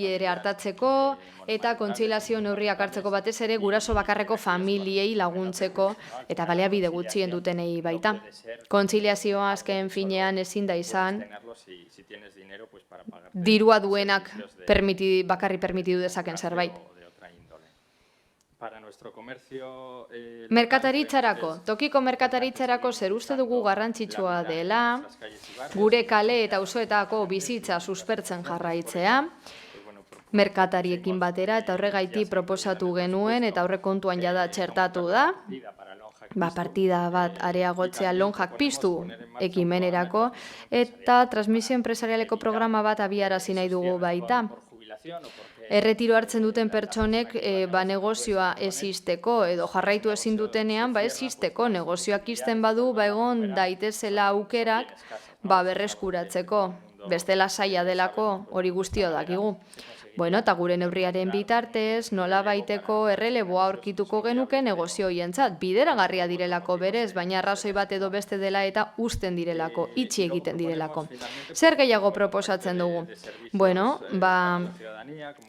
ere hartatzeko eta kontziliazio neurriak hartzeko batez ere guraso bakarreko familiei laguntzeko eta baliabide gutxien dutenei baita. Kontziliazioa azken finean ezin da izan
Tenerlo si tienes dinero pues para pagar
dirua duenak bakarri permitidu dezaken zerbait.
de otra índole. Para nuestro comercio
Merkataritzarako, tokiko merkataritzarako zer uste dugu garrantzitsua dela, gure kale eta auzoetako bizitza suspertzen jarraitzea, merkatariekin batera eta horregaiti proposatu genuen eta aurrekontuan jada txertatu da, partida bat areagotzea lonjak piztu ekimenerako eta transmisio enpresarialeko programa bat abiarazi nahi dugu baita. Erretiro hartzen duten pertsonek negozioa existeko edo jarraitu ezin dutenean existeko negozioak izten badu egon daitezela aukerak berreskuratzeko. Bestela zaila delako hori guztio dakigu. Bueno, eta gure neurriaren bitartez, nola baiteko erreleboa aurkituko genuke negozio hientzat. Bideragarria direlako berez, baina arrazoi bat edo beste dela eta uzten direlako, itxi egiten direlako. Zer gehiago proposatzen dugu? Bueno,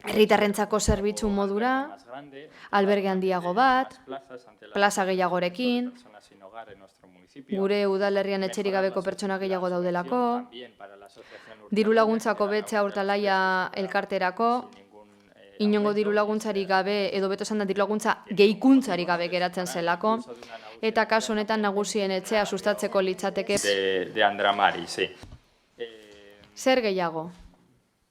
herritarrentzako zerbitzu modura, alberge handiago bat, plaza gehiagorekin, gure udalerrian etxerik gabeko pertsona gehiago daudelako, diru laguntzako betzea hortalaia elkarterako, inongo diru laguntzarik gabe, edo beto esan da diru laguntza gehikuntzarik gabe geratzen zelako, eta kasu honetan nagusien etxea sustatzeko litzateke.
de Andramari, sí.
Zer gehiago?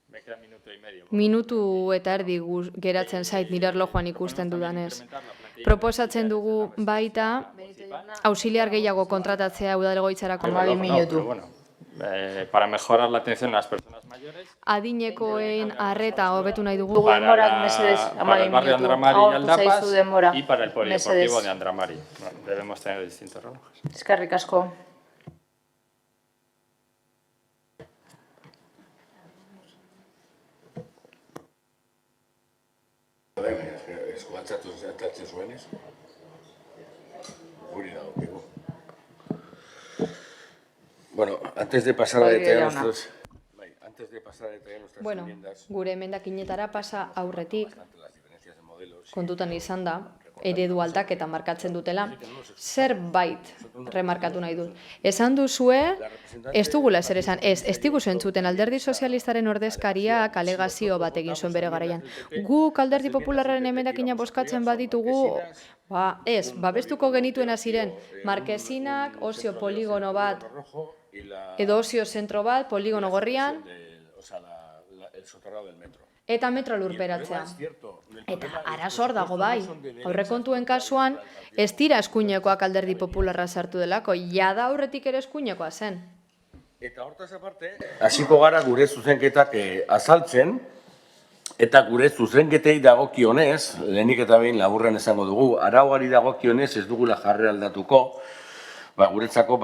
Me queda minuto y medio.
Minutu eta erdi geratzen zait nire erlojuan ikusten dudanez. Proposatzen dugu baita, auxiliar gehiago kontratatzea udalgoitzarako.
Para mejorar la atención a las personas mayores.
Adinekoen arreta hobetu nahi dugu.
Para el barrio Andramari y Aldapas y para el polideportivo de Andramari. Debemos tener distintos relojes.
Eskerrik asko.
Eskualtzatu zertatzen zuenez. Guri dago, pigu. Bueno, antes de pasar a detallar nuestras enmiendas,
gure emendakinetara pasa aurretik, kontutan izan da, eredu aldaketa markatzen dutela, zerbait remarkatu nahi dut. Esan duzue, ez dugula ezer esan, ez diguzu entzuten Alderdi Sozialistaren ordezkariak alegazio bat egin zuen bere garaian. Guk Alderdi Popularraren emendakina bozkatzen baditugu, babestuko genituena ziren, markezinak, ozio poligono bat, edo ozio zentro bat, poligono gorrian, eta metro lurperatzea. Eta arazor dago bai, aurrekontuen kasuan, ez dira eskuinekoak Alderdi Popularra sartu delako, jada aurretik ere eskuinekoa zen.
Eta hortaz aparte, hasiko gara gure zuzenketak azaltzen, eta gure zuzenketei dagokionez, lehenik eta behin laburren esango dugu, arauari dagokionez ez dugula jarrera aldatuko, guretzako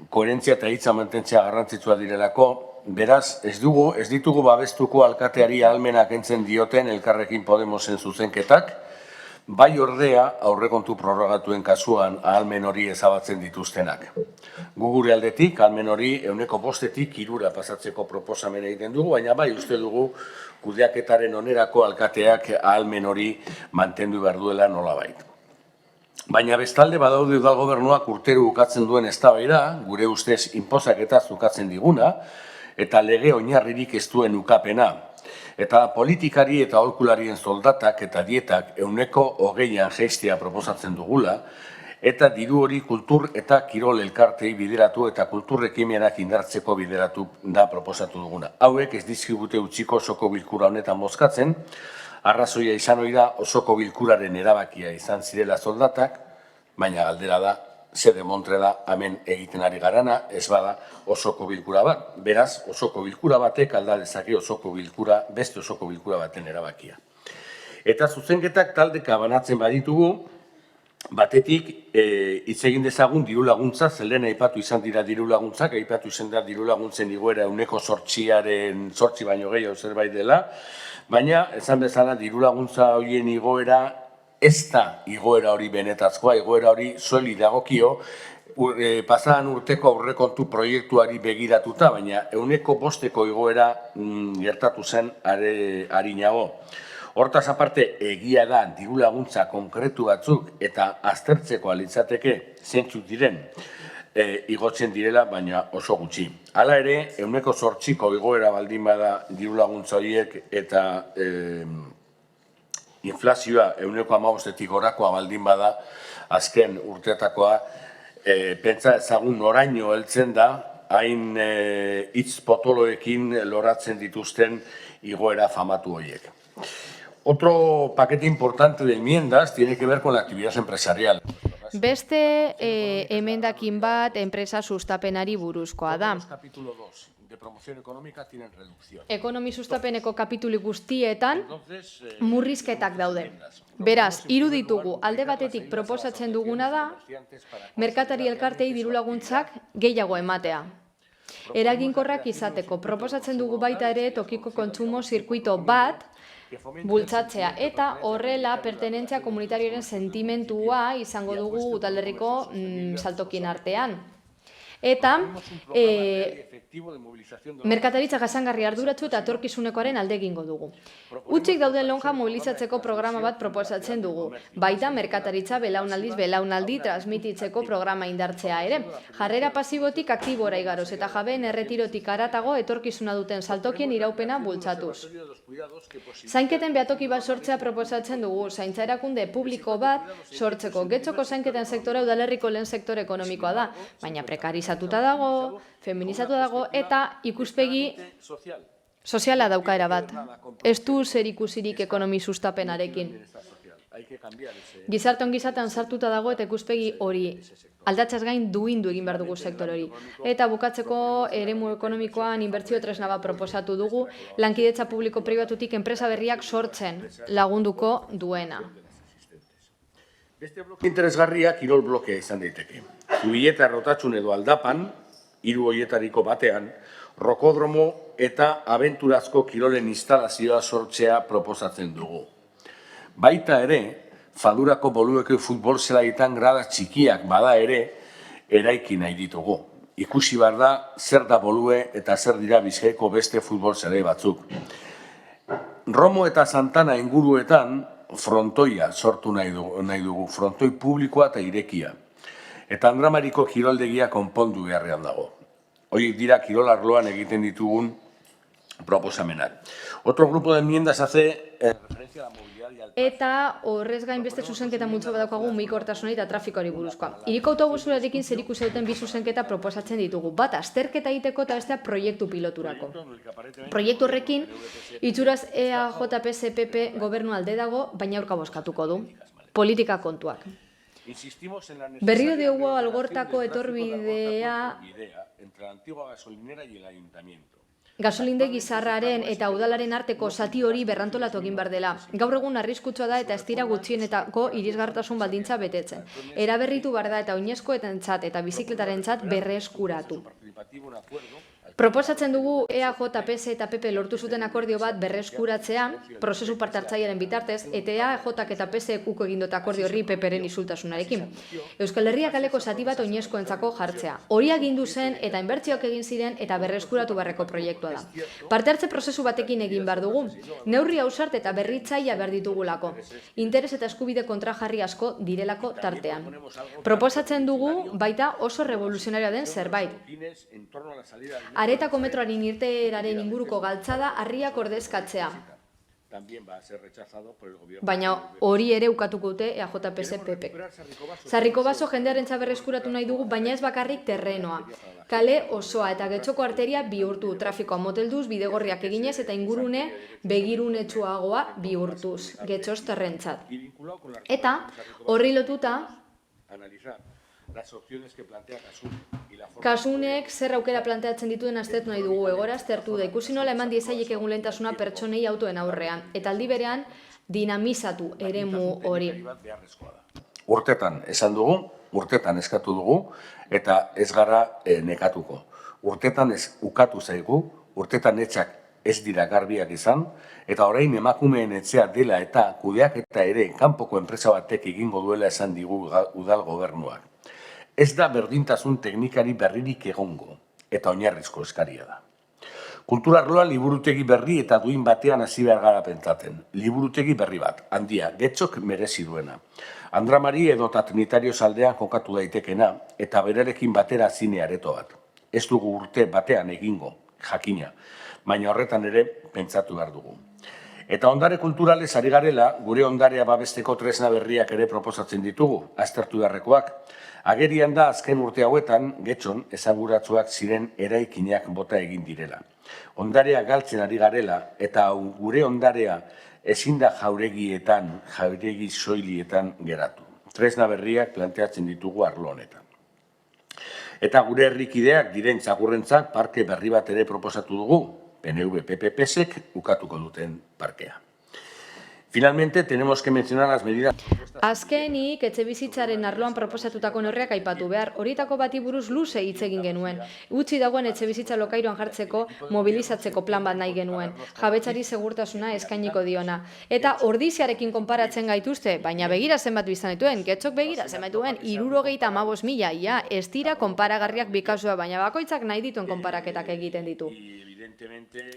koherentzia eta hitza mantentzea garrantzitsua direlako, beraz, ez ditugu babestuko alkateari ahalmena kentzen dioten Elkarrekin Podemosen zuzenketak, Bai ordea aurrekontu prorrogatuen kasuan ahalmen hori ezabatzen dituztenak. Gu gure aldetik, ahalmen hori 5%tik 3% pasatzeko proposamena egiten dugu, baina bai uste dugu kudeaketaren onerako alkateak ahalmen hori mantendu behar duela nolabait. Baina bestalde badaude udal gobernuak urtero ukatzen duen eztabaida, gure ustez inposaketa zukatzen diguna, eta lege oinarririk ez duen ukapena. Eta politikari eta aholkularien soldatak eta dietak 20% jaistea proposatzen dugula, eta diru hori kultur eta kirol elkartei bideratu eta kultur ekimenak indartzeko bideratu da proposatu duguna. Hauek ez dizkigute utziko osoko bilkura honetan bozkatzen, arrazoia izan ohi da osoko bilkuraren erabakia izan zirela soldatak, baina galdera da, ze demontre da hemen egiten ari garana, ez bada osoko bilkura bat. Beraz, osoko bilkura batek alda dezake beste osoko bilkura baten erabakia. Eta zuzenketak taldeka banatzen baditugu, batetik hitz egin dezagun diru laguntza, zelen aipatu izan dira diru laguntzak, aipatu izan da diru laguntzen igoera 8% baino gehiago zerbait dela, baina, esan bezala, diru laguntza horien igoera ez da igoera hori benetazkoa, igoera hori soili dagokio, pasadan urteko aurrekontu proiektuari begiratuta, baina 5% igoera gertatu zen arinago. Hortaz aparte, egia da diru laguntza konkretu batzuk eta aztertzeko alitzateke zeintzuk diren igotzen direla, baina oso gutxi. Hala ere, 8% igoera baldin bada diru laguntza horiek eta inflazioa 15%tik gorakoa baldin bada azken urteetakoa, pentsa ezagun noraino heltzen da, hain hitz potoloekin loratzen dituzten igoera famatu horiek. Otro paquete importante de enmiendas tiene que ver con la actividad empresarial.
Beste emendakin bat enpresa sustapenari buruzkoa da. Ekonomi sustapeneko kapitulu guztietan murrizketak daude. Beraz, hiru ditugu alde batetik proposatzen duguna da, merkatari elkartei diru laguntzak gehiago ematea. Eraginkorrak izateko proposatzen dugu baita ere tokiko kontsumo zirkuito bat bultzatzea eta horrela pertenentzia komunitarioaren sentimentua izango dugu udalerriko saltokien artean. Eta merkataritza jasangarri arduratsu eta etorkizunekoaren alde egingo dugu. Hutsik dauden lonja mobilizatzeko programa bat proposatzen dugu. Baita merkataritza belaunaldiz belaunaldi transmititzeko programa indartzea ere. Jarrera pasibotik aktibora igaroz eta jabeen erretirotik haratago etorkizuna duten saltokien iraupena bultzatuz. Zainketen behatoki bat sortzea proposatzen dugu. Zaintza erakunde publiko bat sortzeko. Getxoko zainketen sektora udalerriko lehen sektore ekonomikoa da, baina prekarizatuta dago, feminizatu dago eta ikuspegi soziala dauka erabat. Ez du zer ikusirik ekonomi sustapenarekin. Gizarte ongizatean sartuta dago eta ikuspegi hori aldatzaz gain duindu egin behar dugu sektore hori. Eta bukatzeko eremu ekonomikoan inbertsio tresna bat proposatu dugu, lankidetza publiko-pribatutik enpresa berriak sortzen lagunduko duena.
Beste bloke interesgarria kirol blokea izan daiteke. Zubieta Rotatxun edo Aldapan, 3 horietariko batean, rokodromo eta abenturazko kirolen instalazioa sortzea proposatzen dugu. Baita ere, Fadurako bolueko futbol zelaitan grada txikiak bada ere, eraiki nahi ditugu. Ikusi behar da, zer da bolue eta zer dira Bizkaiko beste futbol zelai batzuk. Romo eta Santana inguruetan, frontoia sortu nahi dugu, frontoi publikoa eta irekia. Eta Andramariko kiroldegia konpondu beharrean dago. Horiek dira kirol arloan egiten ditugun proposamenak. Otro grupo de enmiendas hace referencia a la movilidad y al...
Eta horrez gain beste zuzenketa multzo badaukagu mugikortasunari eta trafikoari buruzkoa. Hiriko autobusurarekin zerikusia duten bi zuzenketa proposatzen ditugu. Bat azterketa egiteko eta bestea proiektu piloturako. Proiektu horrekin itxuraz EAJPSPP gobernu alde dago, baina aurka bozkatuko du. Politika kontuak. Berriro diogu Algortako etorbidea gasolindegi zarraren eta udalaren arteko zati hori berrantolatu egin behar dela. Gaur egun arriskutsua da eta ez dira gutxienetako irisgartasun baldintza betetzen. Eraberritu behar da eta oinezkoetentzat eta bizikletaren berreskuratu. Proposatzen dugu EAJ, PS eta PP lortu zuten akordio bat berreskuratzea prozesu parte-hartzailearen bitartez, eta EAJak eta PSek uko egin dut akordio horri PPren isultasunarekin. Euskal Herria kaleko zati bat oinezkoentzako jartzea. Hori agindu zen eta inbertsioak egin ziren eta berreskuratu beharreko proiektua da. Parte-hartze prozesu batekin egin behar dugu. Neurri ausart eta berritzailea behar ditugulako. Interes eta eskubide kontrajarri asko direlako tartean. Proposatzen dugu baita oso revoluzionarioa den zerbait. Aretako metroaren irteeraren inguruko galtzada harriak ordezkatzea. Baina hori ere ukatuko dute EAJ, PS, PP. Sarriko baso jendearen berreskuratu nahi dugu, baina ez bakarrik terrenoa. Kale osoa eta Getxoko arteria bihurtu, trafikoa motelduz, bidegorriak eginez eta ingurune begirunetsuagoa bihurtuz, Getxoz terrentzat. Eta horri lotuta, Kasunek zer aukera planteatzen dituen aztertu nahi dugu, egora aztertu da. Ikusi nola eman diezaiek egun lehentasuna pertsonei autoen aurrean. Eta aldi berean dinamizatu eremu hori.
Urtetan esan dugu, urtetan eskatu dugu, eta ez gara nekatuko. Urtetan ez ukatu zaigu, urtetan etxak ez dira garbiak izan, eta orain emakumeen etxea dela eta kudeak eta ere kanpoko enpresa batek egingo duela esan digu udal gobernuak. Ez da berdintasun teknikari berririk egongo, eta oinarrizko eskaria da. Kultura arloa liburutegi berri eta duin batean hasi behar gara pentsatzen. Liburutegi berri bat, handia, Getxok merezi duena. Andramari edota Trinitario aldean kokatu daitekena, eta berarekin batera zine areto bat. Ez dugu urte batean egingo, jakina, baina horretan ere pentsatu behar dugu. Eta ondare kulturalez ari garela, gure ondarea babesteko tresna berriak ere proposatzen ditugu, aztertu beharrekoak. Agerian da azken urte hauetan, Getxon, ezaguratsuak ziren eraikinak bota egin direla. Ondarea galtzen ari garela, eta gure ondarea ezin da jauregietan, jauregi soilietan geratu. Tresna berriak planteatzen ditugu arlo honetan. Eta gure herrikideak diren txakurrentzak parke berri bat ere proposatu dugu, PNV, PP, PSek ukatuko duten parkea. Finalmente, tenemos que mencionar las medidas...
Azkenik, etxebizitzaren arloan proposatutako neurriak aipatu behar. Horietako bati buruz luze hitz egin genuen. Utzi dagoen etxebizitza lokairuan jartzeko, mobilizatzeko plan bat nahi genuen. Jabetzari segurtasuna eskainiko diona. Eta ordiziarekin konparatzen gaituzte, baina begira zenbat bizan dituen, Getxok begira zenbat dituen, 75.000, ia, ez dira konparagarriak bikauzua, baina bakoitzak nahi dituen konparaketak egiten ditu.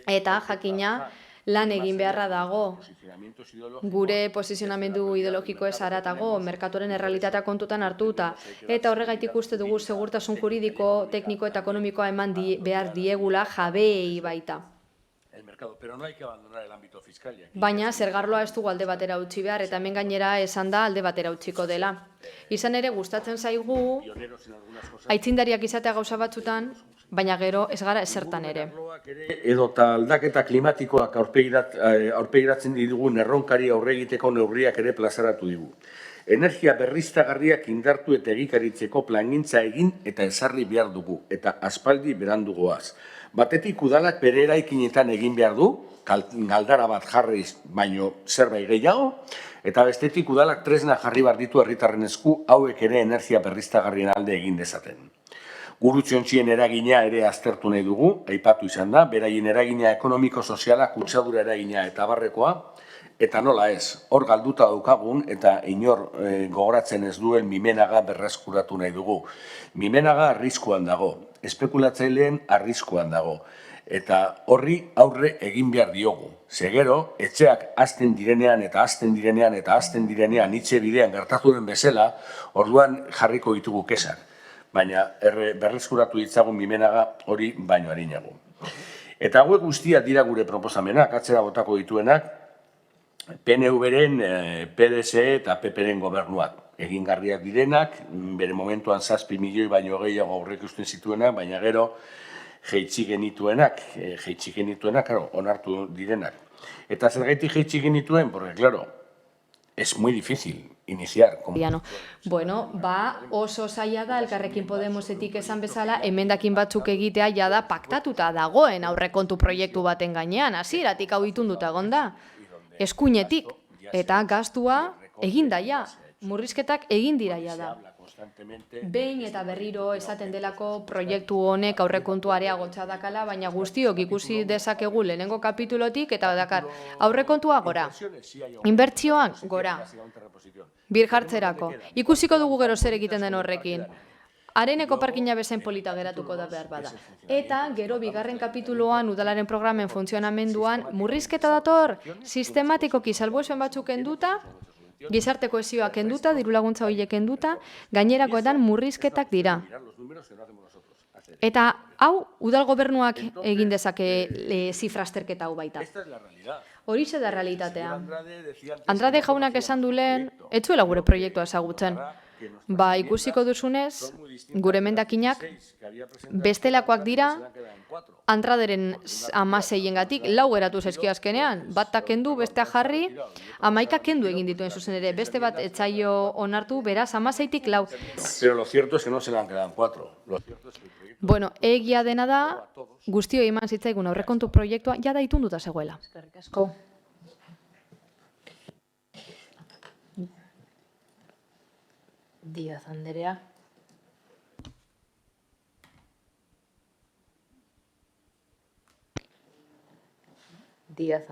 Eta, jakina, lan egin beharra dago. Gure posizionamendu ideologiko ez haratago, merkatuaren errealitatea kontutan hartuta, eta horregaitik uste dugu segurtasun juridiko, tekniko eta ekonomikoa eman behar diegula jabeei baita. Baina zergarloa ez dugu alde batera utzi behar, eta hemen gainera esan da alde batera utziko dela. Izan ere gustatzen zaigu, aitzindariak izatea gauza batzutan, baina gero ez gara esertan ere.
Edota aldaketa klimatikoak aurpegiratzen ditugun erronkari aurregiteko neurriak ere plazaratu digu. Energia berriztagarriak indartu eta egikaritzeko plangintza egin eta ezarri behar dugu, eta aspaldi berandugoaz. Batetik udalak bere eraikinetan egin behar du, galdara bat jarriz baino zerbait gehiago, eta bestetik udalak tresna jarri behar ditu herritarren esku hauek ere energia berriztagarrien alde egin dezaten. Gurutxontzien eragina ere aztertu nahi dugu, aipatu izan da, beraien eragina ekonomiko-soziala, kutsadura eragina eta barrekoa, eta nola ez, hor galduta daukagun eta inor gogoratzen ez duen Mimenaga berreskuratu nahi dugu. Mimenaga arriskuan dago, espekulatzaileen arriskuan dago, eta horri aurre egin behar diogu. Zegero, etxeak hasten direnean eta hasten direnean eta hasten direnean hitze bidean gertatu den bezala, orduan jarriko ditugu kesak. Baina berreskuratu ditzagun Mimenaga hori baino arinago. Eta hauek guztiak dira gure proposamenak, atzera botako dituenak, PNV-ren, PDS eta PP-ren gobernuak. Egingarriak direnak, bere momentuan 7 milioi baino gehiago aurreikusten zituenak, baina gero jeitsi genituenak, onartu direnak. Eta zergaitik jeitsi genituen, porque, claro, es muy difícil iniciar.
Bueno, oso zaila da, Elkarrekin Podemosetik esan bezala, emendakin batzuk egitea jada paktatuta dagoen aurrekontu proiektu baten gainean, hasieratik hau itunduta egon da. Eskuinetik, eta gastua egin daia, murrizketak egin dira da. behin eta berriro esaten delako proiektu honek aurrekontu areagotza dakala, baina guztiok ikusi dezakegu lehenengo kapitulotik eta dakar aurrekontua gora, inbertsioak gora, birjartzerako. Ikusiko dugu gero zer egiten den horrekin. Areneko parkina bezain polita geratuko da behar bada. Eta gero bigarren kapituloan udalaren programen funtzionamenduan murrizketa dator sistematikoki salbuespen batzuk kenduta, gizarte kohesioa kenduta, dirulaguntza horiek kenduta, gainerakoetan murrizketak dira. Eta hau udal gobernuak egin dezake zifrasterketa hau baita. Horixe da realitatea. Andrade jaunak esan du lehen, ez zuela gure proiektua ezagutzen. Ba, ikusiko duzunez, gure emendakinak bestelakoak dira, Andraderen 16-engatik 4 geratu zaizkio azkenean, bat kendu, bestea jarri, 11 kendu egin dituen zuzen ere, beste bat etzaio onartu, beraz 16-tik 4.
Pero lo cierto es que no se le han quedado 4.
Bueno, egia dena da, guztio eman zitzaigun aurrekontu proiektua jada itunduta zegoela.
Eskerrik asko. Díaz Anderea. Díaz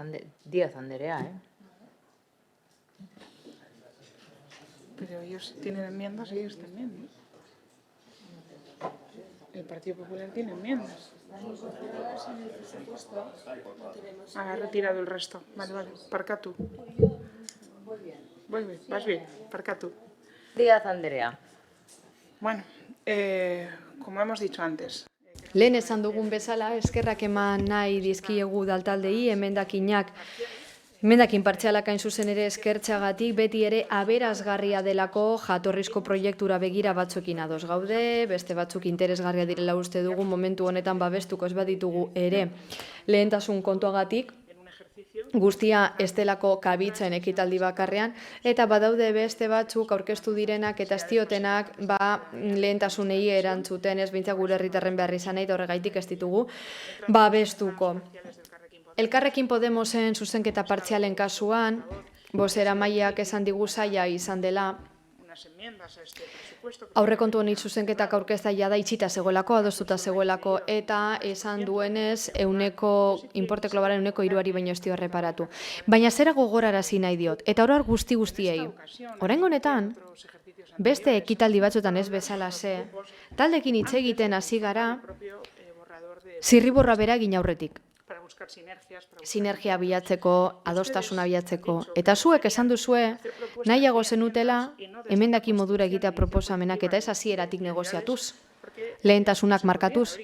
Anderea,
Pero ellos tienen enmiendas, ellos también, ¿no? El Partido Popular tiene enmiendas. Ha retirado el resto. Vale, vale. Parcatu. Vuelve, vas bien. Parcatu.
Díaz Anderea.
Bueno, como hemos dicho antes.
Lehen esan dugun bezala, eskerrak eman nahi dizkiegu daltaldei, emendakin partzialak hain zuzen ere eskertxagatik, beti ere aberazgarria delako jatorrizko proiektura begira batzuekin ados gaude, beste batzuk interesgarria direla uste dugu, momentu honetan babestuko ez baditugu ere lehentasun kontuagatik, guztia estelako kabitzen ekitaldi bakarrean, eta badaude beste batzuk aurkeztu direnak eta estiotenak lehentasunei erantzuten ez behintzak gure herritarren behar izan nahi, eta horregaitik ez ditugu babestuko. Elkarrekin Podemosen zuzenketa partzialen kasuan, bozeramaileak esan digu zaila izan dela, aurrekontu honi zuzenketak aurkezta jada itxita zegoelako, adostuta zegoelako, eta esan duenez inporte globalen 3%, baino ez dio erreparatu. Baina zera gogorarazi nahi diot, eta horor guztiei. Oraingo honetan, beste ekitaldi batzuetan ez bezalaxe, taldekin hitz egiten hasi gara, zirriborra bera egin aurretik. Sinergia bilatzeko, adostasuna bilatzeko. Eta zuek esan duzue, nahiago zenutela, emendakin modura egitea proposamenak eta ez hasieratik negoziatuz, lehentasunak markatuz.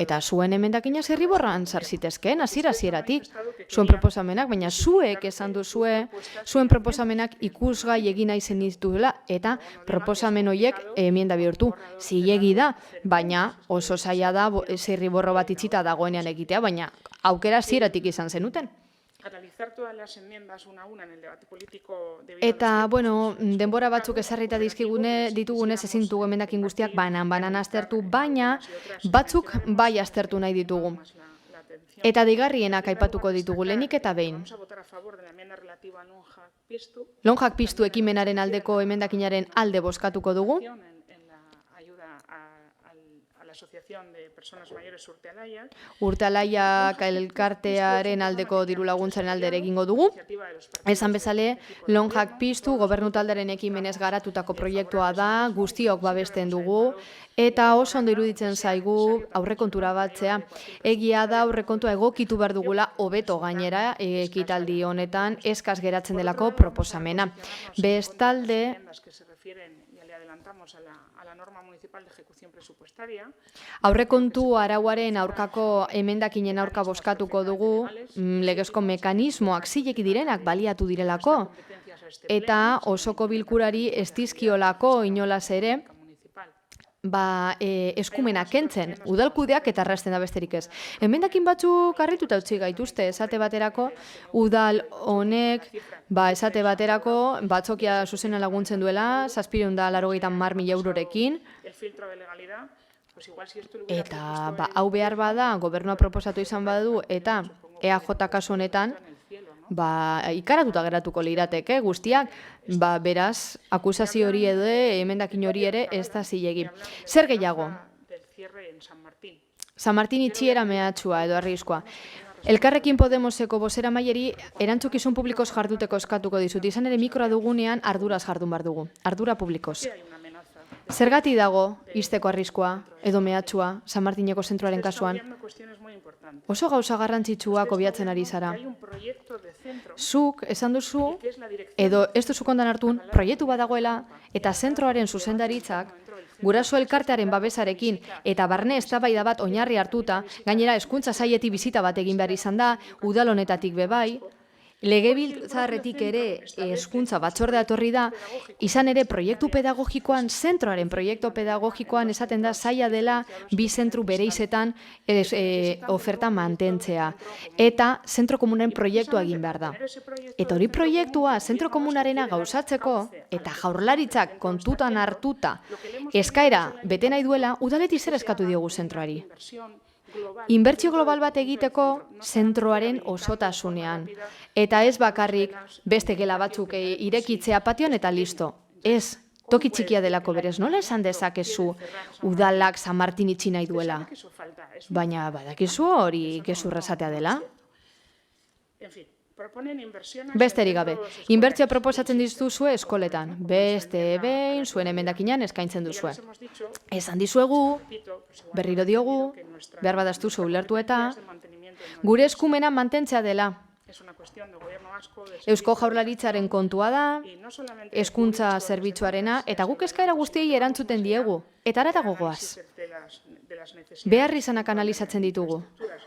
Eta zuen emendakina zirriborran zarzitezkeen, hasieratik, zuen proposamenak, baina zuek esan duzue, zuen proposamenak ikusgai egin nahi zen dituela, eta proposamen horiek emienda bihurtu. Zilegi da, baina oso zaila da zirriborro bat itxita dagoenean egitea, baina aukera hasieratik izan zenuten. Eta, bueno, denbora batzuk ezarrita ditugunez ezin ditugu emendakin guztiak banan aztertu, baina batzuk bai aztertu nahi ditugu. Eta deigarrienak aipatuko ditugu lehenik eta behin. Lonjak piztu ekimenaren aldeko emendakinaren alde bozkatuko dugu. Urtealaiak elkartearen aldeko diru laguntzaren aldere egingo dugu. Esan bezale, Lonjak piztu gobernu taldearen ekimenez garatutako proiektua da, guztiok babesten dugu, eta oso ondo iruditzen zaigu aurrekontura batzea. Egia da aurrekontua egokitu behar dugula hobeto gainera ekitaldi honetan eskaz geratzen delako proposamena. Bestalde, aurrekontu arauaren aurkako emendakinen aurka bozkatuko dugu, legezko mekanismoak zileki direnak baliatu direlako, eta osoko bilkurari ez dizkiolako inolaz ere, eskumenak kentzen, udalkudeak eta arrasten da besterik ez. Emendakin batzuk harrituta utzi gaituzte, esate baterako, udal honek, esate baterako, batzokia zuzena laguntzen duela, 780.000 eurorekin, eta hau behar bada, gobernua proposatu izan badu, eta EAJ kasu honetan, ikaratuta geratuko lirateke guztiak, beraz, akusazio hori edo emendakin hori ere ez da zilegi. Zer gehiago? San Martin itxiera mehatxua edo arriskoa. Elkarrekin Podemoseko bozera maileri erantzukizun publikoz jarduteko eskatuko dizut. Izan ere mikroa dugunean arduraz jardun bar dugu. Ardura publikoz. Zergatik dago izteko arriskoa edo mehatxua San Martineko zentroaren kasuan? Oso gauza garrantzitsuak obiatzen ari zara. Zuk esan duzu, edo ez duzu kondan hartun, proiektu badagoela eta zentroaren zuzendaritzak guraso elkartearen babesarekin eta barne eztabaida bat oinarri hartuta, gainera hezkuntza sailetik bizita bat egin behar izan da, udal honetatik bebai, legebiltzarretik ere hezkuntza batzordea etorri da, izan ere proiektu pedagogikoan, zentroaren proiektu pedagogikoan esaten da zaila dela bi zentru bereizetan oferta mantentzea. Eta zentro komunen proiektua egin behar da. Eta hori proiektua zentro komunarena gauzatzeko eta jaurlaritzak kontutan hartuta eskaera bete nahi duela, udaletik zer eskatu diogu zentroari. Inbertsio global bat egiteko zentroaren osotasunean. Eta ez bakarrik beste gela batzuk irekitzea patioan eta listo. Ez, toki txikia delako berez, nola esan dezakezu udalak San Martin itxi nahi duela? Baina badakizu hori gezurra esatea dela? Besterik gabe, inbertsioa proposatzen dituzue eskoletan. Beste behin zuen emendakinean eskaintzen duzue. Esan dizuegu, berriro diogu, behar badaztu zu ulertu eta, gure eskumena mantentzea dela. Eusko Jaurlaritzaren kontua da, hezkuntza zerbitzuarena, eta guk eskaera guztiei erantzuten diegu. Eta haratago goaz. Behar izanak analizatzen ditugu,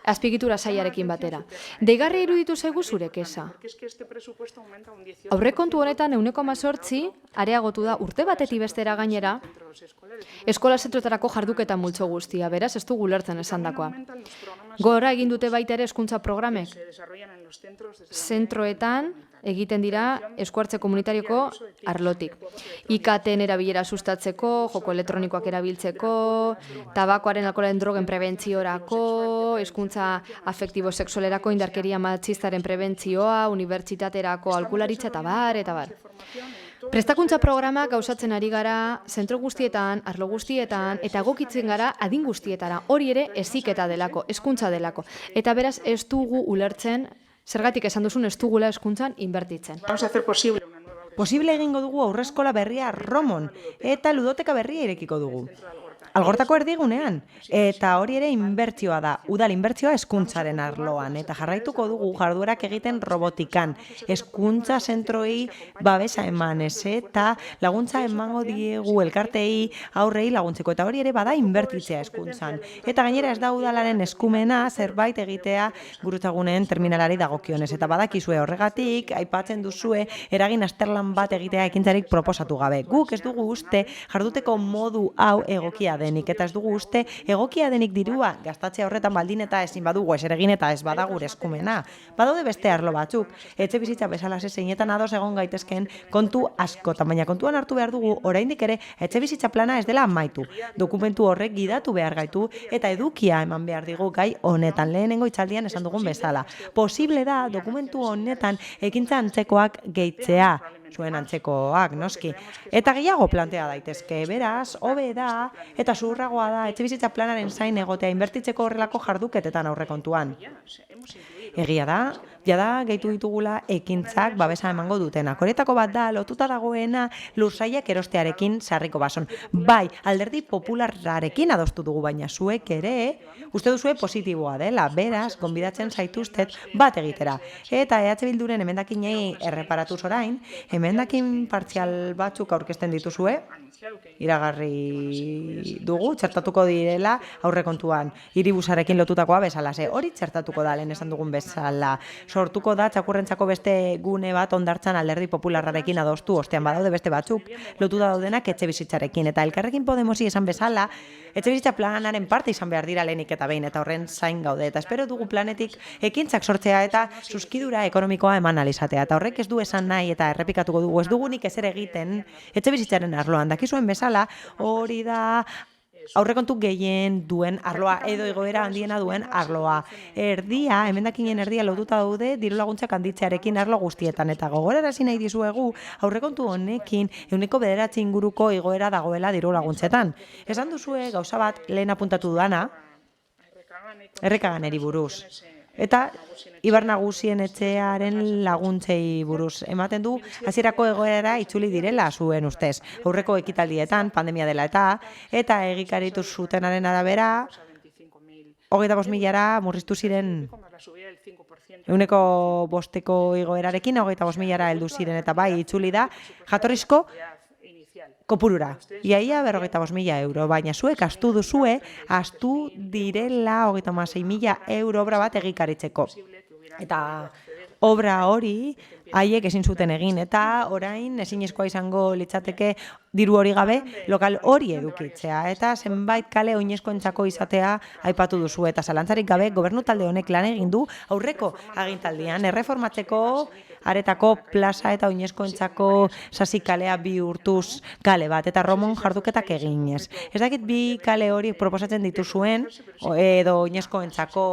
azpiegitura sailarekin batera. Deigarria iruditu zaigu zure kesa. Aurrekontu honetan 18% areagotu da urte batetik bestera gainera, eskola zentroetarako jarduketa multzo guztia, beraz ez dugu ulertzen esandakoa. Gora egin dute baita ere hezkuntza programek. Zentroetan egiten dira eskuartze komunitarioko arlotik. IKT-en erabilera sustatzeko, joko elektronikoak erabiltzeko, tabakoaren alkoholaren drogen prebentziorako, hezkuntza afektibo-sexualerako indarkeria matxistaren prebentzioa, unibertsitaterako aholkularitza eta bar. Prestakuntza programak gauzatzen ari gara zentro guztietan, arlo guztietan, eta egokitzen gara adin guztietara. Hori ere heziketa delako, hezkuntza delako. Eta beraz ez dugu ulertzen, zergatik esan duzun ez dugula hezkuntzan inbertitzen.
Posible egingo dugu aurreskola berria Romon eta ludoteka berria irekiko dugu. Algortako erdigunean, eta hori ere inbertsioa da, udal inbertsioa hezkuntzaren arloan, eta jarraituko dugu jarduerak egiten robotikan, hezkuntza zentroei babesa emanez, eta laguntza emango diegu elkartei aurrei laguntzeko, eta hori ere bada inbertitzea hezkuntzan. Eta gainera ez da udalaren eskumena zerbait egitea gurutzaguneen terminalari dagokionez, eta badakizue horregatik, aipatzen duzue, eragin azterlan bat egitea ekintzarik proposatu gabe. Guk ez dugu uste jarduteko modu hau egokia denik, eta ez dugu uste egokia denik dirua gastatzea horretan baldin eta ezin badugu ezer egin eta ez bada gure eskumena. Badaude beste arlo batzuk, etxe bizitza bezalaxe zeinetan ados egon gaitezken kontu askotan, baina kontuan hartu behar dugu oraindik ere etxe bizitza plana ez dela amaitu. Dokumentu horrek gidatu behar gaitu eta edukia eman behar digu gai honetan lehenengo hitzaldian esan dugun bezala. Posible da dokumentu honetan ekintza antzekoak gehitzea. Zuen antzekoak, noski. Eta gehiago plantea daitezke, beraz, hobe da, eta zuhurragoa da, etxebizitza planaren zain egotea inbertitzeko horrelako jarduketetan aurrekontuan. Egia da, jada gehitu ditugula ekintzak babesa emango dutenak. Horietako bat da, lotuta dagoena lursailak erostearekin sarriko bason. Bai, alderdi popularrarekin adostu dugu, baina zuek ere, uste duzue positiboa dela, beraz, gonbidatzen zaituztet bat egitera. Eta EH Bilduren emendakinei erreparatuz orain, emendakin partzial batzuk aurkezten dituzue, iragarri dugu, txertatuko direla aurrekontuan, hiribusarekin lotutakoa bezalase. Hori txertatuko da, lehen esan dugun bezala. Sortuko da, txakurrentzako beste gune bat ondartzan alderdi popularrarekin adostu, ostean badaude beste batzuk, lotuta daudenak etxe bizitzarekin. Eta Elkarrekin Podemosi esan bezala, etxe bizitza planaren parte izan behar dira lehenik eta behin, eta horren zain gaude. Eta espero dugu planetik ekintzak sortzea eta suskidura ekonomikoa eman alizatea. Eta horrek ez du esan nahi eta errepikatuko dugu, ez dugunik ezer egiten etxe bizitzaren arloan. Dakizuen bezala, hori da aurrekontu gehien duen arloa edo igoera handiena duen arloa. Emendakinen erdia lotuta daude diru laguntzak handitzearekin arlo guztietan eta gogorarazi nahi dizuegu aurrekontu honekin 9% inguruko igoera dagoela diru laguntzetan. Esan duzue gauza bat lehen apuntatu dudana, errekaganeri buruz. Eta Ibar Nagusien etxearen laguntzei buruz. Ematen du, hasierako egoera itzuli direla zuen ustez. Aurreko ekitaldietan, pandemia dela eta egikaritu zutenaren arabera, 25.000 murriztu ziren 105% igoerarekin, 25.000 heldu ziren eta bai itzuli da, jatorrizko kopurura. Iaia 55.000 euro, baina zuek astu direla 36.000 euro obra bat egikaritzeko. Eta obra hori haiek ezin zuten egin eta orain ezinezkoa izango litzateke diru hori gabe lokal hori edukitzea eta zenbait kale oinezkoentzako izatea aipatu duzu eta zalantzarik gabe gobernu talde honek lan egin du aurreko agintaldian erreformatzeko aretako plaza eta oinezkoentzako sasi kalea bihurtuz kale bat eta Romon jarduketak eginez. Ez dakit bi kale hori proposatzen dituzuen edo oinezkoentzako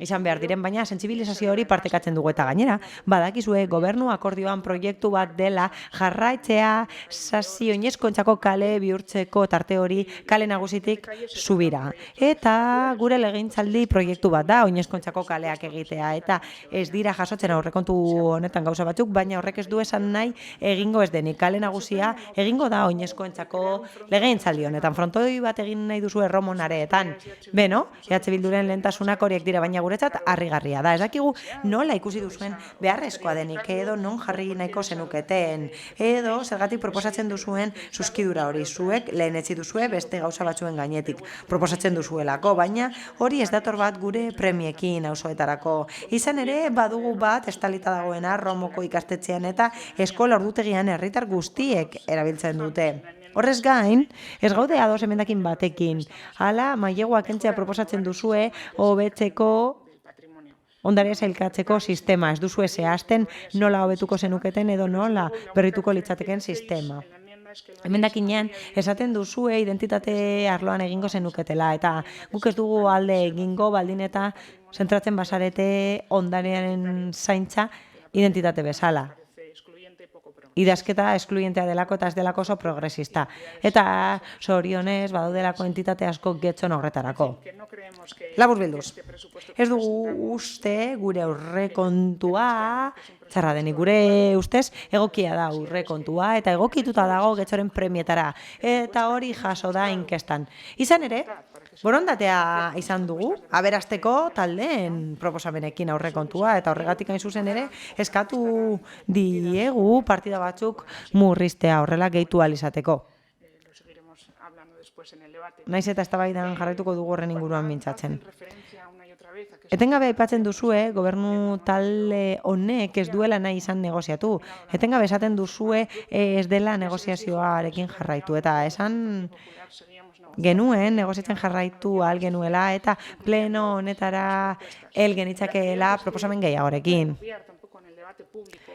izan behar diren, baina sentsibilizazio hori partekatzen dugu eta gainera, badakizue gobernu akordioan proiektu bat dela jarraitzea sasi oinezkoentzako kale bihurtzeko tarte hori kale nagusitik zubira. Eta gure legegintzaldi proiektu bat da oinezkoentzako kaleak egitea eta ez dira jasotzen aurrekontu honetan gauza batzuk, baina horrek ez du esan nahi egingo ez denik. Kale nagusia egingo da oinezkoentzako legegintzaldi honetan. Frontoi bat egin nahi duzu Romon areetan. Beno, EH Bilduren lehentasunak horiek dira, baina guretzat harrigarria da. Ez dakigu nola ikusi duzuen beharrezkoa denik edo non jarri nahiko zenuketen edo zergatik proposatzen duzuen zuzkidura hori zuek lehenetzi duzue beste gauza batzuen gainetik proposatzen duzuelako, baina hori ez dator bat gure premiekin auzoetarako. Izan ere badugu bat estalita dagoena Romoko ikastetxean eta eskola ordutegian herritar guztiek erabiltzen dute. Horrez gain, ez gaude ados emendakin batekin. Hala, mailegua kentzea proposatzen duzue hobetzeko ondarea sailkatzeko sistema. Ez duzue zehazten nola hobetuko zenuketen edo nola berrituko litzateken sistema. Emendakinean esaten duzue identitate arloan egingo zenuketela eta guk ez dugu alde egingo baldin eta zentratzen basarete ondarearen zaintza identitate bezala. Idazketa eskluyentea delako eta ez delako oso progresista. Eta zorionez badaudelako entitate asko getzon horretarako. Labur bilduz. Ez dugu uste gure aurrekontua, txarra denik gure ustez, egokia da aurrekontua eta egokituta dago getzoren premietara. Eta hori jaso da inkestan. Izan ere, borondatea izan dugu, aberasteko taldeen proposamenekin aurrekontua eta horregatik hain zuzen ere eskatu diegu partida batzuk murriztea horrela gehitu alizateko. Naiz eta eztabaidan jarraituko dugu horren inguruan mintzatzen. Etengabe aipatzen duzue, gobernu talde honek ez duela nahi izan negoziatu. Etengabe esaten duzue ez dela negoziazioarekin jarraitu eta esan genuen negoziatzen jarraitu ahal genuela eta pleno honetara hel genitzakeela proposamen gehiagorekin.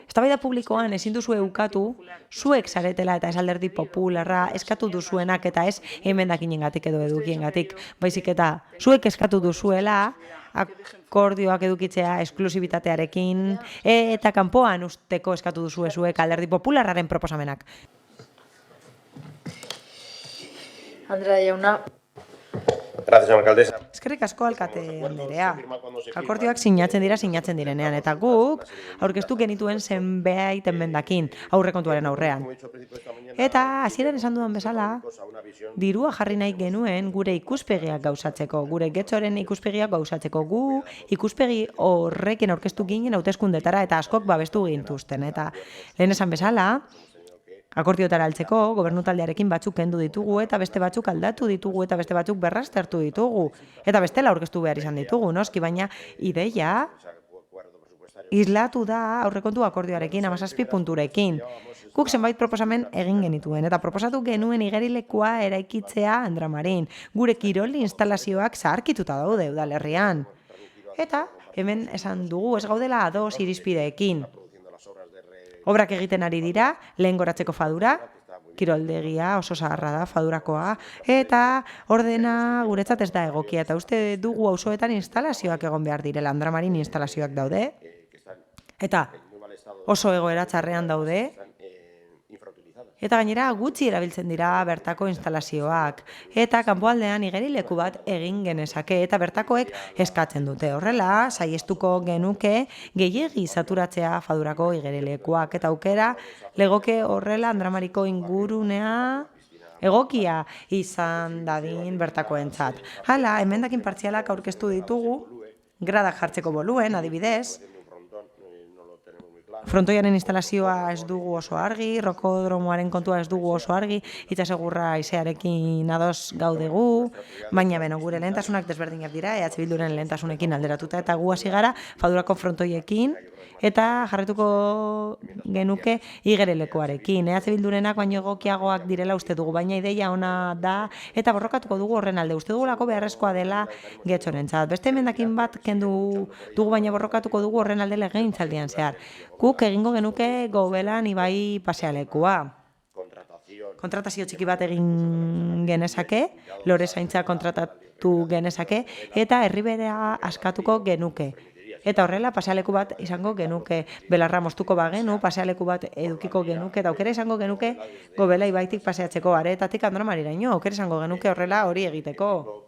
Eztabaida publikoan ezin duzue ukatu, zuek zaretela eta ez Alderdi Popularra eskatu duzuenak eta ez emendakinengatik edo edukiengatik, baizik eta zuek eskatu duzuela akordioak edukitzea esklusibitatearekin eta kanpoan usteko eskatu duzue zuek Alderdi Popularraren proposamenak.
Andrea jauna.
Gracias, alcaldesa.
Eskerrik asko alkate anderea. Akordioak sinatzen direnean eta guk aurkeztu genituen zenbait emendakin aurrekontuaren aurrean. Eta hasieran esan dudan bezala, dirua jarri nahi genuen gure ikuspegiak gauzatzeko, gure getxoren ikuspegiak gauzatzeko, gu ikuspegi horrekin aurkeztu ginen hauteskundetara eta askok babestu gintuzten. Eta lehen esan bezala, akordiotara altzeko, gobernu taldearekin batzuk kendu ditugu eta beste batzuk aldatu ditugu eta beste batzuk berraztertu ditugu. Eta bestela aurkeztu behar izan ditugu, noski, baina ideia islatu da aurrekontu akordioarekin, 17 punturekin. Guk zenbait proposamen egin genituen eta proposatu genuen igerilekua eraikitzea Andramarin. Gure kirol instalazioak zaharkituta daude udalerrian. Eta hemen esan dugu ez gaudela ados irizpideekin. Obrak egiten ari dira, lehen goratzeko fadura, kiroldegia oso zaharra da, Fadurakoa, eta ordena guretzat ez da egokia, eta uste dugu auzoetan instalazioak egon behar direla, Andramarin instalazioak daude, eta oso egoera txarrean daude, eta gainera gutxi erabiltzen dira bertako instalazioak, eta kanpoaldean igerileku bat egin genezake, eta bertakoek eskatzen dute. Horrela, saiestuko genuke gehiegi saturatzea Fadurako igerilekuak, eta aukera legoke horrela Andramariko ingurunea egokia izan dadin bertakoentzat. Hala, emendakin partzialak aurkeztu ditugu, gradak jartzeko boluen, adibidez, frontoiaren instalazioa ez dugu oso argi, rokodromoaren kontua ez dugu oso argi, itsasegurra haizearekin ados gaudegu, baina beno, gure lehentasunak desberdinak dira, EH Bilduren lehentasunekin alderatuta, eta gu hasi gara Fadurako frontoiekin, eta jarretuko genuke igerelekoarekin. EH Bildurenak baino egokiagoak direla uste dugu, baina ideia ona da, eta borrokatuko dugu horren alde. Uste dugulako beharrezkoa dela getxonentzat. Beste emendakin bat kendu dugu, baina borrokatuko dugu horren alde legegintzaldian zehar. Guk egingo genuke Gobelan ibai pasealekua. Kontratazio txiki bat egin genezake, lorezaintza kontratatu genezake, eta herriberea askatuko genuke. Eta horrela pasealeku bat izango genuke, belarra moztuko bagenu, pasealeku bat edukiko genuke, eta aukera izango genuke Gobela ibaitik paseatzeko, Aretatik Andramariraino, aukera izango genuke horrela hori egiteko.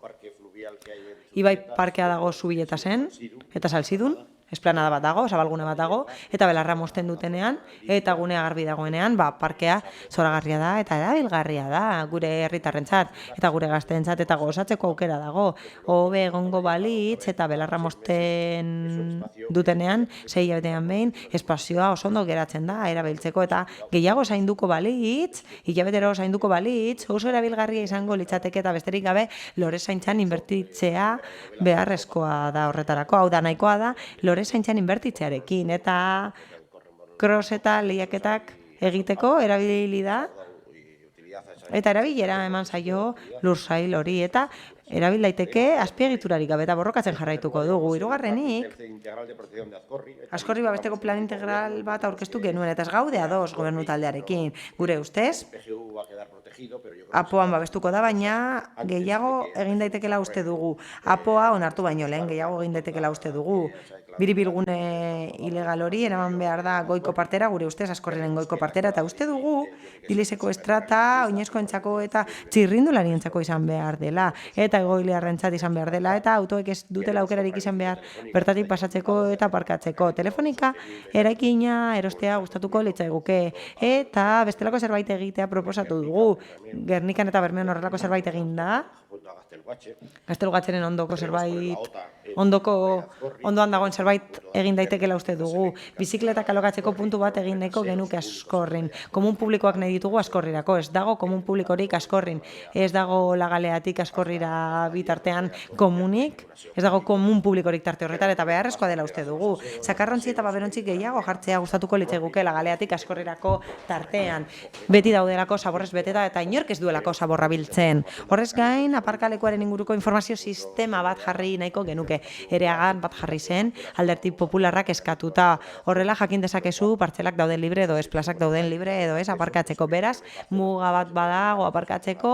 Ibai parkea dago Zubietasen, eta Salzidun, esplanada bat dago, zabalgune bat dago, eta belarra mozten dutenean, eta gunea garbi dagoenean, parkea zoragarria da, eta erabilgarria da, gure herritarrentzat, eta gure gazteentzat, eta gozatzeko aukera dago. Hobe egongo balitz, eta belarra mozten dutenean, 6 hilabetean behin, espazioa oso ondo geratzen da, erabiltzeko, eta gehiago zainduko balitz, hilabetero zainduko balitz, oso erabilgarria izango litzateke, eta besterik gabe, lorezaintzan inbertitzea beharrezkoa da horretarako, hau da nahikoa da, lorezaintzan inbertitzearekin, eta cross eta lehiaketak egiteko erabili da, eta erabilera eman zaio lursail hori, eta erabil daiteke azpiegiturarik gabe eta borrokatzen jarraituko dugu. Hirugarrenik, Askorri babesteko plan integral bat aurkeztu genuen, eta ez gaude ados gobernu taldearekin. Gure ustez, apoan babestuko da, baina gehiago egin daitekela uste dugu. Apoa onartu baino lehen, gehiago egin daitekela uste dugu. Biribilgune ilegal hori eraman behar da goiko partera, gure ustez Askorriren goiko partera, eta uste dugu Dilizeko estrata, oinezkoentzako eta txirrindularientzako izan behar dela, eta egoiliarrentzat izan behar dela, eta autoek ez dutela aukerarik izan behar bertatik pasatzeko eta parkatzeko. Telefonika eraikina erostea gustatuko litzaiguke, eta bestelako zerbait egitea proposatu dugu. Gernikan eta Bermeon horrelako zerbait egin da, Gaztelugatxeren ondoko zerbait, ondoan dagoen zerbait egin daitekela uste dugu. Bizikletak alokatzeko puntu bat egin nahiko genuke Askorrin. Komun publikoak nahi ditugu Askorrirako, ez dago komun publikorik Askorrin. Ez dago Lagaleatik Askorrira bitartean komunik, ez dago komun publikorik tarte horretan, eta beharrezkoa dela uste dugu. Zakarrontzi eta Baberontzi gehiago jartzea gustatuko litzaiguke Lagaleatik Askorrirako tartean. Beti daudelako zaborrez beteta eta inork ez duelako zaborra biltzen. Horrez gain, aparkalekuaren inguruko informazio sistema bat jarri nahiko genuke. Ereagan bat jarri zen, Alderdi Popularrak eskatuta. Horrela jakin dezakezu partzelak dauden libre edo ez, plazak dauden libre edo ez aparkatzeko. Beraz, muga bat badago aparkatzeko,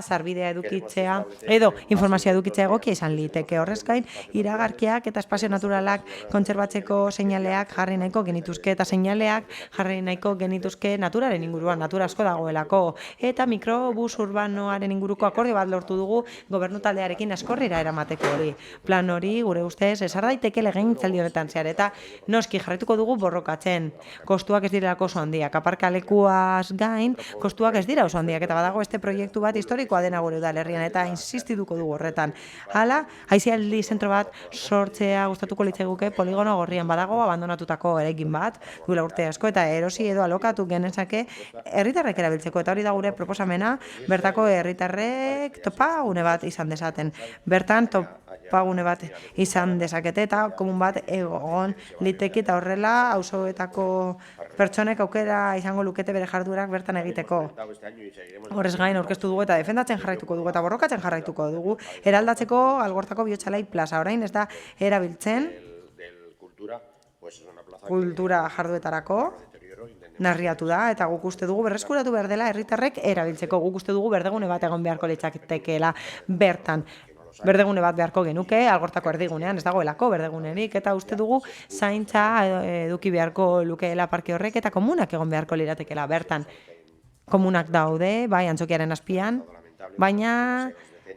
sarbidea edukitzea edo informazioa edukitzea egokia izan liteke. Horrez gain, iragarkiak eta espazio naturalak kontserbatzeko seinaleak jarri nahiko genituzke, eta seinaleak jarri nahiko genituzke naturaren inguruan, natura asko dagoelako. Eta mikrobus urbanoaren inguruko akordio bat lortu dugu gobernu taldearekin Askorrira eramateko hori. Plan hori, gure ustez, esar daiteke legegintzaldi honetan zehar, eta noski jarraituko dugu borrokatzen. Kostuak ez direlako oso handiak, aparkalekuaz gain, kostuak ez dira oso handiak, eta badago beste proiektu bat historikoa dena gure udalerrian, eta insistituko dugu horretan. Hala, aisialdi zentro bat sortzea gustatuko litzaiguke Poligono Gorrian, badago abandonatutako eraikin bat, duela urte asko, eta erosi edo alokatu genezake herritarrek erabiltzeko, eta hori da gure proposamena, bertako herritarrek topagune bat izan dezaten. Bertan topagune bat izan dezakete, eta komun bat egon liteki, eta horrela auzoetako pertsonek aukera izango lukete bere jardurak bertan egiteko. Horrez gain aurkeztu dugu eta defendatzen jarraituko dugu eta borrokatzen jarraituko dugu eraldatzeko Algortako Biotxalai plaza. Orain ez da erabiltzen kultura jarduetarako, narriatu da, eta guk uste dugu berreskuratu behar dela herritarrek erabiltzeko, guk uste dugu berdegune bat egon beharko litzatekeela bertan. Berdegune bat beharko genuke, Algortako erdigunean, ez dagoelako berdegunerik, eta uste dugu zaintza eduki beharko lukeela parke horrek, eta komunak egon beharko liratekeela bertan. Komunak daude, bai, Antzokiaren azpian, baina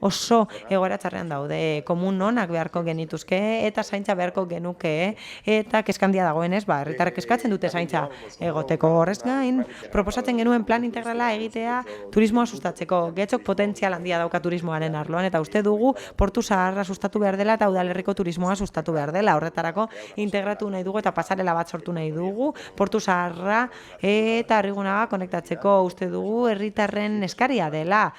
oso egoera txarrean daude, komun onak beharko genituzke eta zaintza beharko genuke, eta kezkandia dagoenez, herritarrek eskatzen dute zaintza egoteko. Horrez gain, proposatzen genuen plan integrala egitea turismoa sustatzeko. Getxok potentzial handia dauka turismoaren arloan, eta uste dugu Portu Zaharra sustatu behar dela eta udalerriko turismoa sustatu behar dela. Horretarako integratu nahi dugu eta pasarela bat sortu nahi dugu Portu Zaharra eta Arrigunaga konektatzeko. Uste dugu herritarren eskaria dela.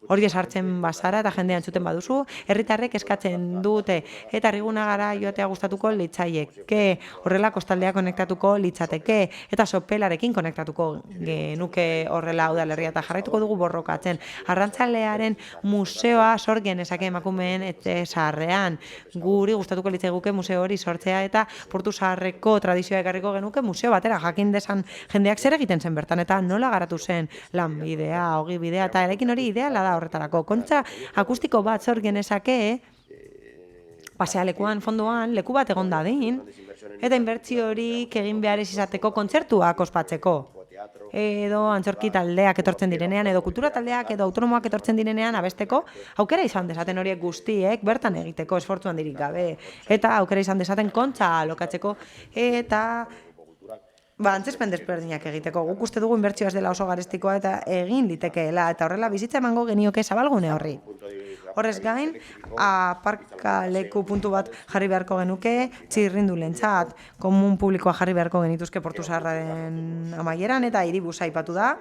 Hori esartzen bazara eta jendea entzuten baduzu, herritarrek eskatzen dute eta Arrigunagara joatea gustatuko litzaieke, horrela kostaldea konektatuko litzateke eta Sopelarekin konektatuko genuke horrela udalerria, eta jarraituko dugu borrokatzen. Arrantzalearen museoa sor genezake emakumeen etxe zaharrean. Guri gustatuko litzaiguke museo hori sortzea eta Portu Zaharreko tradizioa ekarriko genuke museo batera, jakin desan jendeak zer egiten zen bertan eta nola garatu zen lanbidea, ogibidea, eta erekin hori ideala da horretarako. Kontxa akustiko bat zor genezake, pasealekuan fondoan leku bat egon dadin, eta inbertsio horik egin behar ez izateko kontzertuak ospatzeko. Edo antzorki taldeak etortzen direnean, edo kultura taldeak, edo autonomoak etortzen direnean abesteko, aukera izan dezaten horiek guztiek bertan egiteko esfortzu handirik gabe. Eta aukera izan dezaten kontxa alokatzeko, eta antzespen desberdinak egiteko. Guk uste dugu inbertsioa ez dela oso garestikoa eta egin litekeela, eta horrela bizitza emango genioke zabalgune horri. Horrez gain, aparkaleku puntu bat jarri beharko genuke, txirrindulentzat, komun publikoa jarri beharko genituzke Portu Zaharraren amaieran, eta hiribusa aipatu da,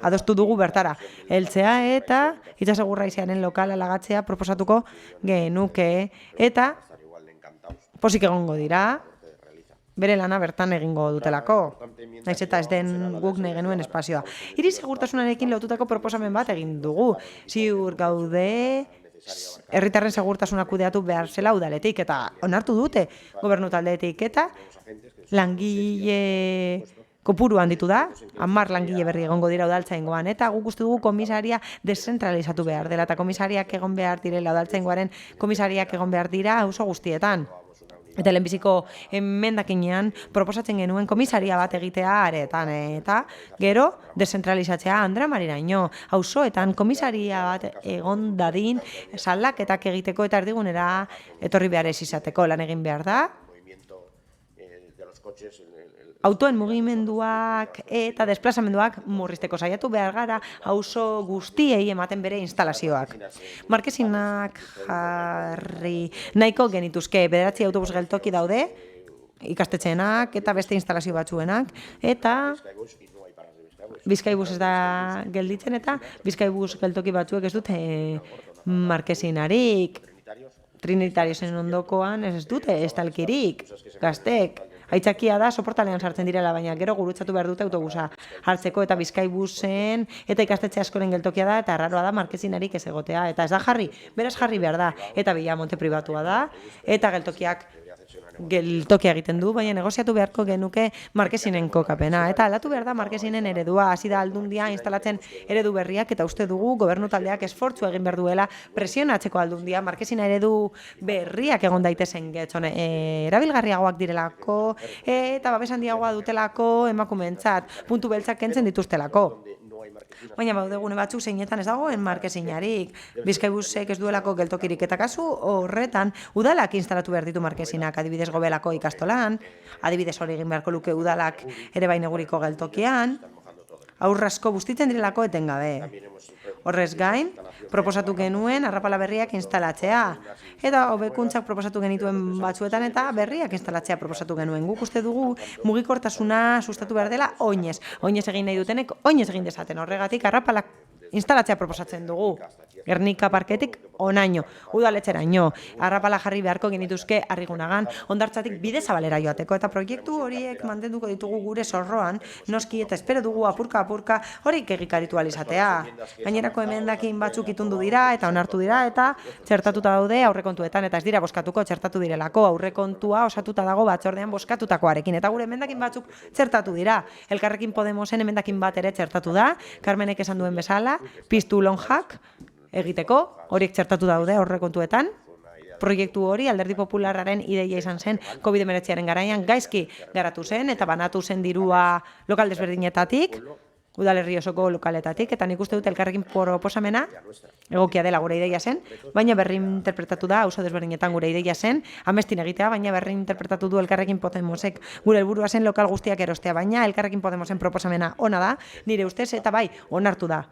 adostu dugu bertara. Heltzea eta itsasegurraizearen lokala lagatzea proposatuko genuke, eta posik egongo dira, bere lana bertan egingo dutelako, naiz eta ez den guk nahi genuen espazioa. Hiri segurtasunarekin lotutako proposamen bat egin dugu. Ziur gaude herritarren segurtasuna kudeatu behar zela udaletik, eta onartu dute gobernu taldeetik, eta langile kopuru handitu da, 10 langile berri egongo dira udaltzaingoan, eta guk uste dugu komisaria deszentralizatu behar dela, eta komisariak egon behar direla udaltzaingoaren komisariak egon behar dira auzo guztietan. Eta lehenbiziko emendakinean proposatzen genuen komisaria bat egitea aretan, eta gero deszentralizatzea Andramariraino. Auzoetan komisaria bat egon dadin salaketak egiteko eta erdigunera etorri behar ez izateko lan egin behar da. Autoen mugimenduak eta desplazamenduak murrizteko saiatu behar gara auzo guztiei ematen bere instalazioak. Markesinak jarri nahiko genituzke 9 autobus geltoki daude, ikastetxeenak eta beste instalazio batzuenak, eta Bizkaibus ez da gelditzen, eta Bizkaibus geltoki batzuek ez dute markesinarik, Trinitariozen ondokoan ez dute estalkirik, gaztek. Aitzakia da, soportalean sartzen direla, baina gero gurutzatu behar dute autobusa hartzeko, eta Bizkaibusen eta ikastetxe askoren geltokia da, eta arraroa da markezinarik ez egotea, eta ez da jarri, beraz jarri behar da, eta Bilamonte pribatua da, eta geltokia egiten du, baina negoziatu beharko genuke markezinen kokapena, eta aldatu behar da markezinen eredua, hasi da Aldundia instalatzen eredu berriak, eta uste dugu gobernu taldeak esfortzu egin behar duela presionatzeko Aldundia, markezina eredu berriak egon daitezen getxone, erabilgarriagoak direlako, eta babes handiagoa dutelako emakumeentzat, puntu beltzak kentzen dituztelako. Baina baudegune batzuk zeinetan ez dagoen markezinarik, Bizkaibusek ez duelako geltokirik, eta kasu horretan udalak instalatu behar ditu markezinak, adibidez Gobelako ikastolan, adibidez hori egin beharko luke udalak ere baineguriko geltokian, aurrasko bustitzen direlako etengabe. Horrez gain, proposatu genuen arrapala berriak instalatzea, eta hobekuntzak proposatu genituen batzuetan eta berriak instalatzea proposatu genuen. Guk uste dugu mugikortasuna sustatu behar dela oinez. Oinez egin nahi dutenek, oinez egin dezaten. Horregatik arrapalak instalatzea proposatzen dugu. Gernika parketik onaino, udaletxeraino, arrapala jarri beharko genituzke Arrigunagan, Hondartzatik bide zabalera joateko, eta proiektu horiek mantenduko ditugu gure zorroan, noski eta espero dugu apurka horiek egikaritu alizatea. Gainerako emendakin batzuk itundu dira eta onartu dira eta txertatuta daude aurrekontuetan, eta ez dira bozkatuko txertatu direlako, aurrekontua osatuta dago batzordean bozkatutakoarekin, eta gure emendakin batzuk txertatu dira. Elkarrekin Podemosen emendakin bat ere txertatu da, Carmenek esan duen bezala, piztu lonjak egiteko, horiek txertatu daude aurrekontuetan. Proiektu hori Alderdi Popularraren ideia izan zen COVID-19 garaian gaizki garatu zen eta banatu zen dirua lokal desberdinetatik, udalerri osoko lokaletatik, eta nik uste dut Elkarrekin proposamena egokia dela gure ideia zen, baina berri interpretatu da auzo desberdinetan gure ideia zen, amestin egitea, baina berri interpretatu du Elkarrekin Podemosek gure helburua zen lokal guztiak erostea, baina Elkarrekin Podemosen proposamena ona da, nire ustez, eta bai, onartu da,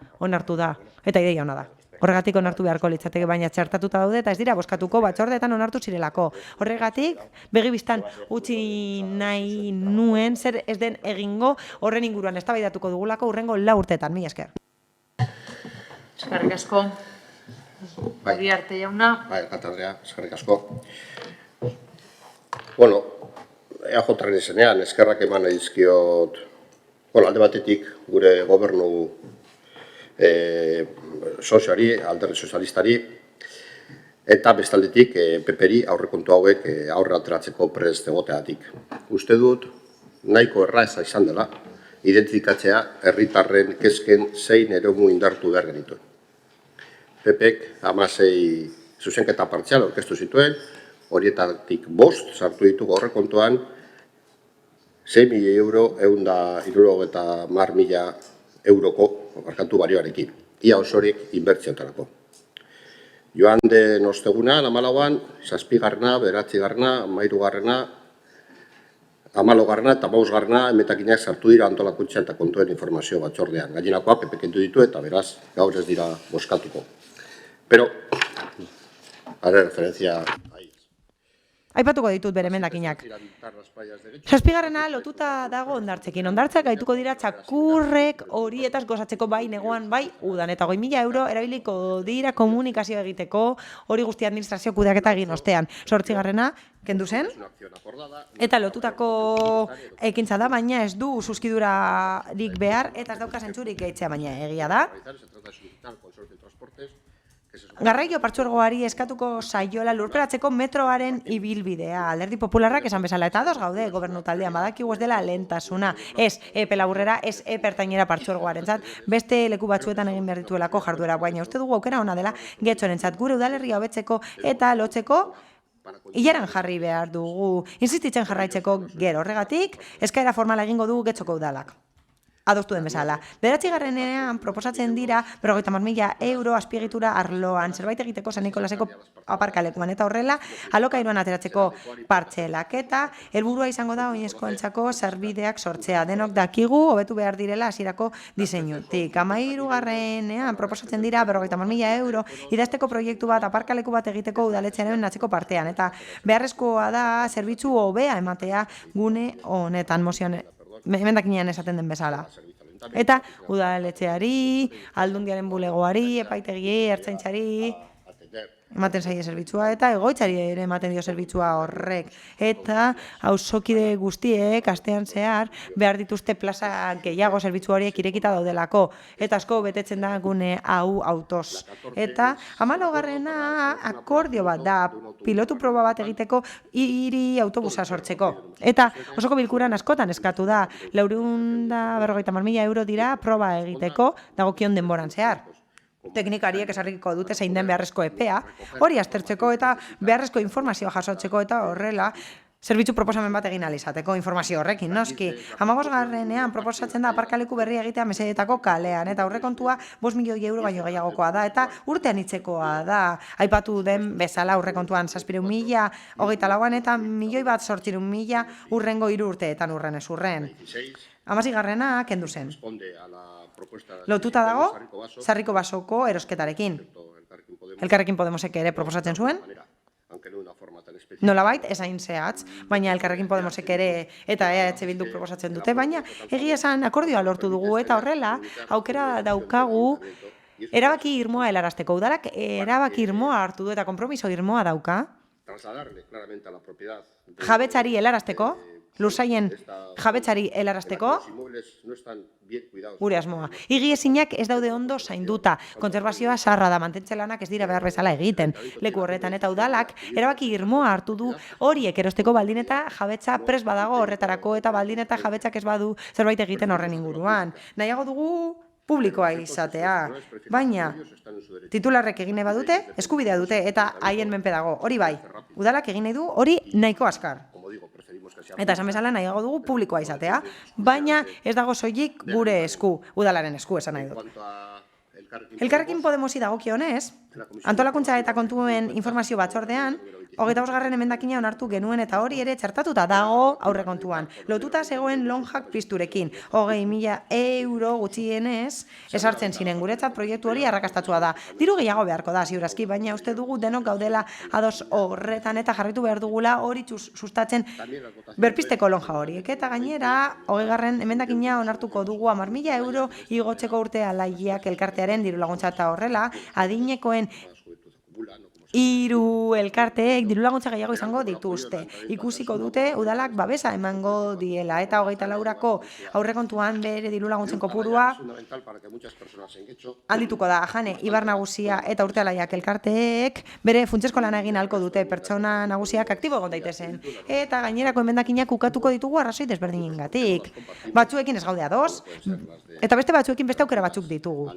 eta ideia ona da. Horregatik onartu beharko litzateke, baina txertatuta daude eta ez dira bozkatuko batzordeetan onartu zirelako. Horregatik, begibistan utzi nahi nuen zer ez den egingo horren inguruan eztabaidatuko dugulako hurrengo 4 urteetan. Mila esker.
Eskerrik asko. Uriarte jauna.
Bai, Andrea, eskerrik asko. Bueno, EAJaren izenean eskerrak eman nahi dizkiot, alde batetik gure gobernu sozioari, Alderdi Sozialistari, eta bestaldetik PP-ri aurrekontu hauek aurre ateratzeko prest egoteatik. Uste dut, nahiko erraza izan dela, identifikatzea herritarren kezken zein eremu indartu behar genituen. PP-ek 16 zuzenketa partzial aurkeztu zituen, horietatik 5 sartu ditugu aurrekontuan, 6.000 euro, 150.000 euroko markatu barioarekin. Ia osorik inbertzioetarako. Joan den ostegunean, 14an, 7garrena, 9garrena, 13garrena, 14garrena eta 15garrena emetakinak sartu dira antolakuntza eta kontuen informazio batzordean. Gainerakoa PP kendu ditu eta beraz gaur ez dira bozkatuko. Pero, haré referencia ahí.
Aipatuko ditut bere emendakinak. 7garrena lotuta dago Hondartzekin. Hondartzak gaituko dira txakurrek horietaz gozatzeko bai negoan bai udan. Eta 20.000 euro erabiliko dira komunikazio egiteko hori guzti administrazio kudeaketa egin ostean. 8garrena kendu zen, eta lotutako ekintza da, baina ez du zuzkidurarik behar eta ez dauka zentzurik gehitzea, baina egia da. Garraio partzuergoari eskatuko saiola lurperatzeko metroaren ibilbidea. Alderdi Popularrak esan bezala eta ados gaude gobernu taldean badakigu ez dela lehentasuna. Ez epe laburrera, ez epe ertainera partzuergoarentzat, beste leku batzuetan egin behar dituelako jarduera, baina uste dugu aukera ona dela Getxorentzat gure udalerria hobetzeko eta lotzeko hilaran jarri behar dugu. Insistitzen jarraitzeko gero horregatik, eskaera formala egingo dugu Getxoko udalak. Adostu den bezala. 9garrenean proposatzen dira 50.000 euro azpiegitura arloan, zerbait egiteko San Nikolaseko aparkalekuan, eta horrela alokairuan ateratzeko partzelak, eta helburua izango da oinezkoentzako sarbideak sortzea. Denok dakigu hobetu behar direla hasierako diseinutik. 13garrenean proposatzen dira 50.000 euro idazteko proiektu bat aparkaleku bat egiteko udaletxearen atzeko partean, eta beharrezkoa da zerbitzu hobea ematea gune honetan mozioan emendakinean esaten den bezala. Eta udaletxeari, aldundiaren bulegoari, epaitegiei, ertzaintzari ematen zaie zerbitzua, eta egoitzari ere ematen dio zerbitzua horrek. Eta auzokide guztiek astean zehar behar dituzte plaza gehiago zerbitzu horiek irekita daudelako. Eta asko betetzen da gune hau autoz. Eta 14garrena akordio bat da, pilotu proba bat egiteko hiri autobusa sortzeko. Eta osoko bilkuran askotan eskatu da, 450.000 euro dira proba egiteko dagokion denboran zehar. Teknikariek esarriko dute zein den beharrezko epea, hori aztertzeko eta beharrezko informazioa jasotzeko eta horrela zerbitzu proposamen bat egin alizateko informazio horrekin, noski. 15garrenean proposatzen da aparkaleku berria egitea mesedetako kalean, eta aurrekontua 5 milioi euro baino gehiagokoa da, eta urtean hitzekoa da. Aipatu den bezala aurrekontuan 700.000 24an eta 1.800.000 urrengo 3 urteetan urren ez urren. 16garrena kendu zen. Lotuta dago Sarriko Basoko erosketarekin. Elkarrekin Podemosek ere proposatzen zuen. Nolabait, ezain zehatz, baina Elkarrekin Podemosek ere eta EH Bilduk proposatzen dute, baina egia esan akordioa lortu dugu eta horrela aukera daukagu erabaki irmoa helarazteko. Udalak erabaki irmoa hartu du eta konpromiso irmoa dauka.
Trasladarle claramente a la propiedad.
Jabetzari helarazteko, lursaien jabetzari helarazteko, gure asmoa. Igiezinak ez daude ondo zainduta, kontserbazioa sarra da, mantentze lanak ez dira behar bezala egiten. Leku horretan eta udalak erabaki irmoa hartu du horiek erosteko baldin eta jabetza pres badago horretarako eta baldin eta jabetzak ez badu zerbait egiten horren inguruan. Nahiago dugu publikoa izatea, baina titularrek egin nahi badute, eskubidea dute eta haien menpe dago, hori bai, udalak egin nahi du hori nahiko azkar. Eta esan bezala nahiago dugu publikoa izatea, baina ez dago soilik gure esku, udalaren esku esan nahi dut. Elkarrekin Podemosi dagokionez, antolakuntza eta kontuen informazio batzordean, 25. emendakina onartu genuen eta hori ere txertatuta dago aurrekontuan. Lotuta zegoen lonjak pizturekin, 20.000 euro gutxienez esartzen ziren guretzat proiektu hori arrakastatua da. Diru gehiago beharko da, ziurazki, baina uste dugu denok gaudela ados horretan eta jarritu behar dugula hori sustatzen berpisteko lonja horiek. Eta gainera, 20. emendakina onartuko dugu 10.000 euro igotzeko urte alaiak elkartearen diru laguntza eta horrela, adinekoen 3 elkarteek diru laguntza gehiago izango dituzte. Ikusiko dute udalak babesa emango diela eta 24ko aurrekontuan bere diru laguntzen kopurua handituko da. Jane, Ibar Nagusia eta urte alaiak elkarteek bere funtsesko lana egin ahalko dute pertsona nagusiak aktibo egon daitezen. Eta gainerako emendakinak ukatuko ditugu arrazoi desberdinengatik. Batzuekin ez gaude ados, eta beste batzuekin beste aukera batzuk ditugu.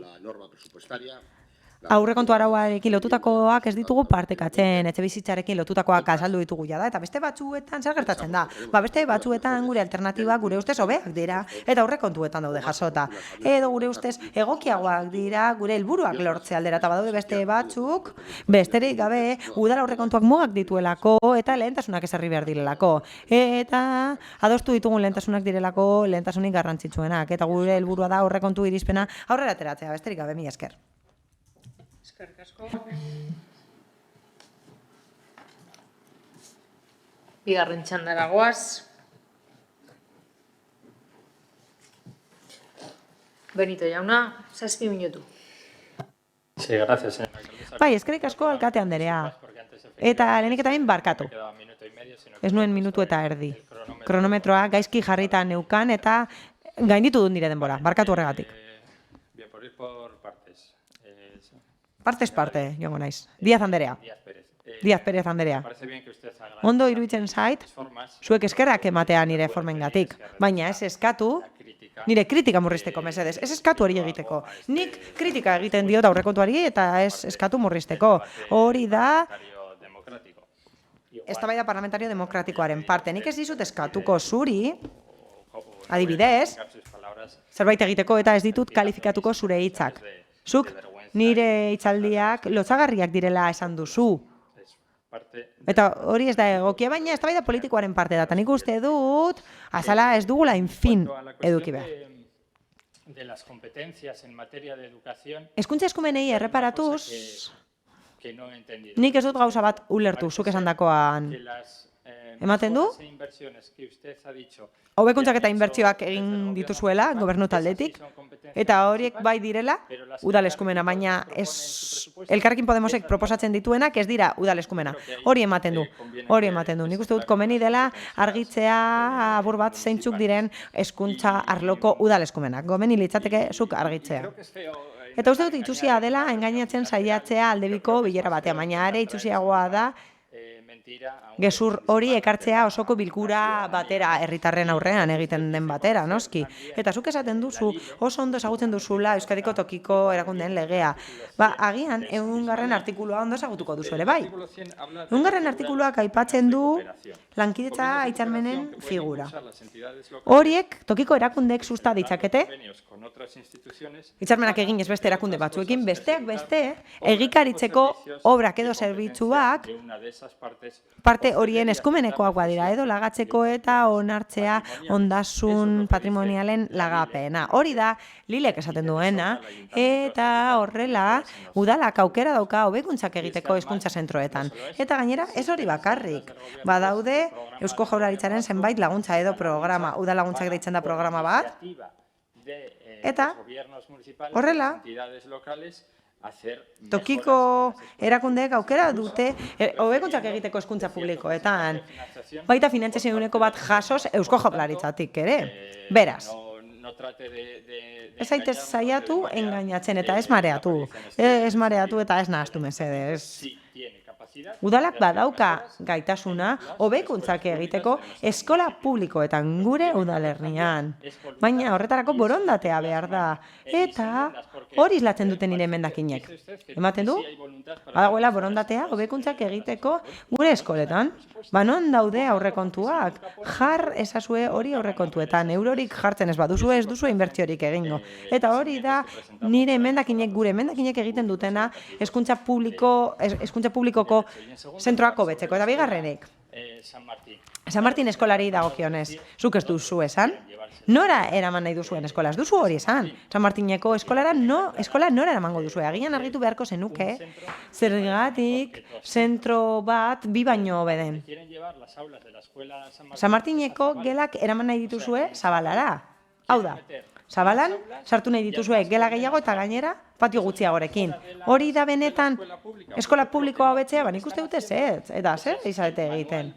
Aurrekontu arauarekin lotutakoak ez ditugu partekatzen, etxebizitzarekin lotutakoak azaldu ditugu jada, eta beste batzuetan zer gertatzen da? Beste batzuetan gure alternatiba gure ustez hobeak dira, eta aurrekontuetan daude jasota. Edo gure ustez egokiagoak dira gure helburuak lortze aldera, eta badaude beste batzuk, besterik gabe, udal aurrekontuak mugak dituelako, eta lehentasunak ezarri behar direlako. Eta adostu ditugun lehentasunak direlako lehentasunik garrantzitsuenak, eta gure helburua da aurrekontu irizpena aurrera ateratzea, besterik gabe, mila esker.
Eskerrik asko.
Bigarren txandara goaz. Benito jauna, 7 minutu.
Sí, gracias, señora alcaldesa.
Bai, eskerrik asko alkate anderea. Eta lehenik eta behin barkatu. Ez nuen minutu eta erdi. Kronometroa gaizki jarrita neukan eta gainditu dut nire denbora. Barkatu horregatik.
Bien, por ir por partes.
Partez parte, joango naiz. Díaz anderea. Díaz Pérez anderea. Ondo iruditzen zait, zuek eskerrak ematea nire formengatik, baina ez eskatu nire kritika murrizteko mesedez. Ez eskatu hori egiteko. Nik kritika egiten diot aurrekontuari eta ez eskatu murrizteko. Hori da eztabaida parlamentario demokratikoaren parte. Nik ez dizut eskatuko zuri, adibidez, zerbait egiteko eta ez ditut kalifikatuko zure hitzak. Zuk nire hitzaldiak lotsagarriak direla esan duzu. Eta hori ez da egokia, baina eztabaida politikoaren parte da. Nik uste dut, azala ez dugula infin eduki behar. Hezkuntza eskumenei erreparatuz, nik ez dut gauza bat ulertu, zuk esandakoan. Ematen du? Hobekuntzak eta inbertsioak egin dituzuela gobernu taldetik, eta horiek bai direla udal eskumena, baina Elkarrekin Podemosek proposatzen dituenak ez dira udal eskumena. Hori ematen du. Nik uste dut komeni dela argitzea abur bat zeintzuk diren hezkuntza arloko udal eskumenak. Komeni litzateke zuk argitzea. Eta uste dut itxusia dela engainatzen saiatzea aldebiko bilera batean, baina ere itxusiagoa da gezur hori ekartzea osoko bilkura batera, herritarren aurrean egiten den batera, noski. Eta zuk esaten duzu, oso ondo ezagutzen duzula Euskadiko tokiko erakundeen legea. Agian, 100. artikulua ondo ezagutuko duzu ere, bai. 100. artikuluak aipatzen du lankidetza hitzarmenen figura. Horiek, tokiko erakundeek susta ditzakete, hitzarmenak egin ez beste erakunde batzuekin, besteak beste, egikaritzeko obrak edo zerbitzuak, parte horien eskumenekoak badira, edo lagatzeko eta onartzea ondasun patrimonialen lagapena. Hori da, Lilek esaten duena, eta horrela, udalak aukera dauka hobekuntzak egiteko hezkuntza zentroetan. Eta gainera, ez hori bakarrik. Badaude, Eusko Jaurlaritzaren zenbait laguntza edo programa, udal laguntzak deitzen da programa bat, Eta
gobiernos municipales,
horrela,
entidades locales,
tokiko erakundeek aukera dute hobekuntzak egiteko hezkuntza publikoetan. Baita finantzazio ehuneko bat jasoz Eusko Jaurlaritzatik ere. Beraz, ez zaitez saiatu engainatzen eta ez mareatu. Ez mareatu eta ez nahastu mesedez. Udalak badauka gaitasuna hobekuntzak egiteko eskola publikoetan gure udalerrian. Baina horretarako borondatea behar da. Eta hori islatzen duten nire emendakinek. Ematen du? Badagoela borondatea hobekuntzak egiteko gure eskoletan. Non daude aurrekontuak? Jar ezazue hori aurrekontuetan. Eurorik jartzen ez baduzu ez duzu inbertsiorik egingo. Eta hori da nire emendakinek, gure emendakinek egiten dutena hezkuntza publikoko zentroako betzeko. Eta bigarrenik, San Martin eskolari dagokionez, zuk ez duzu esan? Nora eraman nahi duzuen eskola? Ez duzu hori esan. San Martineko eskola nora eramango duzu? Agian argitu beharko zenuke, zergatik zentro bat bi baino beden. San Martineko gelak eraman nahi dituzue Zabalara. Hau da, Zabalan sartu nahi dituzue gela gehiago eta gainera patio gutxiagorekin. Hori da benetan eskola publikoa hobetzea, nik uste dute zetz, eta zer izate egiten.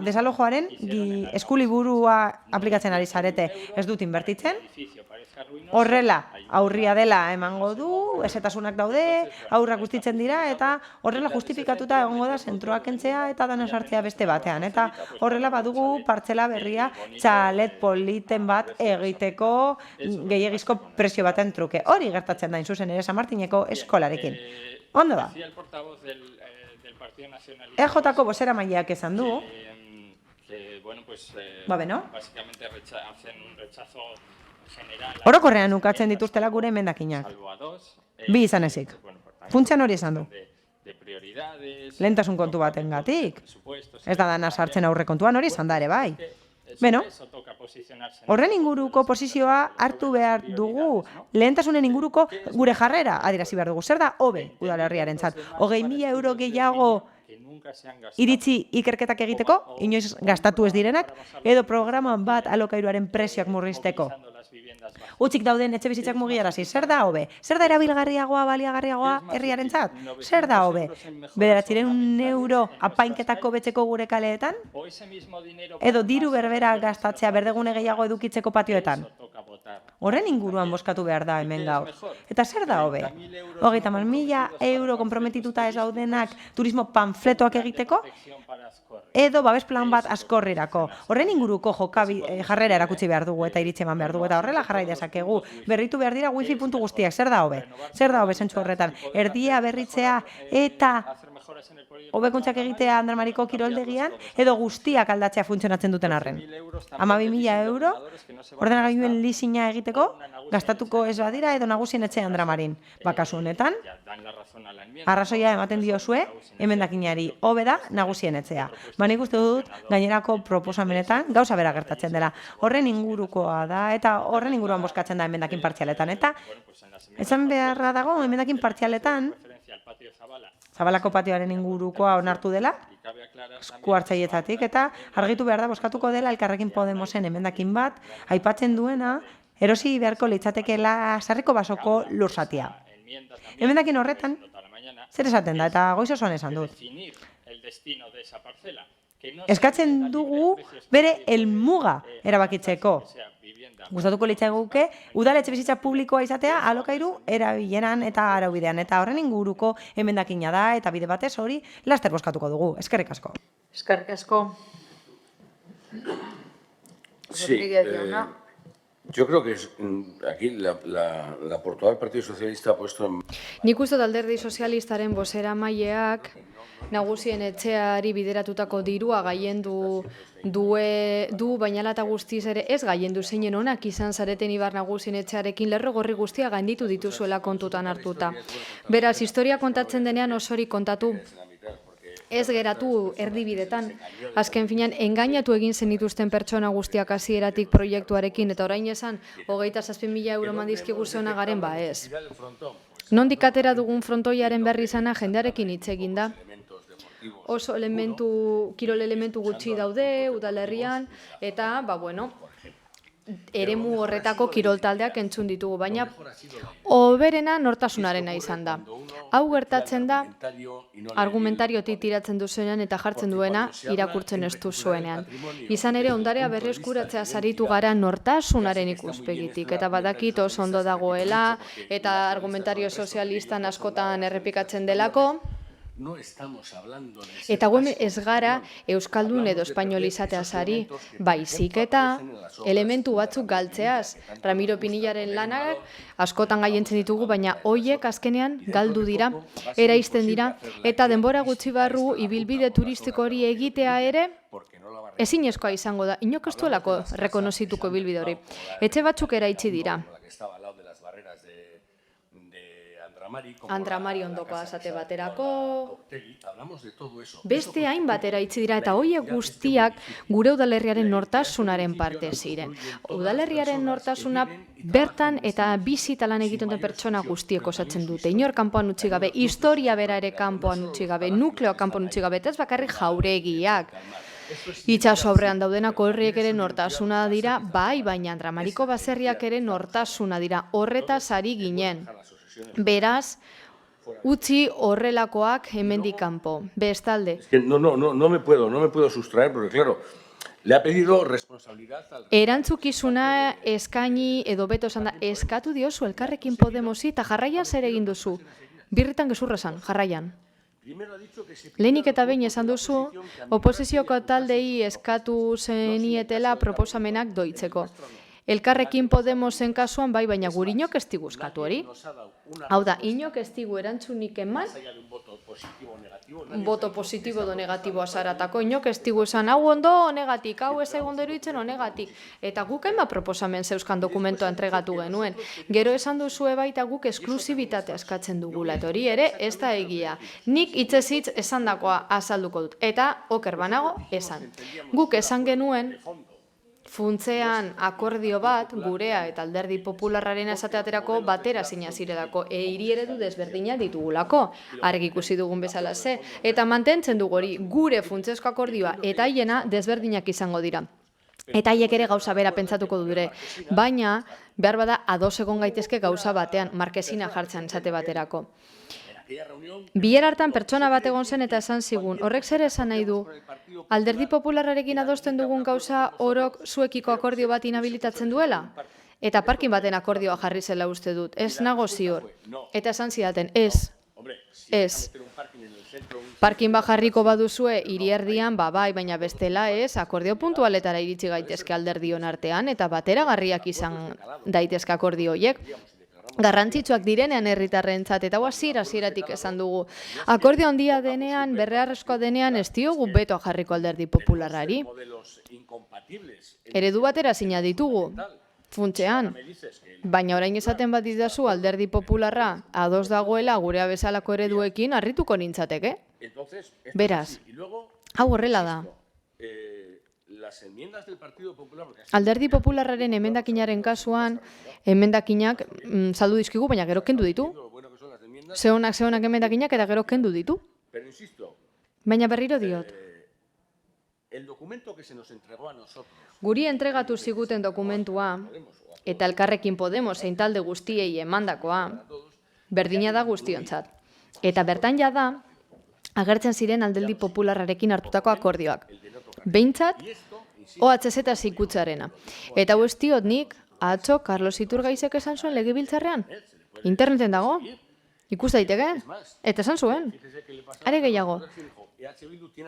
Desalojoaren eskuliburua aplikatzen ari zarete, ez dut inbertitzen. Horrela, aurria dela emango du, ezetasunak daude, aurrak guztitzen dira, eta horrela justifikatuta egongo da zentroak kentzea eta dana sartzea beste batean. Eta horrela badugu partzela berria txalet politen bat egiteko gehiagizko presio baten truke. Hori gertatzen da zuzen ere San Martineko eskolarekin. Ondo ba? EJ-ko bozeramaileak esan du, beno? Orokorrean ukatzen dituztela gure emendakinak. Bi izan ezik. Funtsean hori esan du. Lehentasun kontu batengatik. Ez da dana sartzen aurrekontuan hori izan da ere bai. Beno, horren inguruko posizioa hartu behar dugu. Lehentasunen inguruko gure jarrera adierazi behar dugu. Zer da hobe udalerriarentzat? 20.000 euro gehiago iritzi ikerketak egiteko, inoiz gastatu ez direnak, edo programa bat alokairuaren prezioak murrizteko. Utzik dauden etxebizitzak mugiarazi, zer da hobe? Zer da erabilgarriagoa, baliagarriagoa herriarentzat? Zer da hobe? 900 euro apainketako betzeko gure kaleetan? Edo diru berbera gastatzea berdegune gehiago edukitzeko patioetan? Horren inguruan bozkatu behar da hemen gaur. Eta zer da hobe? 30.000 euro konprometituta ez daudenak turismo panfletoak egiteko? Edo babes plan bat askorrirako. Horren inguruko jarrera erakutsi behar dugu eta iritzi eman behar dugu. Eta horrela jarrai dezakegu. Berritu behar dira wifi puntu guztiak. Zer da hobe? Zer da hobe zentzu horretan? Erdia berritzea eta hobekuntzak egitea Andramariko kiroldegian edo guztiak aldatzea funtzionatzen duten arren. 12.000 euro ordenagailuen leasinga egiteko gastatuko ez badira edo nagusien etxe Andramarin. Kasu honetan, arrazoia ematen diozue emendakinari hobe da nagusien etxea. Nik uste dut gainerako proposamenetan gauza bera gertatzen dela. Horren ingurukoa da eta horren inguruan bozkatzen da emendakin partzialetan. Eta esan beharra dago emendakin partzialetan Zabalako patioaren ingurukoa onartu dela, esku hartzaietatik, eta argitu behar da bozkatuko dela Elkarrekin Podemosen emendakin bat, aipatzen duena, erosi beharko litzatekeela sarriko basoko lurzatia. Emendakin horretan, zer esaten da, eta goiz osoan esan dut. Eskatzen dugu bere helmuga erabakitzeko. Gustatuko litzaiguke udaletxe bizitza publikoa izatea alokairu erabileran eta araubidean. Eta horren inguruko emendakina da eta bide batez hori laster bozkatuko dugu. Eskerrik asko.
Eskerrik asko.
Sí, yo creo que aquí la portavoz del Partido Socialista ha puesto en...
Nik uste Alderdi Sozialistaren bozeramaileak nagusien etxeari bideratutako dirua gaiendu du, baina eta guztiz ere ez gaiendu zeinen onak izan zareten Ibar nagusien etxearekin lerro gorri guztia gainditu dituzuela kontutan hartuta. Beraz, historia kontatzen denean osorik kontatu. Ez geratu erdibidetan. Azken finean, engainatu egin zenituzten pertsona guztiak hasieratik proiektuarekin, eta orain esan, 27.000 euro mandizkigu zeona garen, ez. Nondik atera dugun frontoiaren berri izana jendearekin hitz egin da. Oso kirol elementu gutxi daude, udalerrian, eta, eremu horretako kiroltaldeak entzun ditugu, baina hoberena nortasunarena izan da. Hau gertatzen da, argumentariotik tiratzen duzuenean eta jartzen duena irakurtzen ez duzuenean. Izan ere, ondarea berreskuratzea saritu gara nortasunaren ikuspegitik, eta badakit oso ondo dagoela, eta argumentario sozialistan askotan errepikatzen delako, eta guen ez gara euskaldun edo espainolizateaz ari, baizik eta elementu batzuk galtzeaz. Ramiro Pinillaren lanak askotan gaientzen ditugu, baina hoiek azkenean galdu dira, eraisten dira, eta denbora gutxi barru ibilbide turistiko hori egitea ere ezinezkoa izango da. Inok ez duelako rekonozituko ibilbide hori. Etxe batzuk eraitsi dira. Andramari ondokoa esate baterako, beste hainbat eraitsi dira, eta hoiek guztiak gure udalerriaren nortasunaren parte ziren. Udalerriaren nortasuna bertan eta bizita lan egiten duten pertsona guztiek osatzen dute. Inor kanpoan utzi gabe, historia bera ere kanpoan utzi gabe, nukleoa kanpoan utzi gabe, eta ez bakarrik jauregiak. Itxaso aurrean daudenak horriek ere nortasuna dira, bai, baina Andramariko baserriak ere nortasuna dira, horretaz ari ginen. Beraz, utzi horrelakoak hemendik kanpo. Bestalde.
No me puedo sustraer, porque claro, le ha pedido responsabilidad al...
Erantzukizuna eskaini edo beto esan da, eskatu diozu Elkarrekin Podemosi eta jarraian zer egin duzu. Birritan gezurra esan, jarraian. Lehenik eta behin esan duzu, oposizioko taldei eskatu zenietela proposamenak doitzeko. Elkarrekin Podemosen kasuan bai, baina guri inok ez digu eskatu hori. Hau da, inok ez digu erantzunik eman, boto positibo edo negatiboa zaratako, inok ez digu esan, hau ondo o negatik, hau ez egon deruitzen o negatik. Eta guk hainbat proposamen zeuzkan dokumentoa entregatu genuen. Gero esan duzue baita guk esklusibitatea eskatzen dugula, eta hori ere ez da egia. Nik hitzez hitz esandakoa azalduko dut, eta oker banago esan. Guk esan genuen, funtzean akordio bat, gurea eta Alderdi Popularraren esateaterako batera zina zirelako, hiri eredu desberdina ditugulako, argi ikusi dugun bezala ze, eta mantentzen dugu hori gure funtsezko akordioa eta hiena desberdinak izango dira. Eta haiek ere gauza bera pentsatuko dure, baina behar bada ados egon gaitezke gauza batean, markesina jartzen esate baterako. Bilera hartan pertsona bat egon zen eta esan zigun, horrek zer esan nahi du, Alderdi Popularrarekin adosten dugun gauza orok zuekiko akordio bat inhabilitatzen duela? Eta parkin baten akordioa jarri zela uste dut, ez nago zior. Eta esan zidaten, ez. Parkin bat jarriko baduzue hiri erdian, bai, baina bestela ez, akordio puntualetara iritsi gaitezke alderdion artean, eta bateragarriak izan daitezke akordio horiek. Garrantzitsuak direnean herritarrentzat, eta hasieratik esan dugu. Akordio handia denean, berreharrezkoa denean, ez diogu betoa jarriko Alderdi Popularrari. Eredu batera zina ditugu, funtsean. Baina orain esaten bat didazu Alderdi Popularra ados dagoela gurea bezalako ereduekin harrituko nintzateke. Beraz, hau horrela da. Alderdi Popularraren emendakinaren kasuan, emendakinak saldu dizkigu, baina gero kendu ditu. Zeonak emendakinak eta gero kendu ditu. Baina berriro diot. Guri entregatu ziguten dokumentua, eta Elkarrekin Podemos zein talde guztiei emandakoa, berdina da guztiontzat. Eta bertan jada, agertzen ziren Alderdi Popularrarekin hartutako akordioak. Behintzat, OHZ zikutzarena. Eta hau ez diot nik, atzo Carlos Iturgaizek esan zuen legebiltzarrean. Interneten dago, ikus daiteke, eta esan zuen. Are gehiago.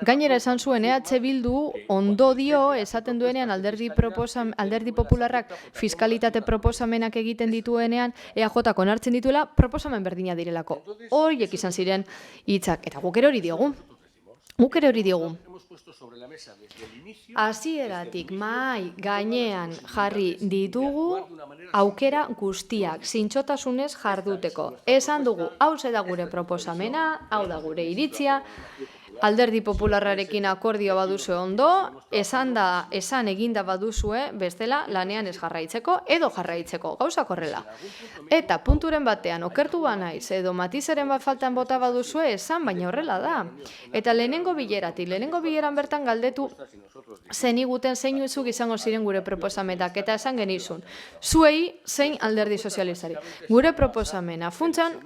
Gainera esan zuen EH Bildu ondo dio esaten duenean Alderdi Popularrak fiskalitate proposamenak egiten dituenean EAJak onartzen dituela proposamen berdina direlako. Horiek izan ziren hitzak, eta guk ere hori diogu. Hasieratik mahai gainean jarri ditugu aukera guztiak zintzotasunez jarduteko. Esan dugu, hau da gure proposamena, hau da gure iritzia, Alderdi Popularrarekin akordioa baduzue ondo, esan eginda baduzue bestela lanean ez jarraitzeko edo jarraitzeko, gauzak horrela. Eta punturen batean okertu banaiz edo matizeren bat faltan bota baduzue esan, baina horrela da. Eta lehenengo bileran bertan galdetu zeniguten zein zuk izango ziren gure proposamenak eta esan genizun. Zuei zein Alderdi Sozialistari. Gure proposamena funtsan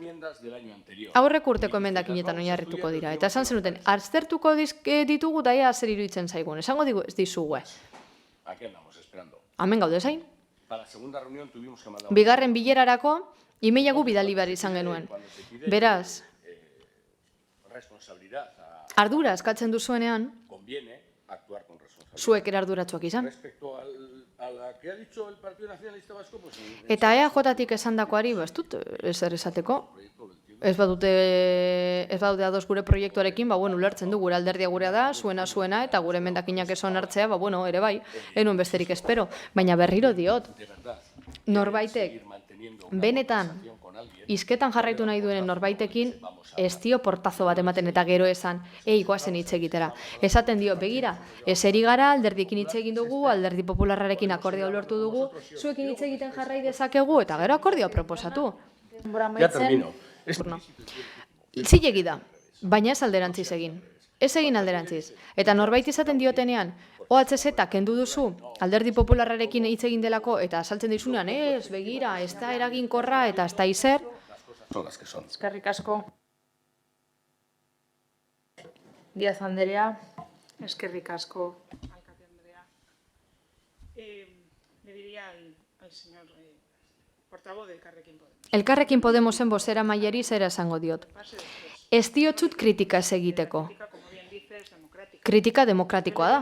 aurrek urteko emendakinetan oinarrituko dira. Eta esan zenuten, aztertuko ditugu daia zer iruditzen zaigun. Esango dizugue. Hemen gaude zain. Bigarren bilerarako, imeiagu bidali behar izan genuen. Beraz, ardura eskatzen duzuenean, zuek ere arduratsuak izan. Eta EAJ-tik esandakoari, ez dut ezer esateko. Ez badute ados gure proiektuarekin, ulertzen du, gure alderdia gurea da, zuena, eta gure emendakinak ez onartzea, ere bai, enuen besterik espero. Baina berriro diot, norbaitek, benetan, hizketan jarraitu nahi duen norbaitekin, ez dio portazo bat ematen eta gero esan, goazen hitz egitera. Esaten dio, begira, eseri gara, alderdiekin hitz egin dugu, Alderdi Popularrarekin akordioa lortu dugu, zuekin hitz egiten jarrai dezakegu, eta gero akordioa proposatu.
Ja termino.
Zilegi da, baina ez alderantziz egin. Ez egin alderantziz. Eta norbait izaten diotenean, OHZ kendu duzu, Alderdi Popularrarekin hitz egin delako, eta asaltzen dizunean, ez, begira, ez da eraginkorra, eta ez da izer.
Eskerrik asko. Díaz Anderea.
Eskerrik asko, alkate Andrea. Le diría al señor portavoz de Elkarrekin Podemos.
Elkarrekin Podemosen bozera maileri zera esango diot. Ez diotzut kritika ez egiteko. Kritika demokratikoa da.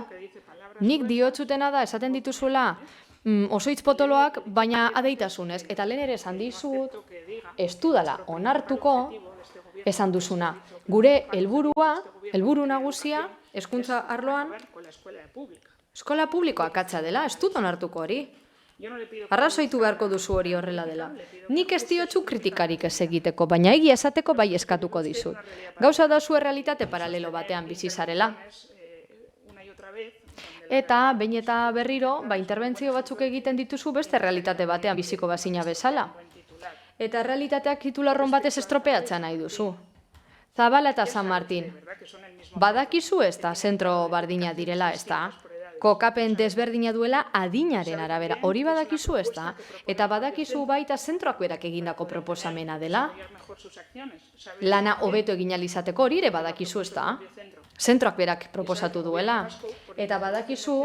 Nik diotzutena da, esaten dituzuela, oso hitz potoloak, baina adeitasunez. Eta lehen ere esan dizut, ez dudala onartuko, esan duzuna. Gure helburu nagusia, hezkuntza arloan, eskola publikoa akatsa dela, ez dut onartuko hori. Arrazoitu beharko duzu hori horrela dela. Nik ez diotzu kritikarik ez egiteko, baina egia esateko bai eskatuko dizut. Gauza da zu errealitate paralelo batean bizi zarela. Eta, behin eta berriro, interbentzio batzuk egiten dituzu beste realitate batean biziko bazina bezala. Eta realitateak titularron batez estropeatzen nahi duzu. Zabala eta San Martin. Badakizu ez da, zentro bardina direla ez da. Kokapen desberdina duela adinaren arabera. Hori badakizu ez da. Eta badakizu baita zentroak berak egindako proposamena dela. Lana hobeto egin ahal izateko hori ere badakizu ez da. Zentroak berak proposatu duela. Eta badakizu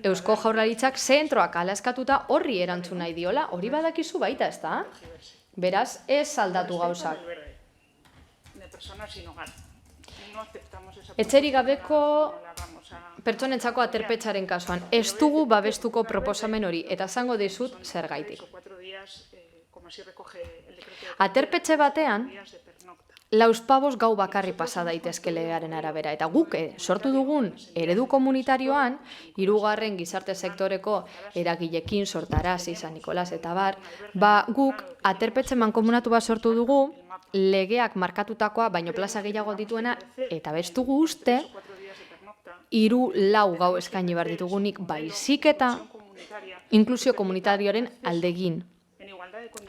Eusko Jaurlaritzak zentroak ala eskatuta horri erantzun nahi diola. Hori badakizu baita ez da. Beraz, ez aldatu gauzak. Etxerik gabeko pertsonentzako aterpetxaren kasuan, ez dugu babestuko proposamen hori, eta zango dizut zergaitik. Aterpetxe batean, lauzpabost gau bakarri pasa daitezke legearen arabera, eta guk sortu dugun eredu komunitarioan, 3. gizarte sektoreko eragilekin Sortarazi, San Nikolas eta bar, guk aterpetxe mankomunatu bat sortu dugu, legeak markatutakoa, baino plaza gehiago dituena, eta bestugu uste, 3-4 gau eskaini behar ditugunik baizik eta inklusio komunitarioaren aldegin.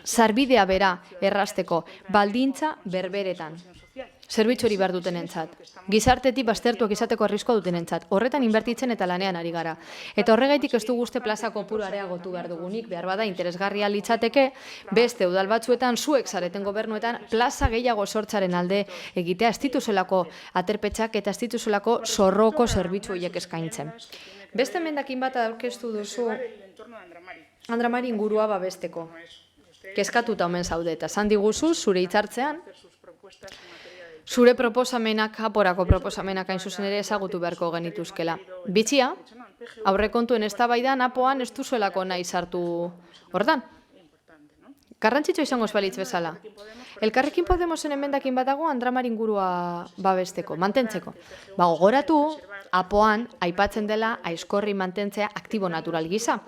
Sarbidea bera errazteko, baldintza berberetan. Zerbitzu hori behar dutenentzat. Gizartetik baztertuak izateko arriskoa dutenentzat. Horretan inbertitzen eta lanean ari gara. Eta horregaitik ez dugu uste plaza kopuru areagotu behar dugunik, behar bada interesgarria litzateke, beste udal batzuetan, zuek zareten gobernuetan, plaza gehiago sortzaren alde egitea ez dituzelako aterpetxak eta ez dituzelako zorroko zerbitzu horiek eskaintzen. Beste emendakin bat aurkeztu duzu Andramari ingurua babesteko. Kezkatuta omen zaude eta esan diguzu zure hitzartzean, zure proposamenak, aporako proposamenak hain zuzen ere ezagutu beharko genituzkela. Bitxia, aurrekontuen eztabaidan apoan ez duzuelako nahi sartu hortan. Garrantzitsua izango ez balitz bezala. Elkarrekin Podemosen emendakin badago Andramari ingurua babesteko, mantentzeko. Gogoratu, apoan aipatzen dela aizkorri mantentzea aktibo natural gisa.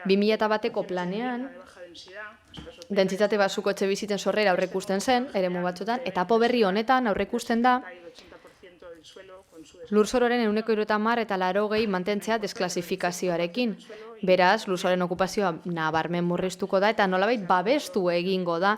2001ko planean, dentsitate basuko etxe bizitzen sorrera aurreikusten zen, eremu batzutan, eta apo berri honetan aurreikusten da Lurzororen 130 eta 80 mantentzea desklasifikazioarekin. Beraz, lurzoren okupazioa nabarmen murriztuko da eta nolabait babestu egingo da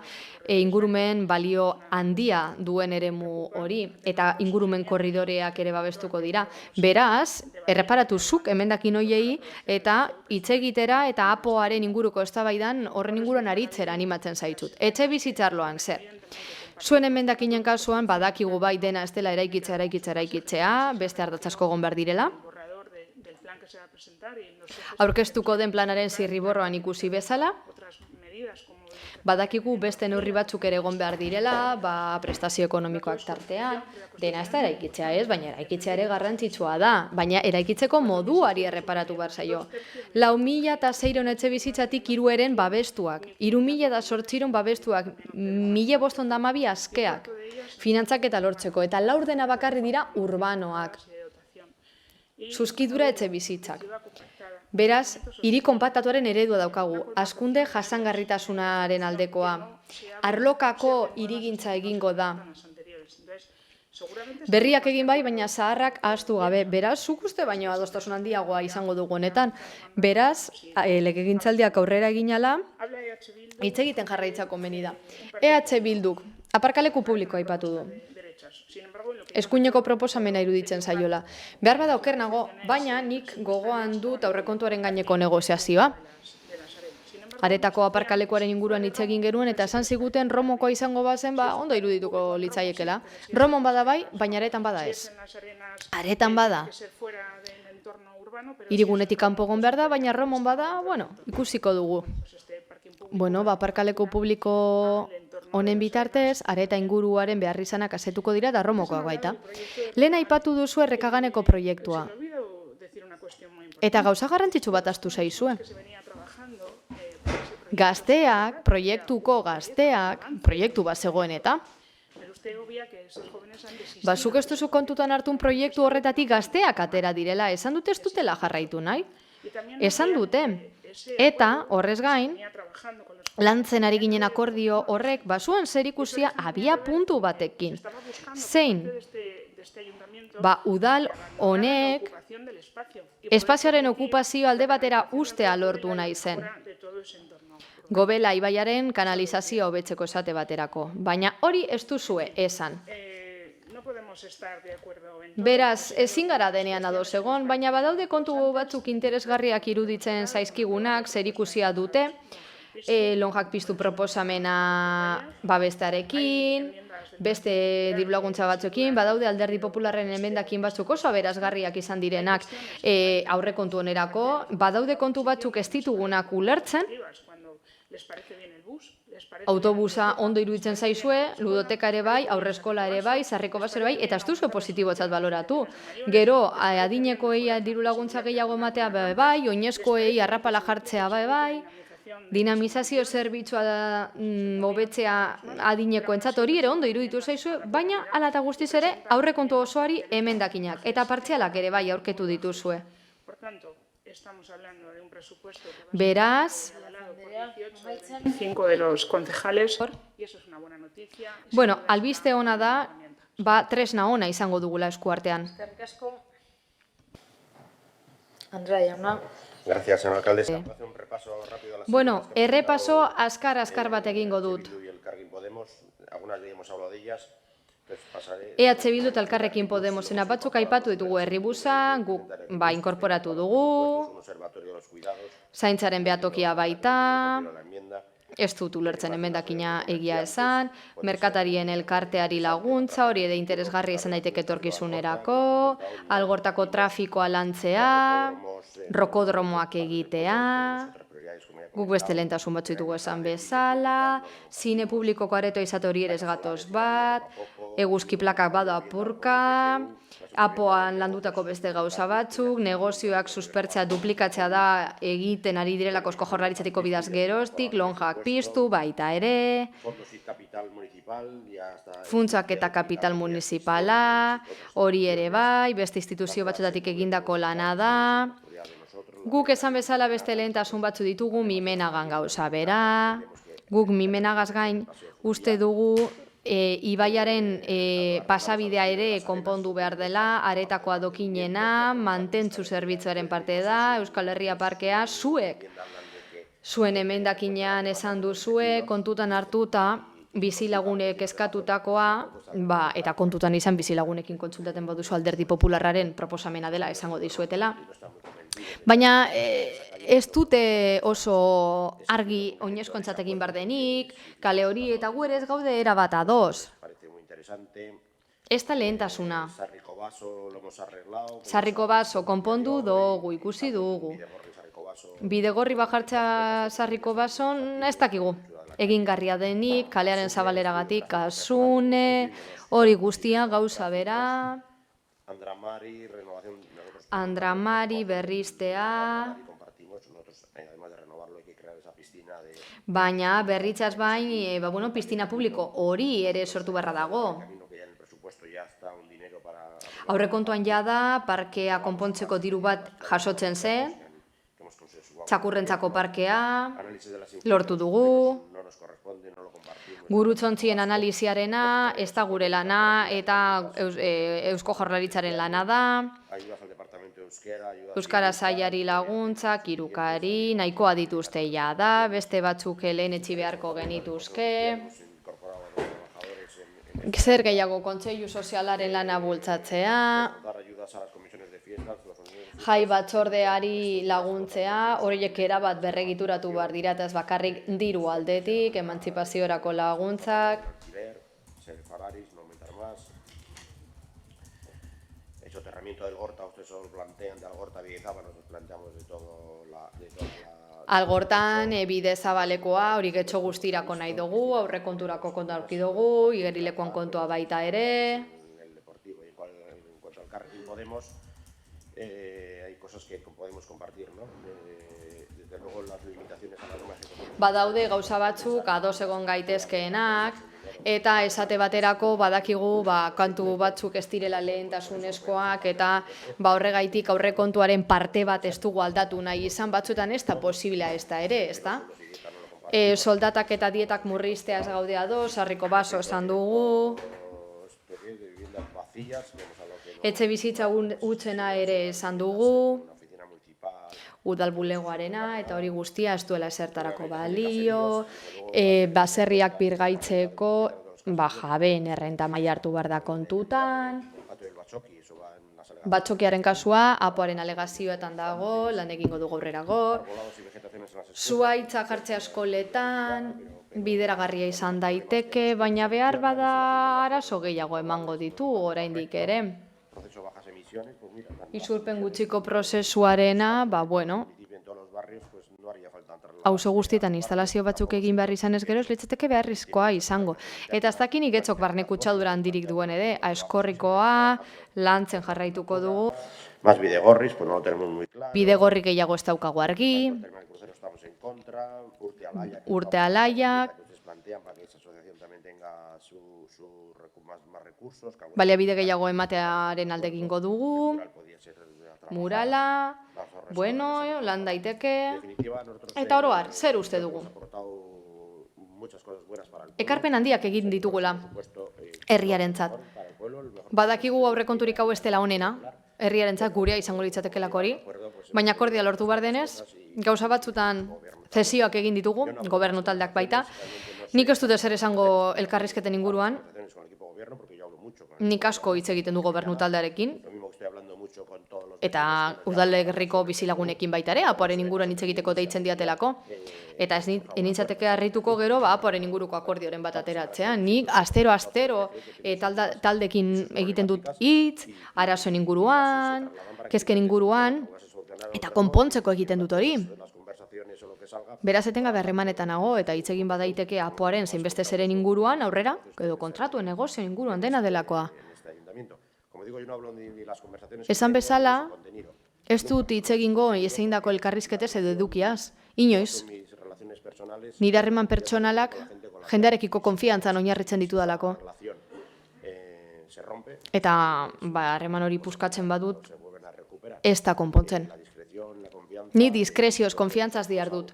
ingurumen balio handia duen eremu hori eta ingurumen korridoreak ere babestuko dira. Beraz, erreparatu zuk emendakin hoiei eta hitz egitera eta apoaren inguruko eztabaidan horren inguruan aritzera animatzen zaitut. Etxe bizitzarloan zer? Zuen emendakinen kasuan badakigu bai dena ez dela eraikitzea, beste ardatz asko egon behar direla. Aurkeztuko den planaren zirriborroan ikusi bezala. Badakigu beste neurri batzuk ere egon behar direla, prestazio ekonomikoak tartean, dena ez da eraikitzea ez, baina eraikitzea ere garrantzitsua da, baina eraikitzeko moduari erreparatu behar zaio. 4.600 etxe bizitzatik 3 babestuak, 3.800 babestuak, 1.512 askeak, finantzak eta lortzeko, eta 4 dena bakarri dira urbanoak. Zuzkidura etxe bizitzak. Beraz, hiri konpaktatuaren eredua daukagu, hazkunde jasangarritasunaren aldekoa. Arlokako hirigintza egingo da. Berriak egin bai, baina zaharrak ahaztu gabe. Beraz, zuk uste baino adostasun handiagoa izango dugu honetan. Beraz, legegintzaldiak aurrera eginala, hitz egiten jarraitza konbeni da. EH Bilduk, aparkaleku publikoa aipatu du. Eskuineko proposamena iruditzen zaiola. Behar bada oker nago, baina nik gogoan dut aurrekontuaren gaineko negoziazioa. Aretako aparkalekuaren inguruan hitz egin genuen eta esan ziguten Romokoa izango bazen, ondo irudituko litzaiekela. Romon bada bai, baina aretan bada ez. Aretan bada. Hirigunetik kanpo egon behar da, baina Romon bada, ikusiko dugu. Aparkaleku publiko honen bitartez, areta inguruaren beharrizanak asetuko dira da Romokoak baita. Lehen aipatu duzu Errekaganeko proiektua. Eta gauza garrantzitsu bat ahaztu zaizue. Gazteak, proiektuko gazteak, proiektu bat zegoen eta. Zuk ez duzu kontutan hartun proiektu horretatik gazteak atera direla, esan dute ez dutela jarraitu nahi? Esan dute. Eta, horrez gain, lantzen ari ginen akordio horrek bazuen zerikusia abia puntu batekin. Zein, udal honek espazioaren okupazio alde batera ustea lortu nahi zen. Gobela ibaiaren kanalizazioa hobetzeko esate baterako, baina hori ez duzue esan. Beraz, ezin gara denean ados egon, baina badaude kontu batzuk interesgarriak iruditzen zaizkigunak, zerikusia dute, lonjak piztu proposamena babestearekin, beste dirulaguntza batzuekin, badaude Alderdi Popularren emendakin batzuk oso aberasgarriak izan direnak aurrekontu onerako, badaude kontu batzuk ez ditugunak ulertzen, autobusa ondo iruditzen zaizue, ludoteka ere bai, aurreskola ere bai, sarriko bas ere bai, eta ez duzu positibotzat baloratu. Gero, adinekoei dirulaguntza gehiago ematea bai, oinezkoei arrapala jartzea bai, dinamizazio zerbitzua hobetzea adinekoentzat hori ere ondo iruditu zaizue, baina hala eta guztiz ere aurrekontu osoari emendakinak, eta partzialak ere bai aurketu dituzue. Beraz,
5 de los concejales, y eso es una buena noticia.
Albiste ona da, tresna ona izango dugula eskuartean.
Andrea jauna.
Gracias, señora alcaldesa.
Errepaso azkar bat egingo dut. EH Bildu eta Elkarrekin Podemosena batzuk aipatu ditugu herribusa, guk inkorporatu dugu, zaintzaren behatokia baita, ez dut ulertzen emendakina egia esan, merkatarien elkarteari laguntza, hori ere interesgarri izan daiteke etorkizunerako, algortako trafikoa lantzea, rokodromoak egitea, guk beste lehentasun batzu ditugu esan bezala, zine publikoko aretoa izate hori ere ez gatoz bat, eguzki plakak bado apurka, apoan landutako beste gauza batzuk, negozioak suspertzea, duplikatzea da egiten ari direlako Eusko Jaurlaritzatiko bidaz geroztik, lonjak piztu, baita ere, funtsak eta kapital municipala, hori ere bai, beste instituzio batzuetatik egindako lana da, guk esan bezala beste lehentasun batzu ditugu mimenagan gauza bera, guk mimenagaz gain uste dugu ibaiaren pasabidea ere konpondu behar dela, aretako adokinena, mantentzu zerbitzuaren parte da, Euskal Herria Parkea, zuen emendakinean esan duzue, kontutan hartuta, bizilagunek eskatutakoa, eta kontutan izan bizilagunekin kontsultaten baduzu Alderdi Popularraren proposamena dela esango dizuetela. Baina ez dute oso argi oinezkoentzat egin behar denik, kale hori eta gu ere ez gaude erabat ados. Ez da lehentasuna. Sarriko baso konpondu dugu, ikusi dugu. Bidegorri bajartzea Sarriko bason ez dakigu. Egingarria denik, kalearen zabaleragatik kasune, hori guztia gauza bera. Andramari berriztea. Baina berritzaz bain, piztina publiko hori ere sortu beharra dago. Aurrekontuan jada, parkea konpontzeko diru bat jasotzen zen, txakurrentzako parkea, lortu dugu. Gurutzontzien analiziarena, ez da gure lana eta Eusko Jaurlaritzaren lana da. Euskara Sailari laguntzak, irukari, nahikoa dituzte da, beste batzuk lehen etxi beharko genituzke. Zer gehiago kontseilu sozialaren lana bultzatzea. Jai batzordeari laguntzea, horiek erabat berregituratu behar dira eta ez bakarrik diru aldetik, emantzipaziorako laguntzak. Algortan bide zabalekoa, hori getxo guztirako nahi dugu, aurrekonturako konta aurki dugu, igerilekoan kontua baita ere. Badaude gauza batzuk ados egon gaitezkeenak, eta esate baterako badakigu kantu batzuk ez direla lehentasunezkoak eta horregaitik aurrekontuaren parte bat ez dugu aldatu nahi izan, batzuetan ez da posiblea ez da ere, ez da? Soldatak eta dietak murrizteaz gaude ados, Sarriko baso esan dugu. Etxe bizitza utzena ere esan dugu. Udal bulegoarena eta hori guztia ez duela esertarako balio, baserriak birgaitzeko, jabeen errenta maila hartu behar da kontutan. Batzokiaren kasua, apoaren alegazioetan dago, lan egingo dugu aurrerago. Zuhaitza jartzea eskoletan, bideragarria izan daiteke, baina behar bada arazo gehiago emango ditu oraindik ere. Isurpen gutxiko prozesuarena, auzo guztietan instalazio batzuk egin behar izan ez gero, ez litzateke beharrizkoa izango. Eta ez dakinik etzok barne kutsadura handirik duen ere, Aeskorrikoa, lantzen jarraituko dugu. Bidegorri gehiago ez daukagu argi, urte alaiak, baliabide gehiago ematearen alde egingo dugu, murala, lan daiteke, eta oroar, zer uste dugu? Ekarpen handiak egin ditugula herriarentzat. Badakigu aurrekonturik hau ez dela honena, herriarentzat gurea izango litzatekelako hori, baina akordia lortu behar denez, gauza batzutan zesioak egin ditugu, gobernu taldeak baita. Nik ez dute zer esango elkarrizketen inguruan, nik asko hitz egiten du gobernu taldearekin, eta udalerriko bizilagunekin baita ere, apoaren inguruan hitz egiteko deitzen diatelako. Eta ez nintzateke harrituko gero, apoaren inguruko akordioren bat ateratzea. Nik astero taldekin egiten dut hitz, arazoen inguruan, kezken inguruan, eta konpontzeko egiten dut hori. Beraz etengabe harremanetan nago eta hitz egin badaiteke apoaren zeinbeste zeren inguruan aurrera, edo kontratuen negozio inguruan dena delakoa. Esan bezala, ez dut hitz egingo ezeindako elkarrizketez edo edukiaz, inoiz. Nire harreman pertsonalak jendearekiko konfiantzan oinarritzen ditudalako. Eta harreman hori puskatzen badut, ez da konpontzen. Ni diskrezioz konfiantzaz dihar dut.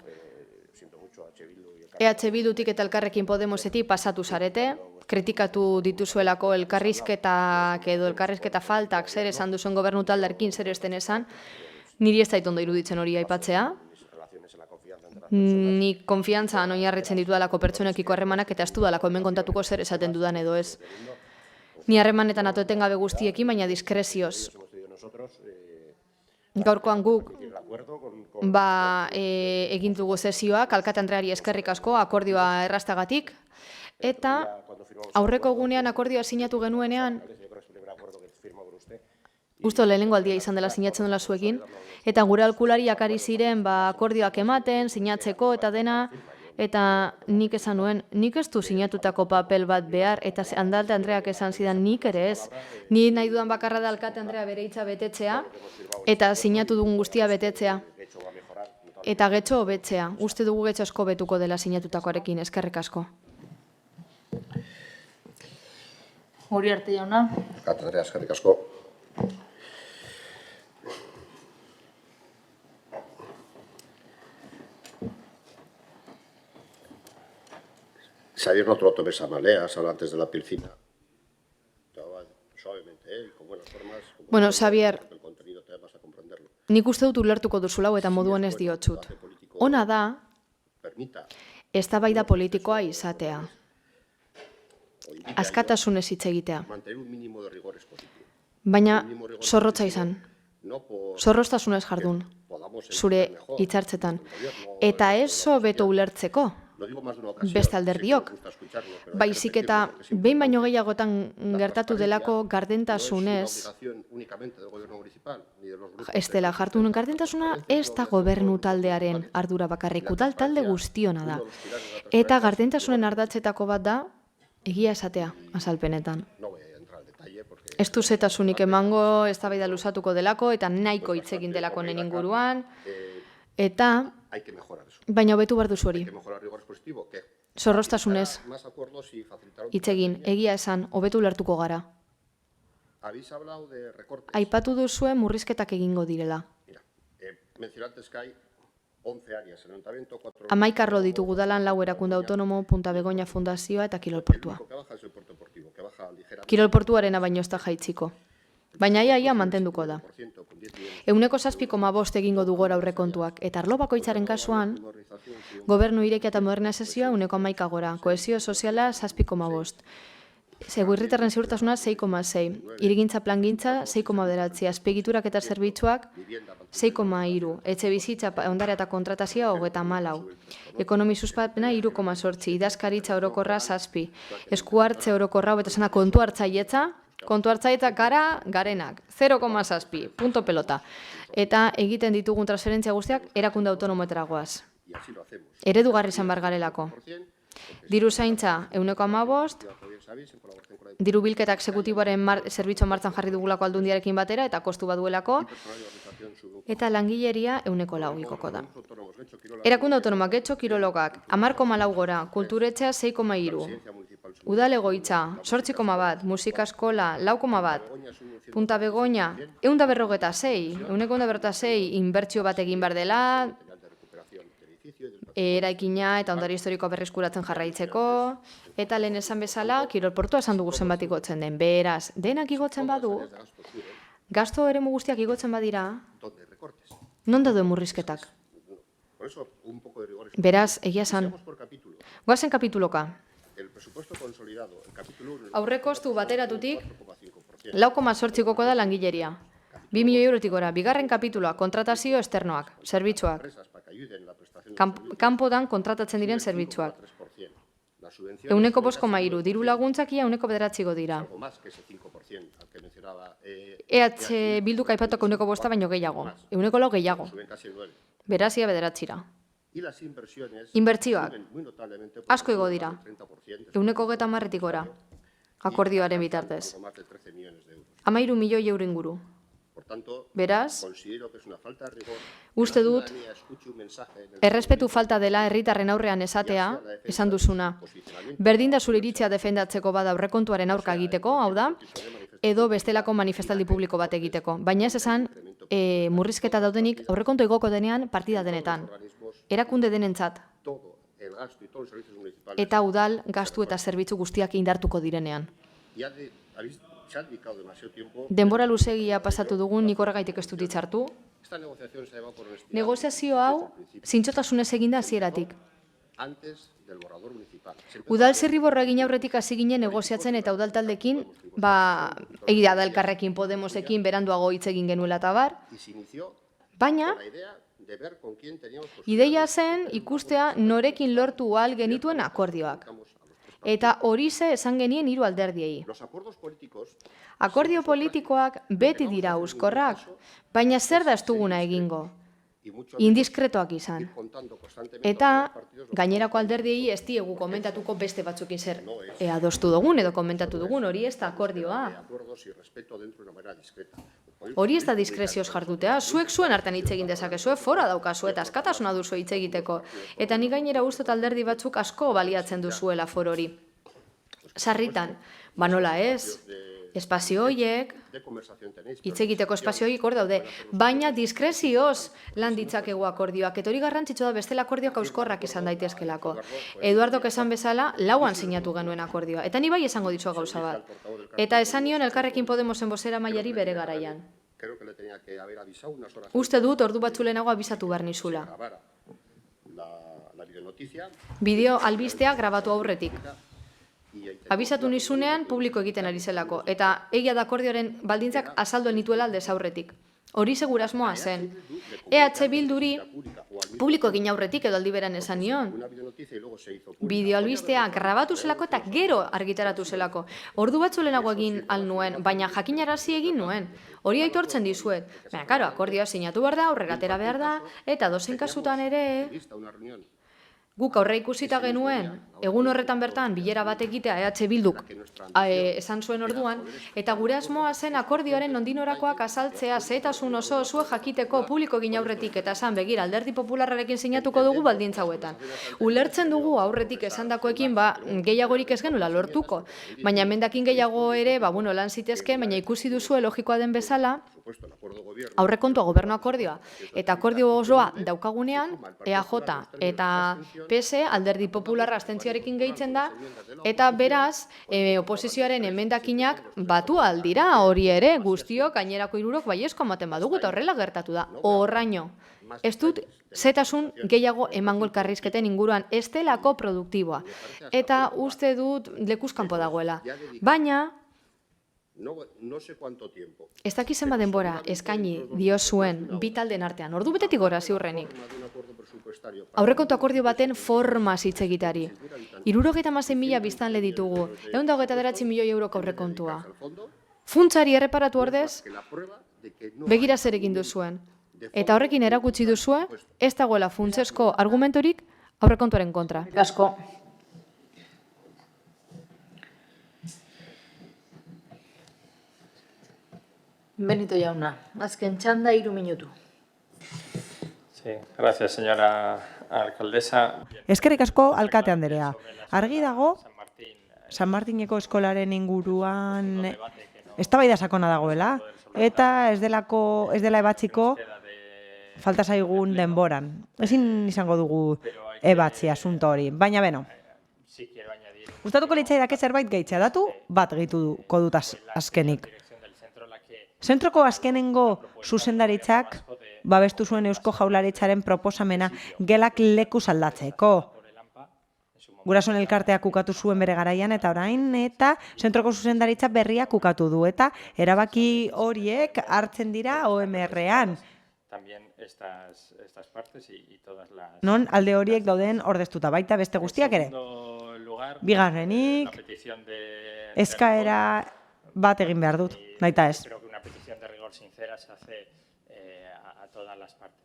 EH Bildutik eta Elkarrekin Podemosetik pasatu zarete, kritikatu dituzuelako elkarrizketak edo elkarrizketa faltak zer esan duzuen gobernu taldearekin zer esten esan, niri ez zait ondo iruditzen hori aipatzea. Nik konfiantzan oinarritzen ditudalako pertsonekiko harremanak eta ez dudalako hemen kontatuko zer esaten dudan edo ez. Ni harremanetan atoeten gabe guztiekin, baina diskrezioz. Gaurkoan guk egin dugu sesioak, alkate Andreari eskerrik asko, akordioa errastagatik, eta aurreko egunean akordioa sinatu genuenean, uste lehenengo aldia izan dela sinatzen dela zuekin, eta gure alkulariak ari ziren akordioak ematen, sinatzeko eta dena, eta nik esan nuen, nik ez du sinatutako papel bat behar, eta Alkate Andreak esan zidan nik ere ez. Ni nahi dudan bakarra da Alkate Andrea bere hitza betetzea, eta sinatu dugun guztia betetzea. Eta getxo hobetzea. Uste dugu getxo asko betuko dela sinatutakoarekin, eskerrik asko.
Uriarte jauna.
Alkate Andrea, eskerrik asko. Xavier no te lo tomes a mal, has hablado antes de la piscina. Suavemente, y con buenas formas.
Bueno, Xavier,
el contenido te vas a comprenderlo.
Nik uste dut ulertuko duzulau eta moduan ez diotsut. Ona da, eztabaida politikoa izatea. Askatasunez hitz egitea. Baina zorrotza izan. Zorroztasunez jardun. Zure hitzartzetan. Eta ez hobeto ulertzeko. Beste alderdiok. Baizik eta behin baino gehiagotan gertatu delako gardentasunez, ez dela jartu nuen gardentasuna ez da gobernu taldearen ardura bakarrik, udal talde guztiona da. Eta gardentasunen ardatzetako bat da, egia esatea, azalpenetan. Ez du zetasunik emango, eztabaida luzatuko delako, eta nahiko hitz egin delako honen inguruan, eta baina hobetu behar duzu hori. Zorroztasunez hitz egin, egia esan, hobetu ulertuko gara. Aipatu duzue murrizketak egingo direla. 11 arlo ditugu dalan lau erakunde autonomo, Punta Begoña Fundazioa eta Kirolportua. Kirolportuarena baino ez da jaitziko. Baina ia mantenduko da. 7,5 egingo du gora aurrekontuak, eta arlo bakoitzaren kasuan, gobernu irekia eta modernizazioa 11 gora, kohesio soziala 7,5. Herritarren ziurtasuna 6,6, hirigintza plangintza 6,9, azpiegiturak eta zerbitzuak 6,3, etxe bizitza ondarea eta kontratazioa 34, ekonomi suspapena 3,8, idazkaritza orokorra 7, esku hartze orokorra, eta zena kontu hartzaietza garenak, 0,7, punto pelota. Eta egiten ditugun transferentzia guztiak erakunde autonomoetara goaz. Eredugarri izan bar garelako. Diru zaintza 15, diru bilketa exekutiboaren zerbitzua martzan jarri dugulako Aldundiarekin batera eta kostu bat duelako, eta langileria 4 ikoko da. Erakunde autonomak getxo kirologak 10,4 gora, kulturetxea 6,3, udal egoitza 8,1, musika eskola 4,1, Punta Begoña 146, inbertsio bat egin behar dela, eraikina eta ondare historikoa berreskuratzen jarraitzeko, eta lehen esan bezala, kirolportua esan dugu zenbat igotzen den. Beraz, denak igotzen badu, gasto eremu guztiak igotzen badira, non da duen murrizketak? Beraz, egia esan, goazen kapituloka. Aurrekostu bateratutik, 4,8 koko da langileria. 2 milioi eurotik gora, bigarren kapituloa, kontratazio esternoak, zerbitzuak. Kanpodan kontratatzen diren zerbitzuak. 5,3, diru laguntzak ia 9,9 dira. EH Bilduk aipatuko 9,5 baino gehiago. 9,4 gehiago. Beraz ia 9. Inbertsioak. Asko igo dira. 9,30 gora. Akordioaren bitartez. 13 milioi euro inguru. Beraz, uste dut, errespetu falta dela herritarren aurrean esatea, esan duzuna. Berdin da zure iritzia defendatzeko bada aurrekontuaren aurka egiteko, hau da, edo bestelako manifestaldi publiko bat egiteko. Baina ez esan, murrizketa daudenik aurrekontu igoko denean partida denetan. Erakunde denentzat.
el gasto y todos los servicios municipales.
eta udal gastu eta zerbitzu guztiak indartuko direnean.
Se ha dedicado demasiado tiempo.
Denbora luzegia pasatu dugun, nik horregaitik ez dut hitzartu.
Esta negociación se ha llevado por honestidad.
Negoziazio hau zintzotasunez eginda hasieratik.
Antes del borrador municipal.
Udal zirriborro egin aurretik hasi ginen negoziatzen eta udal taldekin, egia da Elkarrekin Podemosekin beranduago hitz egin genuela eta bar,
Y se inició
baina
la idea de ver con quién teníamos
ideia zen ikustea norekin lortu ahal genituen akordioak. Eta horixe esan genien hiru alderdiei.
los acuerdos políticos.
Akordio politikoak beti dira euskorrak, baina zer da ez duguna egingo? Indiskretoak izan.
Contando constantemente
Eta gainerako alderdiei ez diegu komentatuko beste batzukin zer adostu dugun edo komentatu dugun, hori ez da akordioa.
acuerdos y respeto dentro de una manera discreta.
Hori ez da diskrezioz jardutea, zuek zuen artean hitz egin dezakezue, fora daukazu eta askatasuna duzu hitz egiteko. Eta ni gainera uste dut alderdi batzuk asko baliatzen duzuela foro hori. Sarritan, nola ez, espazio horiek,
De conversación tenéis.
hitz egiteko espazio horiek hor daude, baina diskrezioz lan ditzakegu akordioak, eta hori garrantzitsua da bestela akordioak euskorrak izan daitezkelako. Eduardok esan bezala, lauan sinatu genuen akordioa, eta ni bai esango ditzua gauza bat. Eta esan nion Elkarrekin Podemosen bozera mailari bere garaian.
Creo que le tenía que haber avisado unas horas
Uste dut ordu batzu lehenago abisatu behar nizula.
grabara la videonoticia
Bideo albistea grabatu aurretik.
y ahí
Abisatu nizunean publiko egiten ari zelako, eta egia da akordioaren baldintzak azaldu nituela aldez aurretik. Hori segurasmoa zen. EH Bilduri publiko egin aurretik edo aldi beran esan nion.
una videonoticia y luego se hizo
Bideo albistea grabatu zelako eta gero argitaratu zelako. Ordu batzu lehenago egin al nuen, baina jakinarazi egin nuen. Hori aitortzen dizuet. Baina, karo, akordioa sinatu behar da, aurrera atera behar da, eta dozein kasutan ere,
lista una reunión.
guk aurre ikusita genuen, egun horretan bertan, bilera bat egitea EH Bilduk esan zuen orduan, eta gure asmoa zen akordioaren nondinorakoak azaltzea zehetasun oso zue jakiteko publiko egin aurretik, eta esan begira Alderdi Popularrarekin sinatuko dugu baldintza hauetan. Ulertzen dugu aurretik esandakoekin gehiagorik ez genuela lortuko, baina emendakin gehiago ere, lan zitezken, baina ikusi duzu logikoa den bezala, aurrekontua gobernu akordioa, eta akordio osoa daukagunean, EAJ eta PS, Alderdi Popularra abstentzioarekin gehitzen da, eta beraz, oposizioaren emendakinak batu aldira hori ere, guztiok, gainerako hirurok baiezko ematen badugu, eta horrela gertatu da, horraino. Ez dut zetasun gehiago emango elkarrizketen inguruan, ez delako produktiboa. Eta uste dut lekuzkanpo dagoela. Baina,
No sé cuánto tiempo.
ez dakizen denbora eskaini dio zuen bi taldeen artean, ordu betetik gora ziurrenik. Aurrekontu akordio baten formaz hitz egitari. 76.000 biztanle ditugu, 129 milioi euroko aurrekontua. Funtsari erreparatu ordez, begira zer egin duzuen. Eta horrekin erakutsi duzue, ez dagoela funtsesko argumentorik aurrekontuaren kontra.
Asko. Benito jauna, azken txanda 3 minutu.
Sí, gracias, señora alcaldesa.
Eskerrik asko alkate anderea. Argi dago, San Martineko eskolaren inguruan eztabaida sakona dagoela, eta ez dela ebatziko falta zaigun denboran. Ezin izango dugu ebatzi asunto hori, baina beno. Gustatuko litzaidake zerbait gehitzea datu, bat gehituko dut azkenik. Zentroko azkenengo zuzendaritzak babestu zuen Eusko Jaurlaritzaren proposamena gelak lekuz aldatzeko. Gurasoen elkarteak ukatu zuen bere garaian eta orain, eta zentroko zuzendaritza berriak ukatu du, eta erabaki horiek hartzen dira OMR-an. Non alde horiek dauden ordeztuta baita beste guztiak ere. Bigarrenik, eskaera bat egin behar dut, baita ez.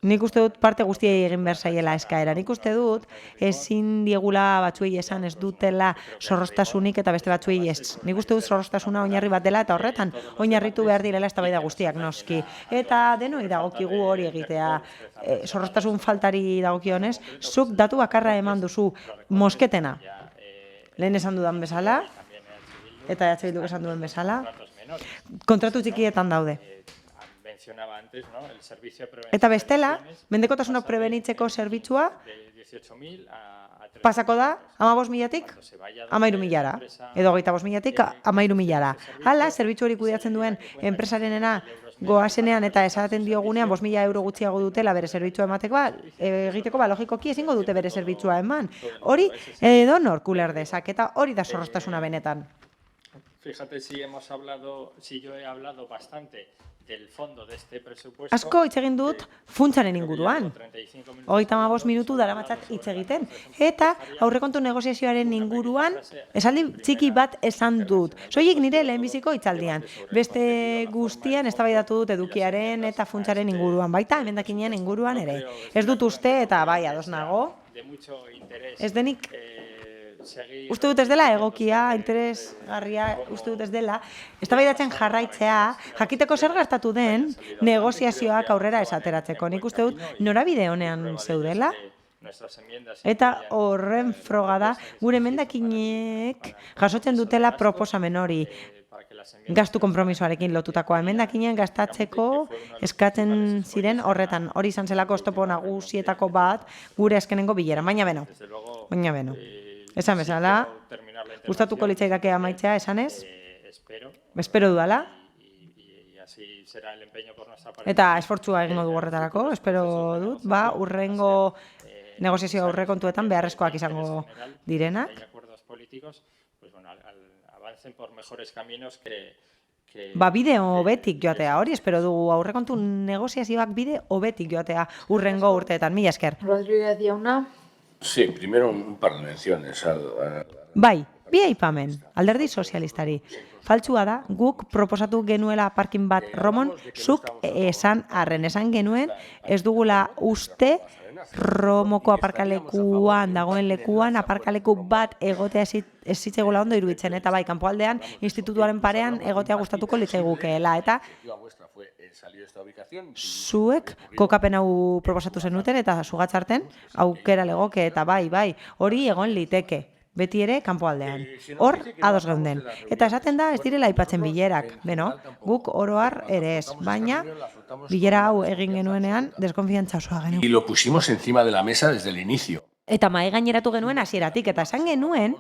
Nik uste dut parte guztiei egin behar zaiela eskaera. Nik uste dut ezin diegula batzuei esan ez dutela zorroztasunik eta beste batzuei ez. Nik uste dut zorroztasuna oinarri bat dela eta horretan oinarritu behar direla eztabaida guztiak noski. Eta denoi dagokigu hori egitea. Zorroztasun faltari dagokionez, zuk datu bakarra eman duzu mosketena. Lehen esan dudan bezala, eta EH Bilduk esan duen bezala, kontratu txikietan daude.
mencionaba antes, ¿no? El servicio de prevención.
Eta bestela, mendekotasuna prebenitzeko zerbitzua
De 18.000 a 3.000.
pasako da 15.000tik 13.000-ra, edo 25.000tik 13.000-ra. Hala, zerbitzu hori kudeatzen duen enpresarenena goazenean eta esaten diogunean 5.000 euro gutxiago dutela bere zerbitzua egiteko, logikoki ezingo dute bere zerbitzua eman. Hori edo nork uler dezak, eta hori da zorroztasuna benetan.
Fíjate si yo he hablado bastante del fondo de este presupuesto.
Asko hitz egin dut funtsaren inguruan. 35 minutu daramatzat hitz egiten. Eta aurrekontu negoziazioaren inguruan esaldi txiki bat esan dut. Soilik nire lehenbiziko hitzaldian. Beste guztian eztabaidatu dut edukiaren eta funtsaren inguruan, baita emendakineen inguruan ere. Ez dut uste eta bai ados nago. Ez denik uste dut ez dela egokia, interesgarria uste dut ez dela, eztabaidatzen jarraitzea, jakiteko zer gertatu den negoziazioak aurrera esateratzeko. Nik uste dut norabide honean zeudela, eta horren froga da gure emendakinek jasotzen dutela proposamen hori. Gastu konpromisoarekin lotutakoa emendakinean gastatzeko eskatzen ziren horretan. Hori izan zelako oztopo nagusietako bat gure azkenengo bilera. Baina beno. Esan bezala, gustatuko litzaidake amaitzea, esanez? Espero dudala. Eta esfortzua egingo du horretarako, espero dut, urrengo negoziazio aurrekontuetan beharrezkoak izango direnak. Bide hobetik joatea, hori espero dugu aurrekontu negoziazioak bide hobetik joatea urrengo urteetan. Mila esker.
Rodríguez jauna.
Sí, primero un par de menciones.
Bai, bi aipamen, Alderdi Sozialistari. Faltsua da, guk proposatu genuela parkin bat Romon, zuk esan genuen, ez dugula uste Romoko aparkalekuan, dagoen lekuan, aparkaleku bat egotea ez zitzegula ondo iruditzen, eta bai, kanpoaldean, institutuaren parean egotea gustatuko litzaigukeela, eta zuek kokapen hau proposatu zenuten eta zugatzarten aukera legoke eta bai, hori egon liteke, beti ere kanpoaldean. Hor, ados geunden. Eta esaten da ez direla aipatzen bilerak. Beno, guk oroar ere ez, baina bilera hau egin genuenean deskonfiantza osoa genuen.
Y lo pusimos encima de la mesa desde el inicio.
Eta mahai gaineratu genuen hasieratik eta esan genuen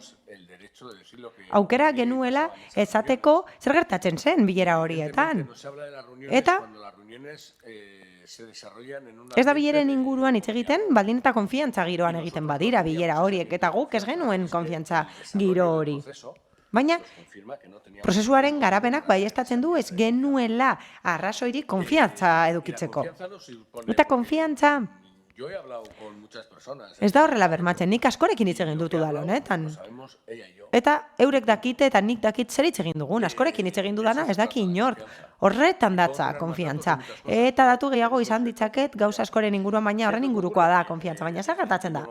aukera genuela esateko zer gertatzen zen bilera horietan. Eta ez da bileren inguruan hitz egiten, baldin eta konfiantza giroan egiten badira bilera horiek, eta guk ez genuen konfiantza giro hori. Baina, prozesuaren garapenak baieztatzen du ez genuela arrazoirik konfiantza edukitzeko. Eta konfiantza ez da horrela bermatzen, nik askorekin hitz egin dut udal honetan. Eta eurek dakite eta nik dakit zer hitz egin dugun, askorekin hitz egin dudana ez daki inork. Horretan datza konfiantza. Eta datu gehiago izan ditzaket gauza askoren inguruan, baina horren ingurukoa da konfiantza. Baina zer gertatzen da?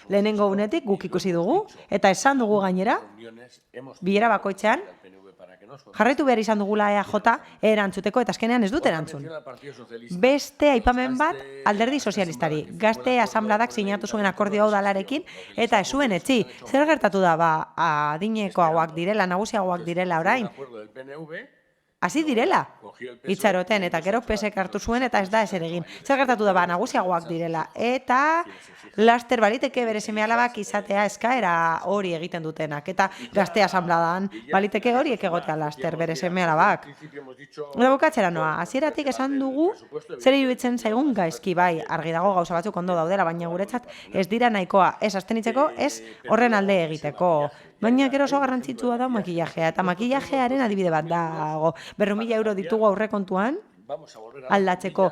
Lehenengo unetik guk ikusi dugu, eta esan dugu gainera, bilera bakoitzean, jarraitu behar izan dugula EAJ erantzuteko, eta azkenean ez dut erantzun. Beste aipamen bat Alderdi Sozialistari. Gazte asanbladak sinatu zuen akordio hau dalarekin, eta ez zuen etzi. Zer gertatu da, adinekoagoak direla, nagusiagoak direla orain? Hasi direla, itxaroten, eta gero pesek hartu zuen, eta ez da ezer egin. Zer gertatu da, nagusiagoak direla, eta laster baliteke bere seme-alabak izatea eskaera hori egiten dutenak, eta gazte asanbladan baliteke horiek egotea laster bere seme-alabak. Eta bukatzera noa, hasieratik esan dugu, zer iruditzen zaigun gaizki, bai, argi dago gauza batzuk ondo daudela, baina guretzat ez dira nahikoa, ez abstenitzeko, ez horren alde egiteko. Baina gero oso garrantzitsua da makillajea, eta makillajearen adibide bat dago. 400.000 euro ditugu aurrekontuan aldatzeko.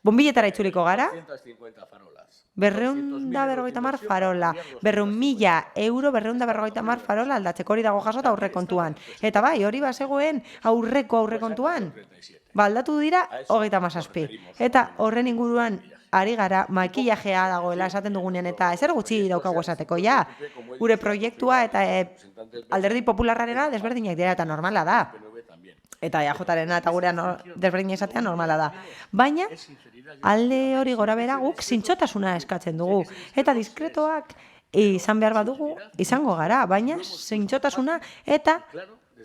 Bonbiletara itzuliko gara, 250 farola. 400.000 euro, 250 farola aldatzeko, hori dago jasota aurrekontuan. Eta bai, hori bazegoen aurrekontuan. Aldatu dira 37. Eta horren inguruan ari gara, makillajea dagoela esaten dugunean, eta ezer gutxi daukagu esateko, ja. Gure proiektua eta Alderdi Popularrarena desberdinak dira eta normala da. Eta EAJarena eta gurean desberdinak izatea normala da. Baina, alde hori gora bera guk zintzotasuna eskatzen dugu. Eta diskretoak izan behar badugu, izango gara, baina zintzotasuna eta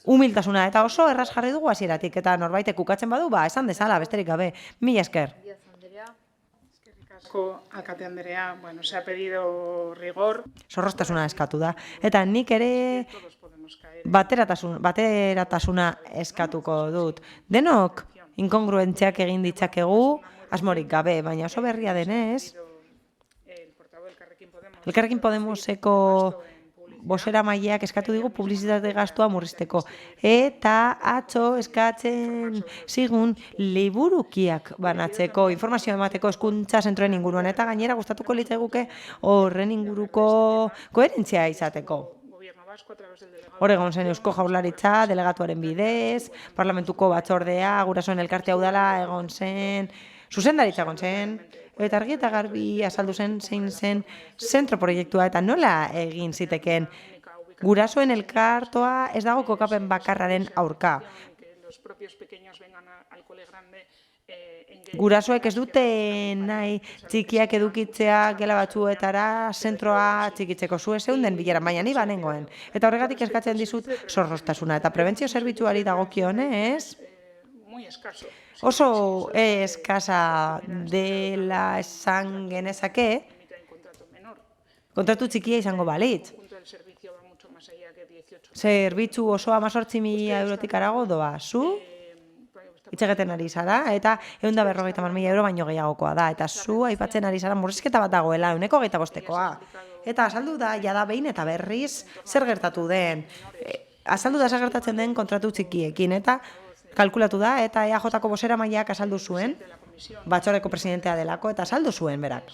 humiltasuna, eta oso erraz jarri dugu hasieratik, eta norbaitek ukatzen badu, esan dezala, besterik gabe. Mila esker.
Eskerrik asko, alkate Andrea. Bueno, se ha pedido rigor.
Zorroztasuna eskatu da. Eta nik ere bateratasuna eskatuko dut. Denok inkongruentziak egin ditzakegu, asmorik gabe, baina oso berria denez, Elkarrekin Podemoseko bozeramaileak eskatu digu publizitate gastua murrizteko. Eta atzo eskatzen zigun liburukiak banatzeko, informazioa emateko hezkuntza zentroen inguruan, eta gainera gustatuko litzaiguke horren inguruko koherentzia izateko. Hor egon zen Eusko Jaurlaritza, delegatuaren bidez, parlamentuko batzordea, gurasoen elkartea udala egon zen, zuzendaritza egon zen, eta argi eta garbi azaldu zen zein zen zentro proiektua eta nola egin ziteken. Gurasoen elkartoa ez dago kokapen bakarraren aurka. Gurasoek ez dute nahi txikiak edukitzea gela batzuetara zentroa txikitzeko zu zeunden bilera, baina ni banengoen. Eta horregatik eskatzen dizut zorroztasuna eta prebentzio zerbitzuari dagokionez, oso eskasa dela esan genezake, kontratu txikia izango balitz. Zerbitzu osoa 18.000 eurotik arago doa, zu itxegeten ari zara, eta 150.000 euro baino gehiagokoa da, eta zu aipatzen ari zara murrizketa bat dagoela, 125koa. Eta azaldu da, jada behin eta berriz, zer gertatu den. Azaldu da zer gertatzen den kontratu txikiekin, eta kalkulatu da, eta EAJ-ko bozeramaileak azaldu zuen, batzordeko presidentea delako, eta azaldu zuen berak.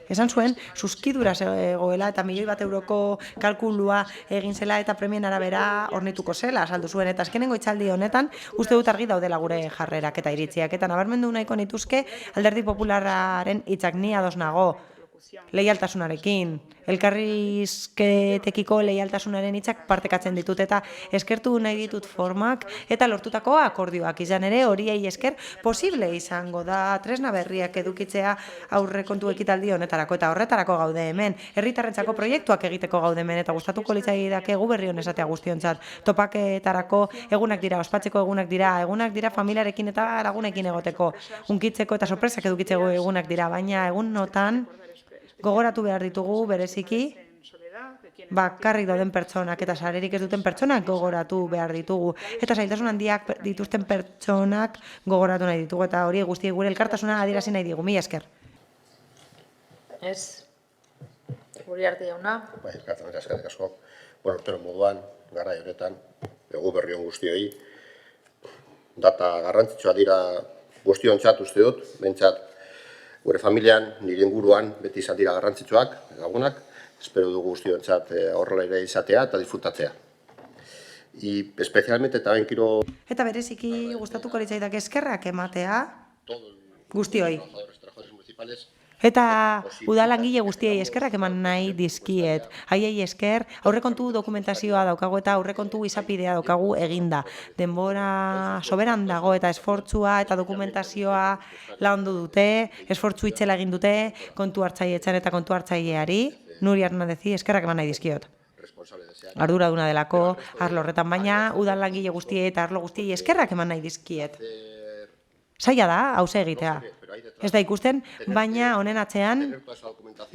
Esan zuen, suskidura zegoela eta 1.000.000 euroko kalkulua egin zela eta premien arabera hornituko zela, azaldu zuen. Eta azkenengo hitzaldi honetan, uste dut argi daudela gure jarrerak eta iritziak. Eta nabarmendu nahiko nituzke, Alderdi Popularraren hitzak ni ados nago, leialtasunarekin, elkarrizketekiko leialtasunaren hitzak partekatzen ditut eta eskertu nahi ditut formak eta lortutako akordioak izan ere horiei esker posible izango da tresna berriak edukitzea aurrekontu ekitaldi honetarako eta horretarako gaude hemen. Herritarrentzako proiektuak egiteko gaude hemen eta gustatuko litzaidake gu berri hon esatea guztiontzat. Topaketarako egunak dira, ospatzeko egunak dira familiarekin eta lagunekin egoteko, hunkitzeko eta sorpresak edukitzeko egunak dira, baina egunotan gogoratu behar ditugu bereziki, bakarrik dauden pertsonak eta sarerik ez duten pertsonak gogoratu behar ditugu. Eta zailtasun handiak dituzten pertsonak gogoratu nahi ditugu. Eta hori guztiek gure elkartasuna adierazi nahi digu. Mila esker.
Ez. Uriarte jauna.
Eskerrik asko. Bueno, urtero moduan, garai honetan, egu berri on guztioi. Data garrantzitsua dira guztiontzat uste dut, behintzat gure familian, nire inguruan, beti izan dira garrantzitsuak, ezagunak, espero dugu guztiontzat horrela ere izatea eta disfrutatzea. Especialmente también quiero...
Eta bereziki gustatuko litzaidak eskerrak ematea guztioi. Eta udalangile guztiei eskerrak eman nahi dizkiet. Haiei esker, aurrekontu dokumentazioa daukagu eta aurrekontu izapidea daukagu eginda. Denbora soberan dago eta esfortzua eta dokumentazioa laundu dute, esfortzu itzela egin dute, kontu hartzaileetan eta kontu hartzaileari, Nuri Hernandezi eskerrak eman nahi dizkiot. Arduraduna delako, arlo horretan baina, udalangile guztiei eta arlo guztiei eskerrak eman nahi dizkiet. Zaila da, hauze egitea. Ez da ikusten, baina honen atzean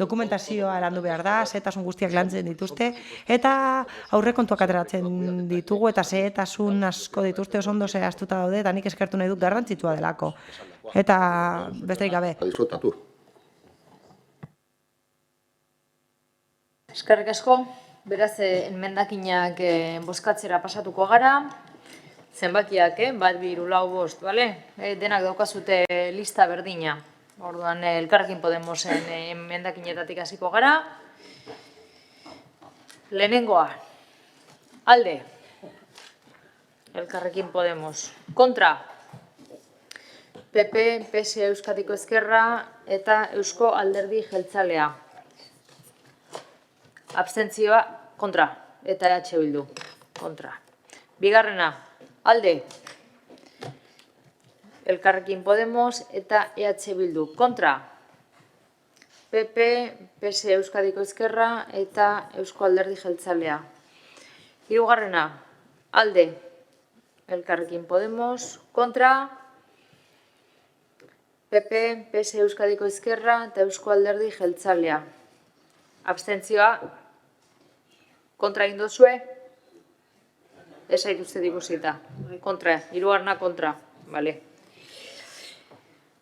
dokumentazioa landu behar da, zehetasun guztiak lantzen dituzte, eta aurrekontuak ateratzen ditugu, eta zehetasun asko dituzte oso ondo zehaztuta daude, eta nik eskertu nahi dut garrantzitsua delako. Eta besterik gabe.
Disfrutatu.
Eskerrik asko, beraz, enmendakinak bozkatzera pasatuko gara. Zenbakiak, bat, bi, hiru, lau, bost, bale? Denak daukazute lista berdina. Orduan, Elkarrekin Podemosen emendakinetatik hasiko gara. Lehenengoa, alde. Elkarrekin Podemos. Kontra. PP, PS, Euskadiko Ezkerra eta Eusko Alderdi Jeltzalea. Abstentzioa, kontra. Eta EH Bildu, kontra. Bigarrena. Alde, Elkarrekin Podemos eta EH Bildu. Kontra, PP, PS Euskadiko Ezkerra eta Eusko Alderdi Jeltzalea. Hirugarrena, alde. Elkarrekin Podemos, kontra. PP, PS Euskadiko Ezkerra eta Eusko Alderdi Jeltzalea. Abstentzioa, kontra egin duzue? Ez zaituzte ikusita. Kontra, hirugarrena kontra. Vale.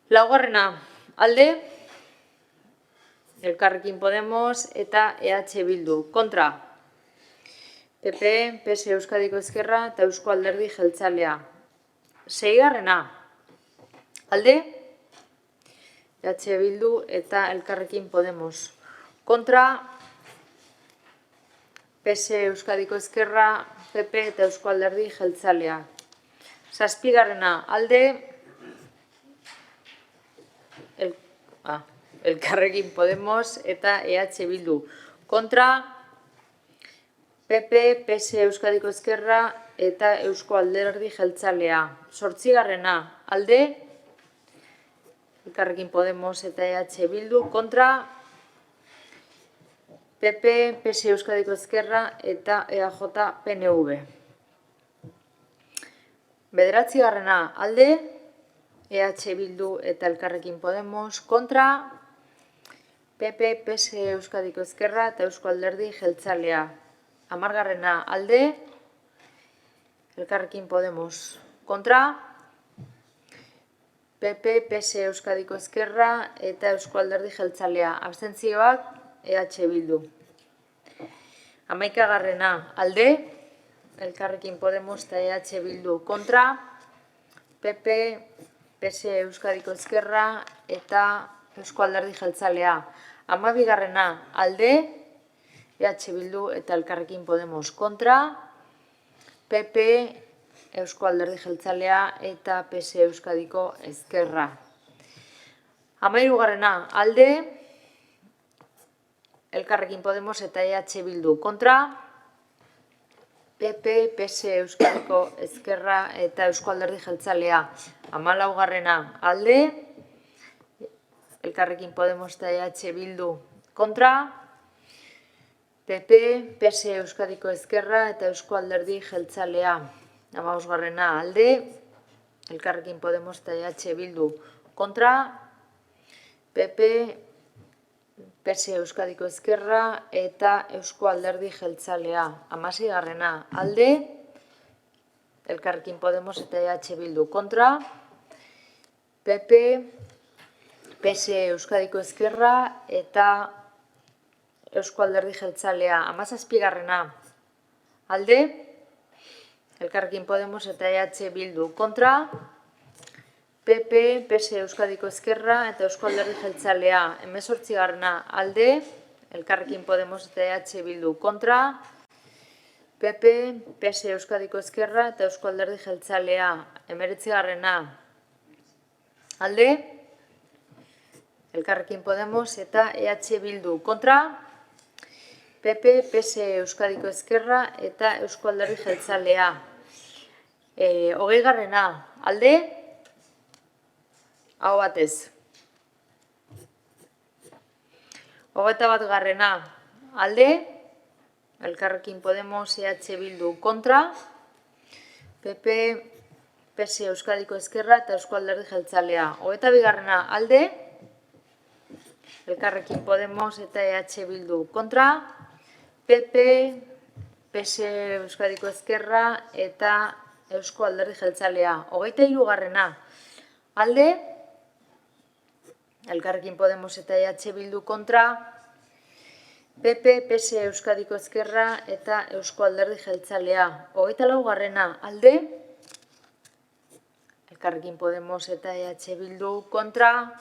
Laugarrena, alde. Elkarrekin Podemos eta EH Bildu. Kontra. PP, PS Euskadiko Ezkerra eta Eusko Alderdi Jeltzalea. Seigarrena, alde. EH Bildu eta Elkarrekin Podemos. Kontra, PS Euskadiko Ezkerra, PP eta Eusko Alderdi Jeltzalea. Zazpigarrena, alde. Elkarrekin Podemos eta EH Bildu. Kontra, PP, PS Euskadiko Ezkerra eta Eusko Alderdi Jeltzalea. Zortzigarrena, alde. Elkarrekin Podemos eta EH Bildu. Kontra, PP, PS Euskadiko Ezkerra eta EAJ PNV. Bederatzigarrena, alde. EH Bildu eta Elkarrekin Podemos. Kontra, PP, PS Euskadiko Ezkerra eta Eusko Alderdi Jeltzalea. Hamargarrena, alde. Elkarrekin Podemos. Kontra, PP, PS Euskadiko Ezkerra eta Eusko Alderdi Jeltzalea. Abstentzioak, EH Bildu. Hamaikagarrena, alde. Elkarrekin Podemos eta EH Bildu. Kontra, PP, PS Euskadiko Ezkerra eta Eusko Alderdi Jeltzalea. Hamabigarrena, alde. EH Bildu eta Elkarrekin Podemos. Kontra, PP, Eusko Alderdi Jeltzalea eta PS Euskadiko Ezkerra. Hamairugarrena, alde. Elkarrekin Podemos eta EH Bildu. Kontra, PP, PS Euskadiko Ezkerra eta Eusko Alderdi Jeltzalea. Hamalaugarrena, alde. Elkarrekin Podemos eta EH Bildu. Kontra, PP, PS Euskadiko Ezkerra eta Eusko Alderdi Jeltzalea. Hamabosgarrena, alde. Elkarrekin Podemos eta EH Bildu. Kontra, PP, PS Euskadiko Ezkerra eta Eusko Alderdi Jeltzalea. Hamaseigarrena, alde. Elkarrekin Podemos eta EH Bildu. Kontra, PP, PS Euskadiko Ezkerra eta Eusko Alderdi Jeltzalea. Hamazazpigarrena, alde. Elkarrekin Podemos eta EH Bildu. Kontra, PP, PS Euskadiko Ezkerra eta Eusko Alderdi Jeltzalea. Hemezortzigarrena, alde. Elkarrekin Podemos eta EH Bildu. Kontra, PP, PS Euskadiko Ezkerra eta Eusko Alderdi Jeltzalea. Hemeretzigarrena, alde. Elkarrekin Podemos eta EH Bildu. Kontra, PP, PS Euskadiko Ezkerra eta Eusko Alderdi Jeltzalea. Hogeigarrena, alde. Aho batez. Hogeita batgarrena, alde. Elkarrekin Podemos, EH Bildu. Kontra, PP, PS Euskadiko Ezkerra eta Eusko Alderdi Jeltzalea. Hogeita bigarrena, alde. Elkarrekin Podemos eta EH Bildu. Kontra, PP, PS Euskadiko Ezkerra eta Eusko Alderdi Jeltzalea. Hogeita hirugarrena, alde. Elkarrekin Podemos eta EH Bildu. Kontra, PP, PS Euskadiko Ezkerra eta Eusko Alderdi Jeltzalea. Hogeita laugarrena, alde. Elkarrekin Podemos eta EH Bildu. Kontra,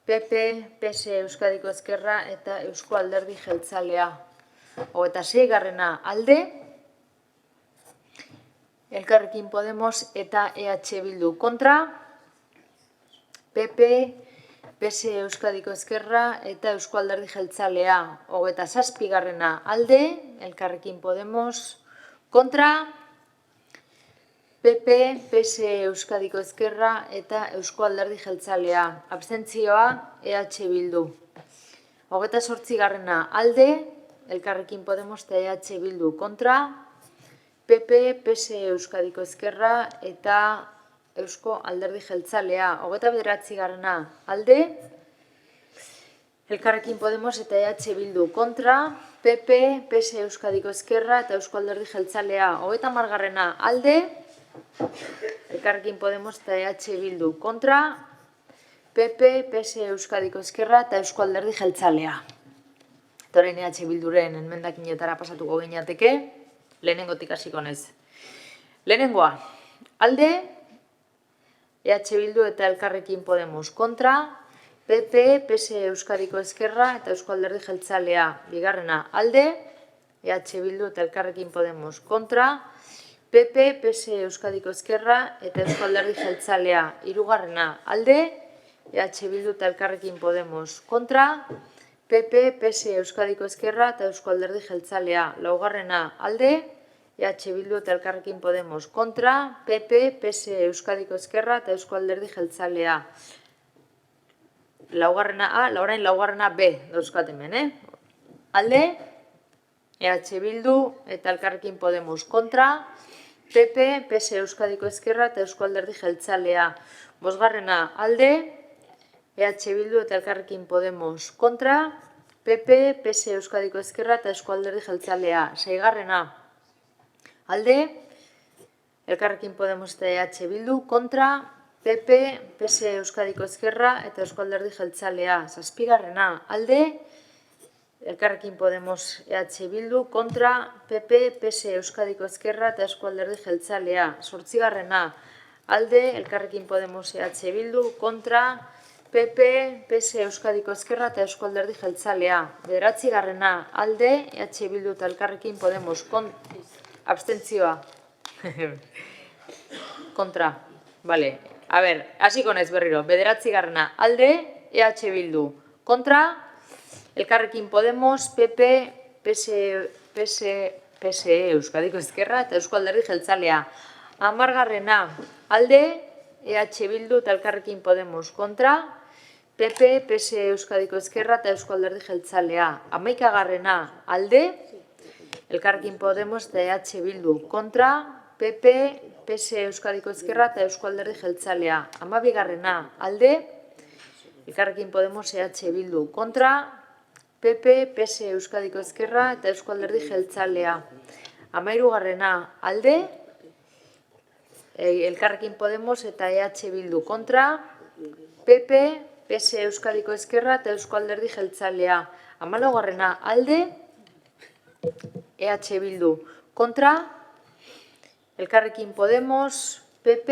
PP, PS Euskadiko Ezkerra eta Eusko Alderdi Jeltzalea. Hogeita seigarrena, alde. Elkarrekin Podemos eta EH Bildu. Kontra, PP, PS Euskadiko Ezkerra eta Eusko Alderdi Jeltzalea. Hogeita zazpigarrena, alde. Elkarrekin Podemos. Kontra, PP, PS Euskadiko Ezkerra eta Eusko Alderdi Jeltzalea. Abstentzioa, EH Bildu. Hogeita zortzigarrena, alde. Elkarrekin Podemos eta EH Bildu. Kontra, PP, PSE Euskadiko Ezkerra eta Eusko Alderdi Jeltzalea. 29. alde, Elkarrekin Podemos eta EH Bildu kontra, PP, PSE Euskadiko Ezkerra eta Eusko Alderdi Jeltzalea. 30. alde, Elkarrekin Podemos eta EH Bildu kontra, PP, PSE Euskadiko Ezkerra eta Eusko Alderdi Jeltzalea. Eta orain EH Bilduren enmendakinetara pasatuko gineateke, lehenengotik hasiko naiz. Lehenengoa, alde, EH Bildu eta Elkarrekin Podemos kontra, PP, PSE Euskadiko Ezkerra eta Eusko Alderdi Jeltzalea. Bigarrena, alde, EH Bildu eta Elkarrekin Podemos kontra, PP, PSE Euskadiko Ezkerra eta Eusko Alderdi Jeltzalea. Hirugarrena, alde, EH Bildu eta Elkarrekin Podemos kontra, PP, PSE Euskadiko Ezkerra eta Eusko Alderdi Jeltzalea. Laugarrena, alde, EH Bildu eta Elkarrekin Podemos kontra, PP, PSE Euskadiko Ezkerra eta Eusko Alderdi Jeltzalea. Laugarrena A, orain laugarrena B dauzkat hemen, Alde, EH Bildu eta Elkarrekin Podemos kontra, PP, PSE Euskadiko Ezkerra eta Eusko Alderdi Jeltzalea. Bosgarrena, alde, EH Bildu eta Elkarrekin Podemos kontra, PP, PSE Euskadiko Ezkerra eta Eusko Alderdi Jeltzalea. Seigarrena, alde, Elkarrekin Podemos eta EH Bildu kontra, PP, PSE Euskadiko Ezkerra eta Eusko Alderdi Jeltzalea. Zazpigarrena, alde, Elkarrekin Podemos EH Bildu kontra, PP, PSE Euskadiko Ezkerra eta Eusko Alderdi Jeltzalea. Zortzigarrena, alde, Elkarrekin Podemos EH Bildu kontra, PP, PSE Euskadiko Ezkerra eta Eusko Alderdi Jeltzalea. Bederatzigarrena, alde, EH Bildu eta Elkarrekin Podemos abstentzioa. Kontra. Vale. A ber, hasiko naiz berriro. Bederatzigarrena, alde, EH Bildu kontra, Elkarrekin Podemos, PP, PSE Euskadiko Ezkerra eta Eusko Alderdi Jeltzalea. 10garrena, alde, EH Bildu eta Elkarrekin Podemos kontra, PP, PSE Euskadiko Ezkerra eta Eusko Alderdi Jeltzalea. 11garrena, alde, Elkarrekin Podemos eta EH Bildu kontra, PP, PSE Euskadiko Ezkerra eta Eusko Alderdi Jeltzalea. 12garrena, alde, Elkarrekin Podemos EH Bildu kontra, PP, PSE Euskadiko Ezkerra eta Eusko Alderdi Jeltzalea. 13garrena, alde, Elkarrekin Podemos eta EH Bildu kontra, PP, PSE Euskadiko Ezkerra eta Eusko Alderdi Jeltzalea. 14garrena, alde, EH Bildu kontra, Elkarrekin Podemos, PP,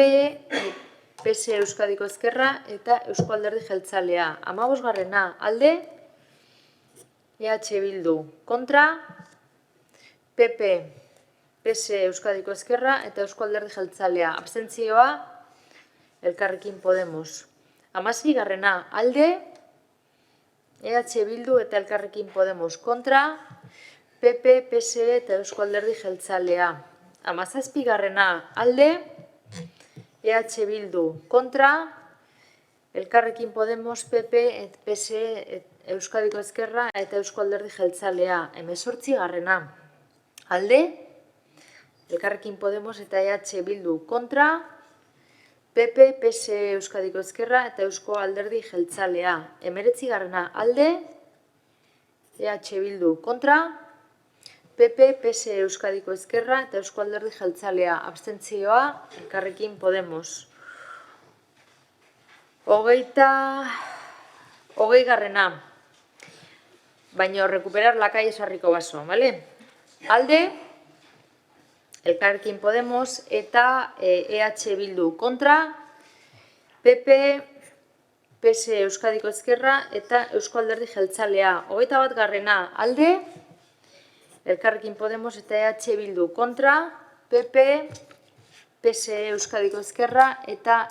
PSE Euskadiko Ezkerra eta Eusko Alderdi Jeltzalea. 15garrena, alde, EH Bildu kontra, PP, PSE Euskadiko Ezkerra eta Eusko Alderdi Jeltzalea. Abstentzioa, Elkarrekin Podemos. 16garrena, alde, EH Bildu eta Elkarrekin Podemos kontra, PP, PSE eta Eusko Alderdi Jeltzalea. 17garrena, alde, EH Bildu kontra, Elkarrekin Podemos, PP, PSE, Euskadiko Ezkerra eta Eusko Alderdi Jeltzalea. 18garrena, alde, Elkarrekin Podemos eta EH Bildu kontra, PP, PSE Euskadiko Ezkerra eta Eusko Alderdi Jeltzalea. 19garrena, alde, EH Bildu kontra, PP, PSE Euskadiko Ezkerra eta Eusko Alderdi Jeltzalea. Abstentzioa, Elkarrekin Podemos. 20garrena, baina recuperar la calle Sarriko Baso, ¿vale? Alde, Elkarrekin Podemos eta EH Bildu kontra, PP, PSE Euskadiko Ezkerra eta Eusko Alderdi Jeltzalea. 21garrena, alde, Elkarrekin Podemos eta EH Bildu kontra, PP, PSE Euskadiko Ezkerra eta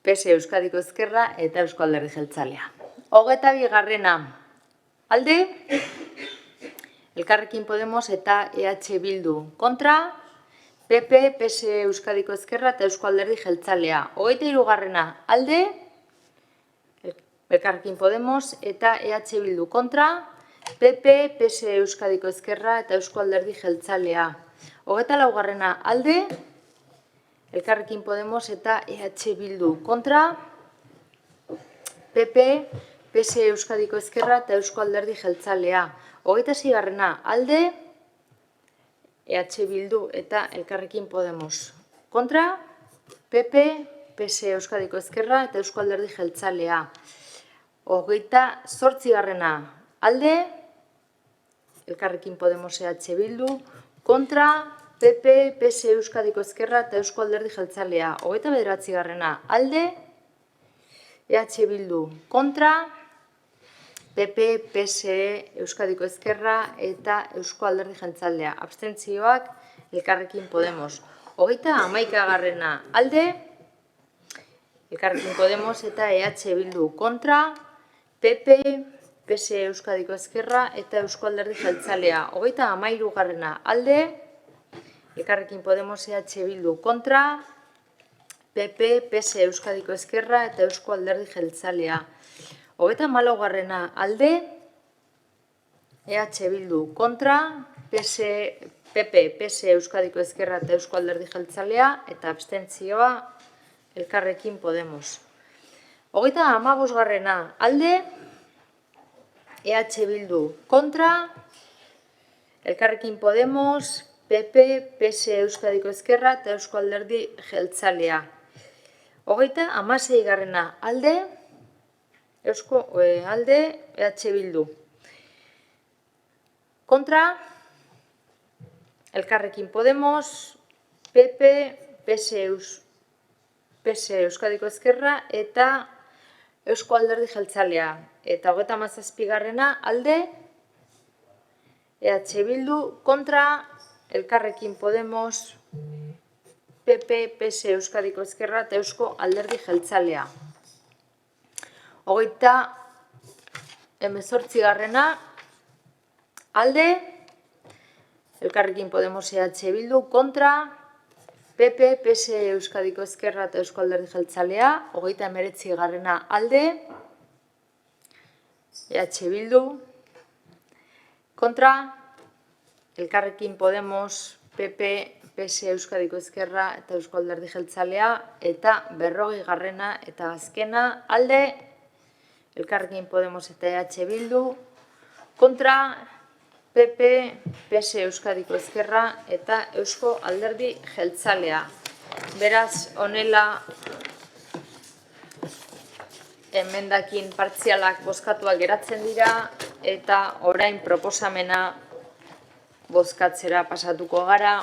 PSE Euskadiko Ezkerra eta Eusko Alderdi Jeltzalea. 22garrena, alde, Elkarrekin Podemos eta EH Bildu kontra, PP, PSE Euskadiko Ezkerra eta Eusko Alderdi Jeltzalea. 23garrena, alde, Elkarrekin Podemos eta EH Bildu kontra, PP, PSE Euskadiko Ezkerra eta Eusko Alderdi Jeltzalea. 24. alde, Elkarrekin Podemos eta EH Bildu kontra, PP, PSE Euskadiko Ezkerra eta Eusko Alderdi Jeltzalea. 26. alde, EH Bildu eta Elkarrekin Podemos kontra, PP, PSE Euskadiko Ezkerra eta Eusko Alderdi Jeltzalea. 28. alde, Elkarrekin Podemos EH Bildu kontra, PP, PSE Euskadiko Ezkerra eta Eusko Alderdi Jeltzalea. 29. alde, EH Bildu kontra, PP, PSE Euskadiko Ezkerra eta Eusko Alderdi Jeltzalea. Abstentzioak Elkarrekin Podemos. 31. alde, Elkarrekin Podemos eta EH Bildu kontra, PP, PSE Euskadiko Ezkerra eta Eusko Alderdi Jeltzalea. 33. alde, Elkarrekin Podemos EH Bildu kontra, PP, PSE Euskadiko Ezkerra eta Eusko Alderdi Jeltzalea. 34. alde, EH Bildu kontra, PP, PSE Euskadiko Ezkerra eta Eusko Alderdi Jeltzalea eta abstentzioa Elkarrekin Podemos. 35. alde, EH Bildu kontra, Elkarrekin Podemos, PP, PSE Euskadiko Ezkerra eta Eusko Alderdi Jeltzalea. 36. alde, EH Bildu kontra, Elkarrekin Podemos, PP, PSE Euskadiko Ezkerra eta Eusko Alderdi Jeltzalea. Eta 37. alde, EH Bildu kontra, Elkarrekin Podemos, PP, PSE Euskadiko Ezkerra eta Eusko Alderdi Jeltzalea. 38. alde, Elkarrekin Podemos EH Bildu kontra, PP, PSE Euskadiko Ezkerra eta Eusko Alderdi Jeltzalea. 39. alde, EH Bildu kontra, Elkarrekin Podemos, PP, PSE Euskadiko Ezkerra eta Eusko Alderdi Jeltzalea. Eta 40. eta azkena alde, Elkarrekin Podemos eta EH Bildu kontra, PP, PSE Euskadiko Ezkerra eta Eusko Alderdi Jeltzalea. Beraz, honela emendakin partzialak bozkatuak geratzen dira eta orain proposamena bozkatzera pasatuko gara.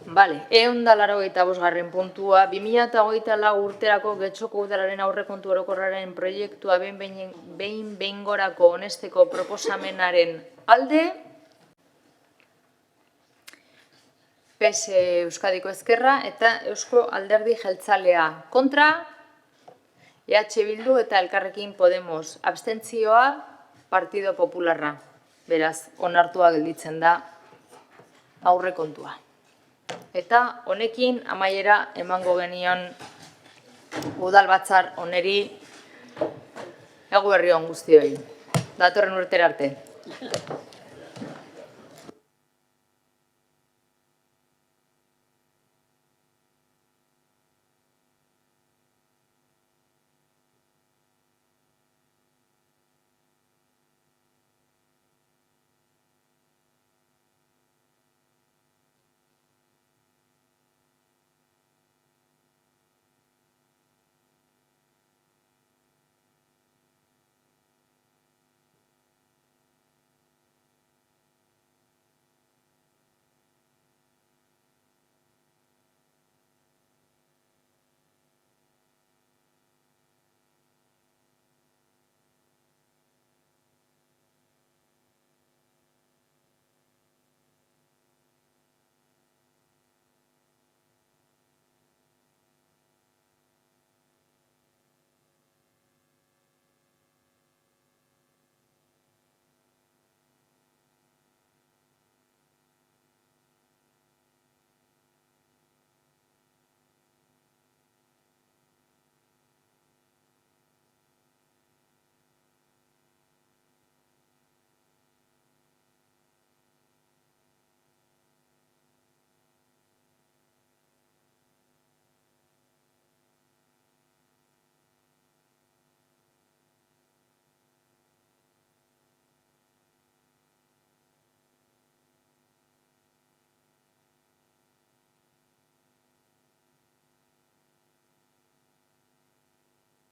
Bale, 185. puntua, 2024 urterako Getxoko Udalaren aurrekontu orokorraren proiektua behin-behingorako onesteko proposamenaren alde, PSE Euskadiko Ezkerra eta Eusko Alderdi Jeltzalea kontra, EH Bildu eta Elkarrekin Podemos. Abstentzioa Partido Popularra. Beraz, onartua gelditzen da aurrekontua. Eta honekin amaiera emango genion udalbatzar oneri eguberri on guztioi. Datorren urtera arte.